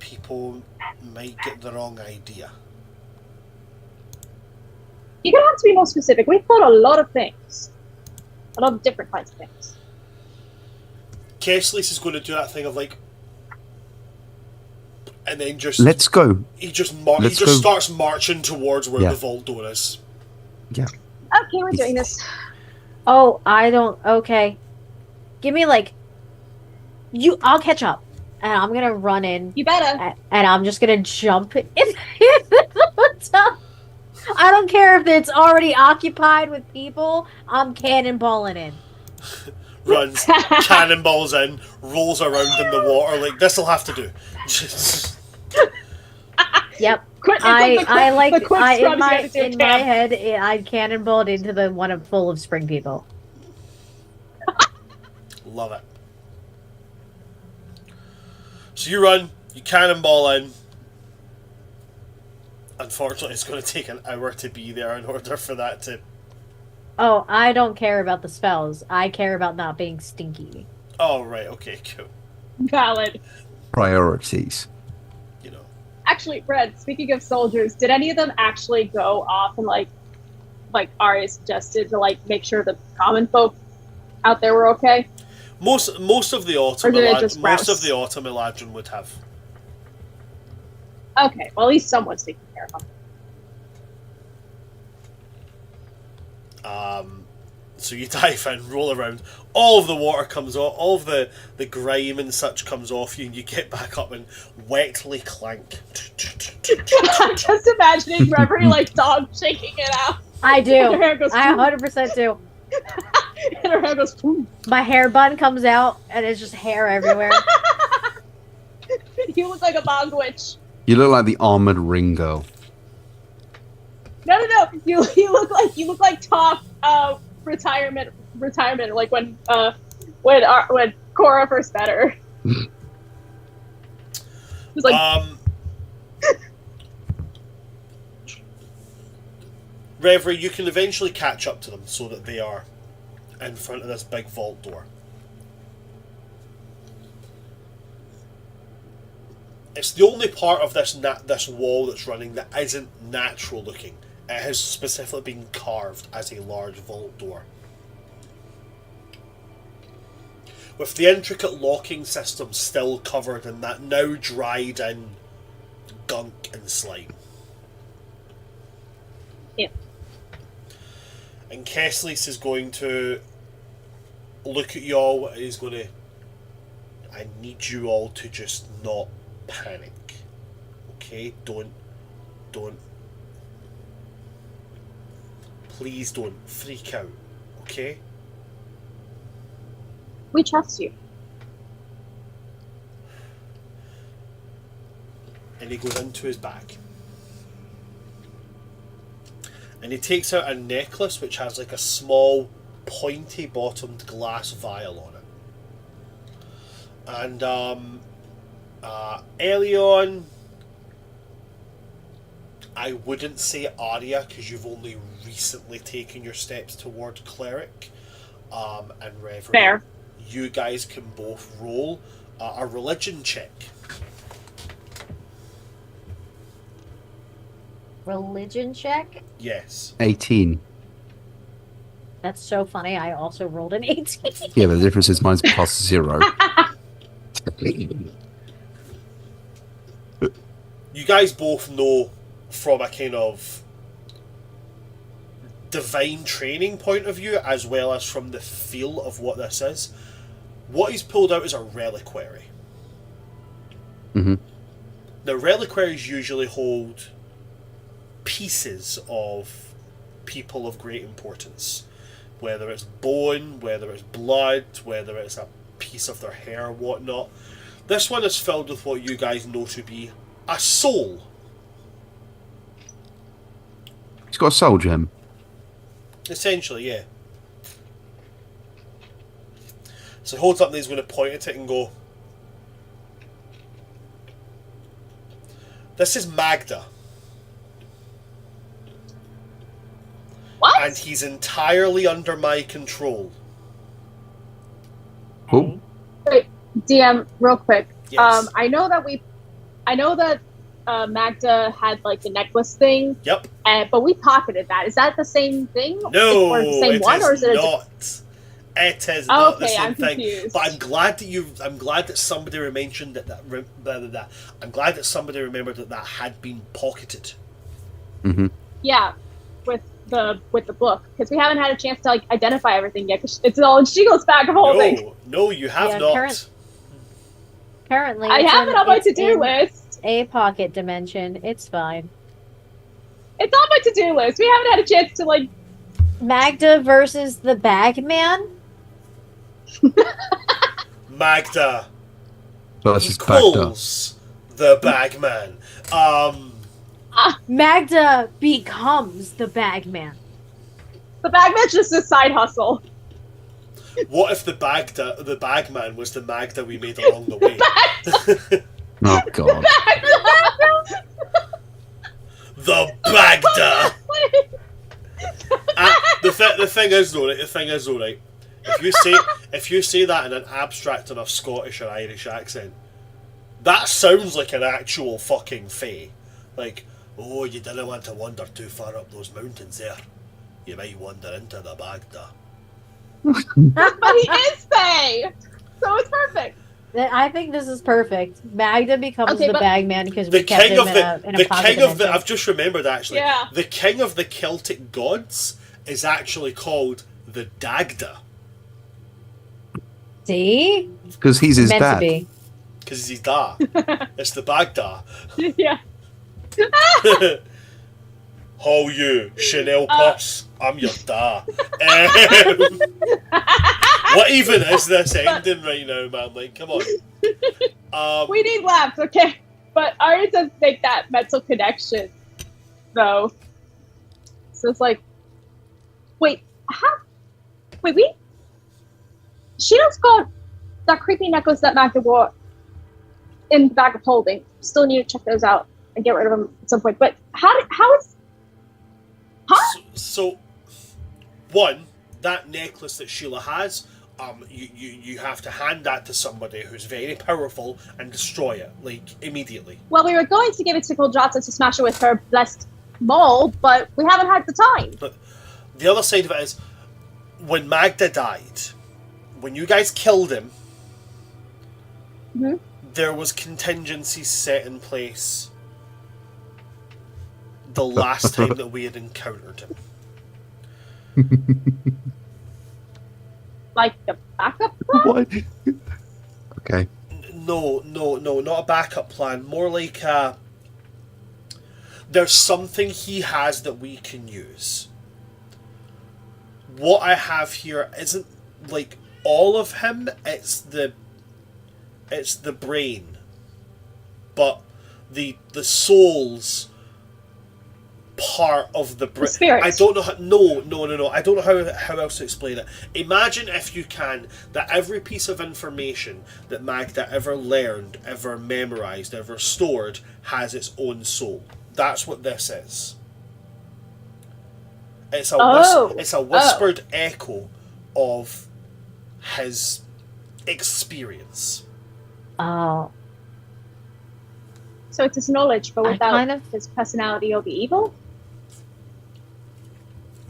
People might get the wrong idea. You're gonna have to be more specific. We've fought a lot of things, a lot of different kinds of things. Kesslis is going to do that thing of like, and then just Let's go. he just Let's go. starts marching towards where Yeah. the vault door is. Yeah. Okay, we're doing this. Oh, I don't... Okay. Give me, like... I'll catch up. And I'm gonna run in. You better. And I'm just gonna jump in the hotel. I don't care if it's already occupied with people. I'm cannonballing in. Runs, cannonballs in, rolls around in the water. Like, this'll have to do. Yep. Quick, In scrubs my you have to do, head, I cannonballed into the one full of spring people. Love it. So you run, you cannonball in. Unfortunately, it's going to take an hour to be there in order for that to... Oh, I don't care about the spells. I care about not being stinky. Oh, right, okay, cool. Valid. Priorities. You know. Actually, Red, speaking of soldiers, did any of them actually go off and like Arya suggested to like make sure the common folk out there were okay? Most of the autumn Or did it just most rouse? of the autumn Eladrin would have. Okay, well at least someone's taking care of them. So you dive in, roll around, all of the water comes off, all of the grime and such comes off you, and you get back up and wetly clank. I'm just imagining Reverie like dog shaking it out. I do. And her hair goes, I 100% do. and her hair goes, boom. My hair bun comes out, and it's just hair everywhere. You look like a bog witch. You look like the armored Ringo. No. You look like top retirement. Like when Cora first met her. It was like Reverie, you can eventually catch up to them so that they are in front of this big vault door. It's the only part of this wall that's running that isn't natural looking. It has specifically been carved as a large vault door. With the intricate locking system still covered in that now dried in gunk and slime. Yeah. And Kesslis is going to look at you all and he's going to... I need you all to just not panic. Okay? Don't. Please don't freak out. Okay? we trust you. And he goes into his bag. And he takes out a necklace which has like a small pointy bottomed glass vial on it. And Elion, I wouldn't say Arya because you've only recently taken your steps toward cleric. And Reverend, Fair. you guys can both roll a religion check. Religion check? Yes. 18. That's so funny. I also rolled an 18. Yeah, but the difference is mine's plus 0. You guys both know from a kind of divine training point of view, as well as from the feel of what this is. What he's pulled out is a reliquary. Mm-hmm. Now, reliquaries usually hold pieces of people of great importance. Whether it's bone, whether it's blood, whether it's a piece of their hair, whatnot. This one is filled with what you guys know to be a soul. He's got a soul gem. Essentially, yeah. So he holds up and he's going to point at it and go, "This is Magda." What? And he's entirely under my control. Oh, Wait, DM, real quick. Yes. I know that Magda had like the necklace thing, Yep. but we pocketed that. Is that the same thing? No, or the same it one, is or is it not. It is Oh, not the okay, same I'm thing. confused. But I'm glad that somebody mentioned that. I'm glad that somebody remembered that had been pocketed. mm-hmm. Yeah, with the book, because we haven't had a chance to like identify everything yet. Cause it's all in Shigo's bag of holding. No, you have Yeah, not. Currently, I it's have it on my it's to-do in list. a pocket dimension. It's fine. It's on my to-do list. We haven't had a chance to like. Magda versus the Bagman? Magda Versus Bagda. equals the Bagman. Magda becomes the Bagman. The bagman's just a side hustle. What if the Bagman was the Magda we made along the way? Oh God. The Bagda. The thing is though, right? If you say that in an abstract enough Scottish or Irish accent, that sounds like an actual fucking fae. Like, oh, you didn't want to wander too far up those mountains there. You might wander into the Bagda. But he is Faye, so it's perfect. I think this is perfect. Magda becomes Okay, the but- Bagman because The we kept king him of in a pocket king of the. dimension. I've just remembered actually. Yeah. The king of the Celtic gods is actually called the Dagda See? Because he's his Meant dad. to be. because he's da. It's the Bagda. Yeah. How you, Chanel purse? I'm your da. What even is this ending right now, man? Like, come on. We need laughs, okay? But ours does make that mental connection, though. So it's like, wait, Shino's got that creepy necklace that Magda wore in the bag of holding. Still need to check those out and get rid of them at some point. But how is? Huh? So, one, that necklace that Sheila has, you have to hand that to somebody who's very powerful and destroy it, like, immediately. Well, we were going to give it to Goldrata to smash it with her blessed maul, but we haven't had the time. But the other side of it is, when Magda died, when you guys killed him, Mhm. there was contingencies set in place the last time that we had encountered him. Like the backup plan? What? Okay. No, not a backup plan. More like there's something he has that we can use. What I have here isn't like all of him. It's the brain, but the soul's part of the brain. spirit. I don't know how. No. I don't know how else to explain it. Imagine, if you can, that every piece of information that Magda ever learned, ever memorized, ever stored has its own soul. That's what this is. It's a whispered echo of his experience. Oh. So it's his knowledge, but I without kind of- his personality, he'll be evil?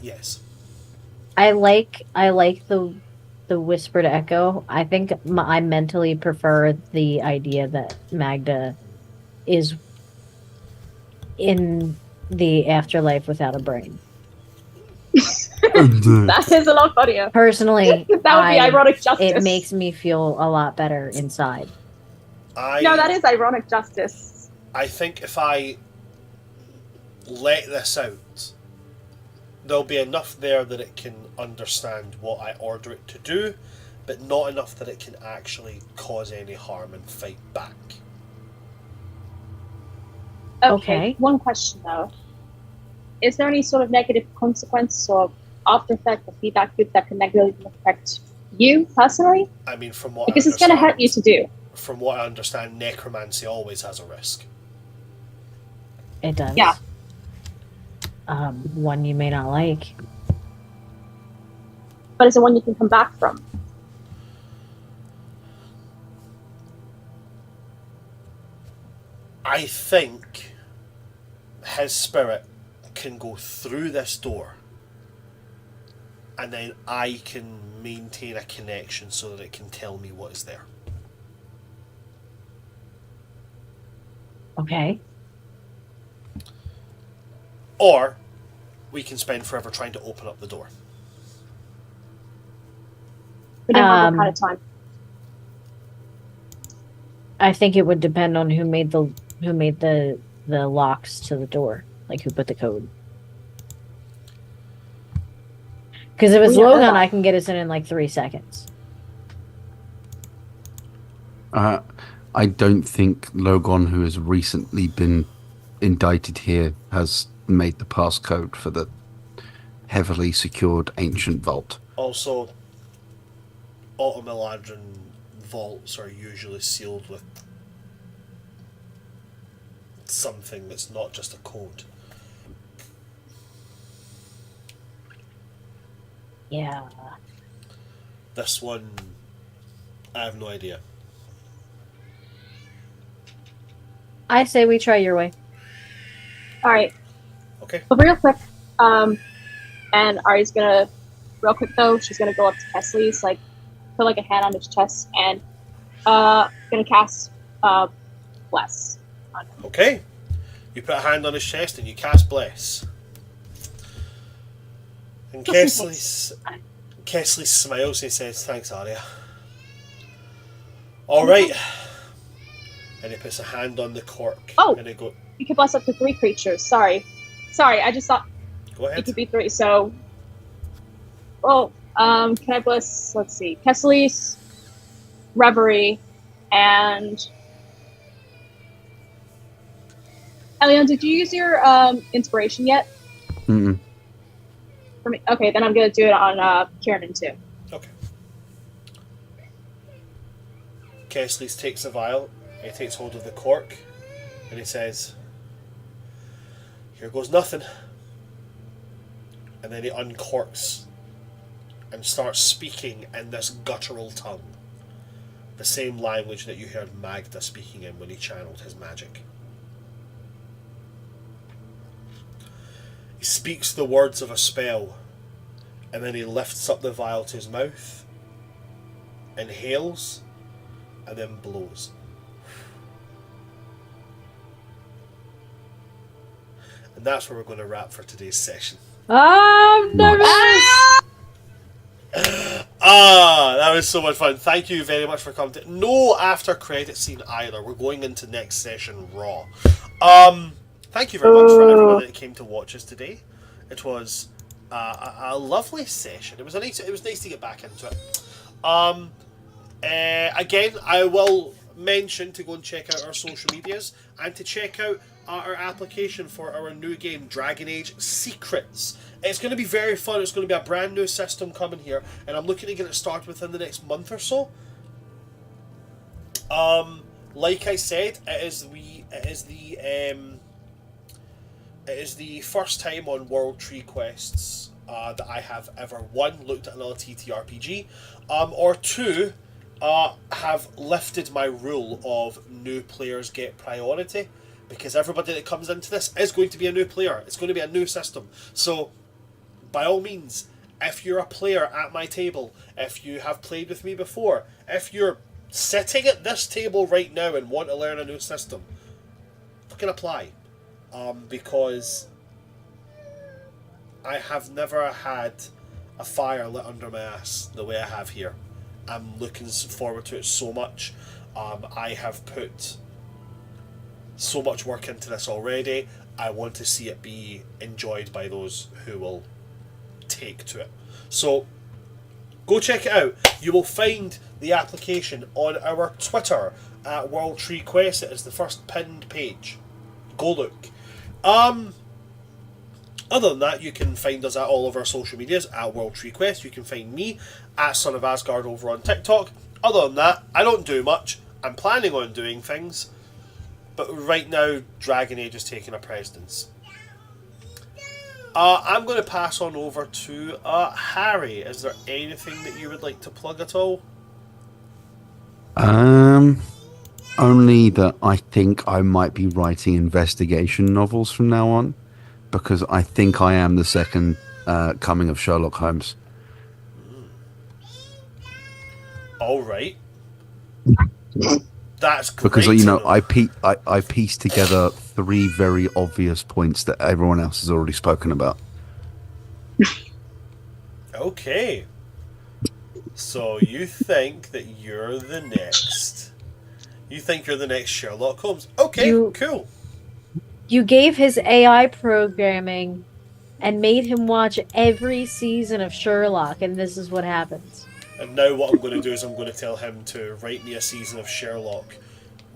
Yes. I like the whispered echo. I think I mentally prefer the idea that Magda is in the afterlife without a brain. That is a lot funnier. Personally, That would be ironic justice. it makes me feel a lot better inside. No, that is ironic justice. I think if I let this out, there'll be enough there that it can understand what I order it to do, but not enough that it can actually cause any harm and fight back. Okay. One question though. Is there any sort of negative consequence or after effect or feedback loop that can negatively affect you personally? I mean, from what Because I it's going to understand, hurt you to do. from what I understand, necromancy always has a risk. It does. Yeah. One you may not like. But is it one you can come back from? I think his spirit can go through this door, and then I can maintain a connection so that it can tell me what is there. Okay. Or we can spend forever trying to open up the door. We don't have that kind of time. I think it would depend on who made the locks to the door, like who put the code. Because if it's Logan, I can get us in like 3 seconds. I don't think Logan, who has recently been indicted here, has made the passcode for the heavily secured ancient vault. Also, Automeladron vaults are usually sealed with something that's not just a code. Yeah. This one, I have no idea. I say we try your way. All right. Okay. But real quick, and Ari's gonna, real quick though, she's gonna go up to Kesley's, like, put like a hand on his chest, and gonna cast Bless on him. Okay. You put a hand on his chest and you cast Bless. And Kesley smiles and he says, "Thanks, Arya." Alright. And he puts a hand on the cork. Oh! And he go, You can bless up to 3 creatures. Sorry, I just thought go it ahead. could be 3. So, well, can I bless? Let's see, Kesley's, Reverie, and Elion. Did you use your inspiration yet? Mm-mm. For me, okay. Then I'm gonna do it on Kieran too. Okay. Kesley takes a vial, he takes hold of the cork, and he says, "Here goes nothing." And then he uncorks and starts speaking in this guttural tongue. The same language that you heard Magda speaking in when he channeled his magic. He speaks the words of a spell, and then he lifts up the vial to his mouth, inhales, and then blows. And that's where we're going to wrap for today's session. I'm nervous! That was so much fun. Thank you very much for coming to no after credit scene either. We're going into next session raw. Thank you very much for everyone that came to watch us today. It was a lovely session. It was nice to get back into it. Again, I will mention to go and check out our social medias and to check out our application for our new game, Dragon Age Secrets. It's going to be very fun. It's going to be a brand new system coming here, and I'm looking to get it started within the next month or so. Like I said, it is the first time on World Tree Quests that I have ever, 1, looked at another TTRPG, or 2, have lifted my rule of new players get priority, because everybody that comes into this is going to be a new player. It's going to be a new system. So, by all means, if you're a player at my table, if you have played with me before, if you're sitting at this table right now and want to learn a new system, fucking apply. Because I have never had a fire lit under my ass the way I have here. I'm looking forward to it so much. I have put so much work into this already. I want to see it be enjoyed by those who will take to it. So go check it out. You will find the application on our Twitter at World Tree Quest. It is the first pinned page. Go look. Other than that, you can find us at all of our social medias at World Tree Quest. You can find me at Son of Asgard over on TikTok. Other than that, I don't do much. I'm planning on doing things, but right now, Dragon Age is taking a precedence. I'm going to pass on over to Harry. Is there anything that you would like to plug at all? Only that I think I might be writing investigation novels from now on, because I think I am the second coming of Sherlock Holmes. All right. That's great. Because I pieced together 3 very obvious points that everyone else has already spoken about. Okay. So you think that you're the next? You think you're the next Sherlock Holmes? Okay, cool. You gave his AI programming and made him watch every season of Sherlock, and this is what happens. And now what I'm going to do is I'm going to tell him to write me a season of Sherlock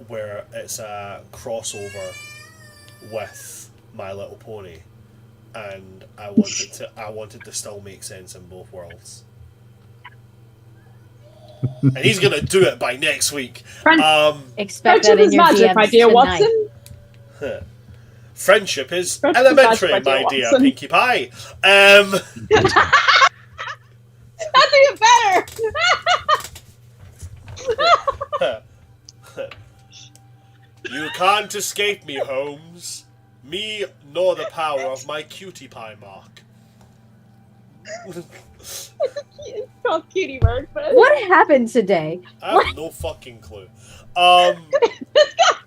where it's a crossover with My Little Pony, and I wanted to still make sense in both worlds. And he's going to do it by next week. Expect that in your magic, DMs my dear tonight. Watson. Friendship is Friendship is elementary, magic, my my dear dear Watson. Pinkie Pie. That's even better. You can't escape me, Holmes. Me nor the power of my cutie pie mark. It's called Cutie Mark, but What happened today? I have no fucking clue.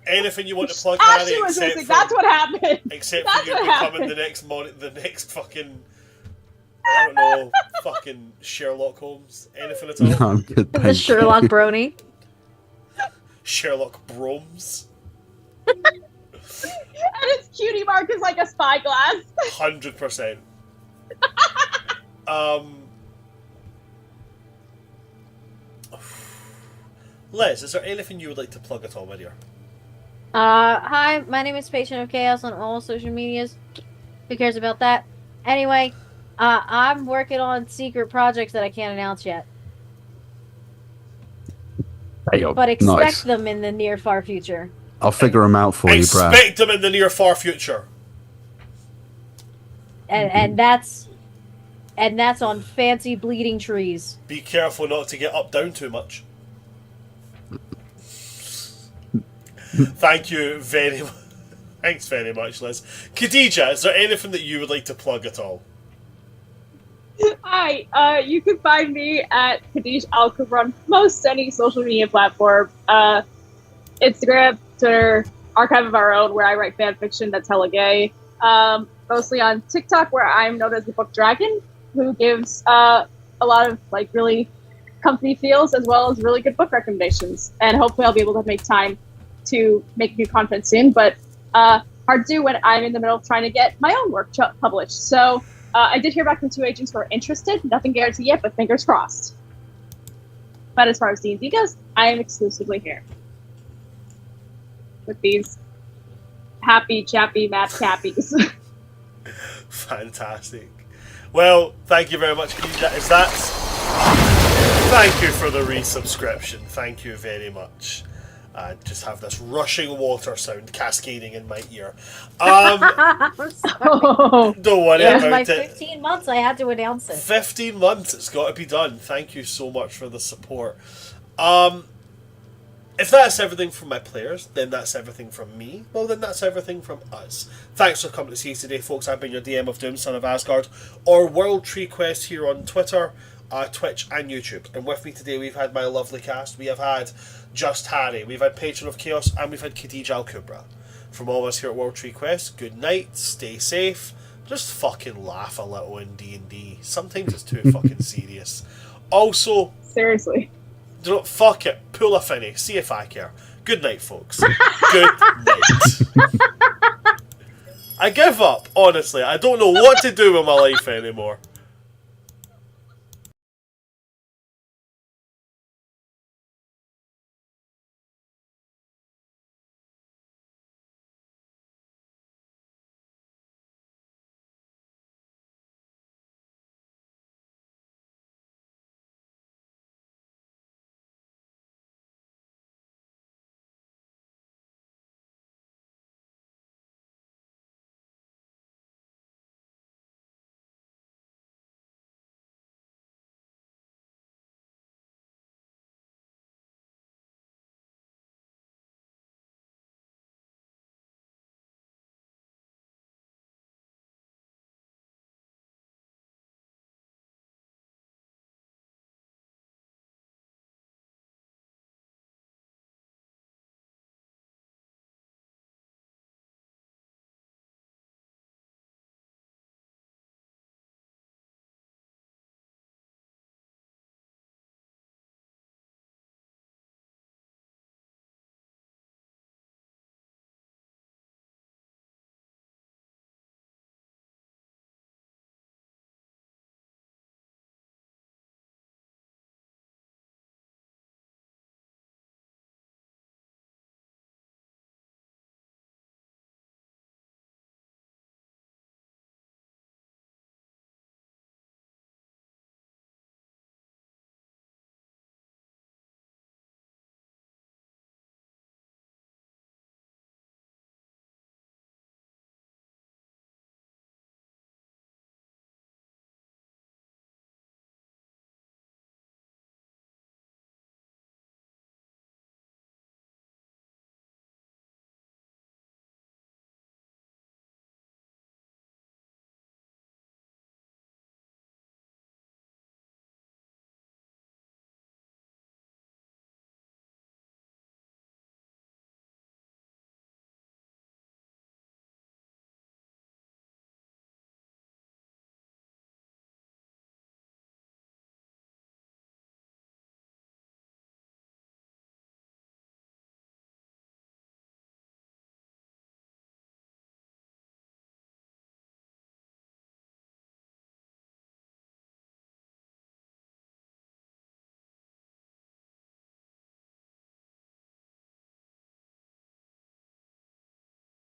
Anything you want to plug, Ashley Harry? was Except missing. for, That's what happened. except That's for you what becoming happened. the next fucking, I don't know, fucking Sherlock Holmes. Anything at all? No, I'm good, The thank you. Sherlock Brony. Sherlock Bromes. And his Cutie Mark is like a spyglass. 100%. Liz, is there anything you would like to plug at all, my dear? Hi, my name is Patient of Chaos on all social medias. Who cares about that? Anyway, I'm working on secret projects that I can't announce yet. But expect them in the near far future. I'll figure them out for you, Brad. Expect them in the near far future. And that's on fancy bleeding trees. Be careful not to get up down too much. Thank you very much. Thanks very much, Liz. Khadija, is there anything that you would like to plug at all? Hi, you can find me at Kadish Alcover on most any social media platform. Instagram, Twitter, Archive of Our Own, where I write fan fiction that's hella gay. Mostly on TikTok, where I'm known as the Book Dragon, who gives a lot of like really comfy feels as well as really good book recommendations. And hopefully I'll be able to make time to make new content soon, but hard to do when I'm in the middle of trying to get my own work published. So I did hear back from 2 agents who are interested. Nothing guaranteed yet, but fingers crossed. But as far as D&D goes, I am exclusively here with these happy, chappy, mad cappies. Fantastic. Well, thank you very much, Khadija. Is that? Thank you for the resubscription. Thank you very much. I just have this rushing water sound cascading in my ear. I'm sorry. Oh, Don't worry It was about my it. 15 months. I had to announce it. 15 months, it's got to be done. Thank you so much for the support. If that's everything from my players, then that's everything from me. Well, then that's everything from us. Thanks for coming to see us today, folks. I've been your DM of Doom, Son of Asgard, or World Tree Quest here on Twitter, Twitch, and YouTube. And with me today, we've had my lovely cast. We have had Just Harry, we've had Patron of Chaos, and we've had Khadija Al-Kubra. From all of us here at World Tree Quest, good night, stay safe, just fucking laugh a little in D&D. Sometimes it's too fucking serious. Also, seriously. fuck it, pull a finny, see if I care. Good night, folks. Good night. I give up, honestly. I don't know what to do with my life anymore.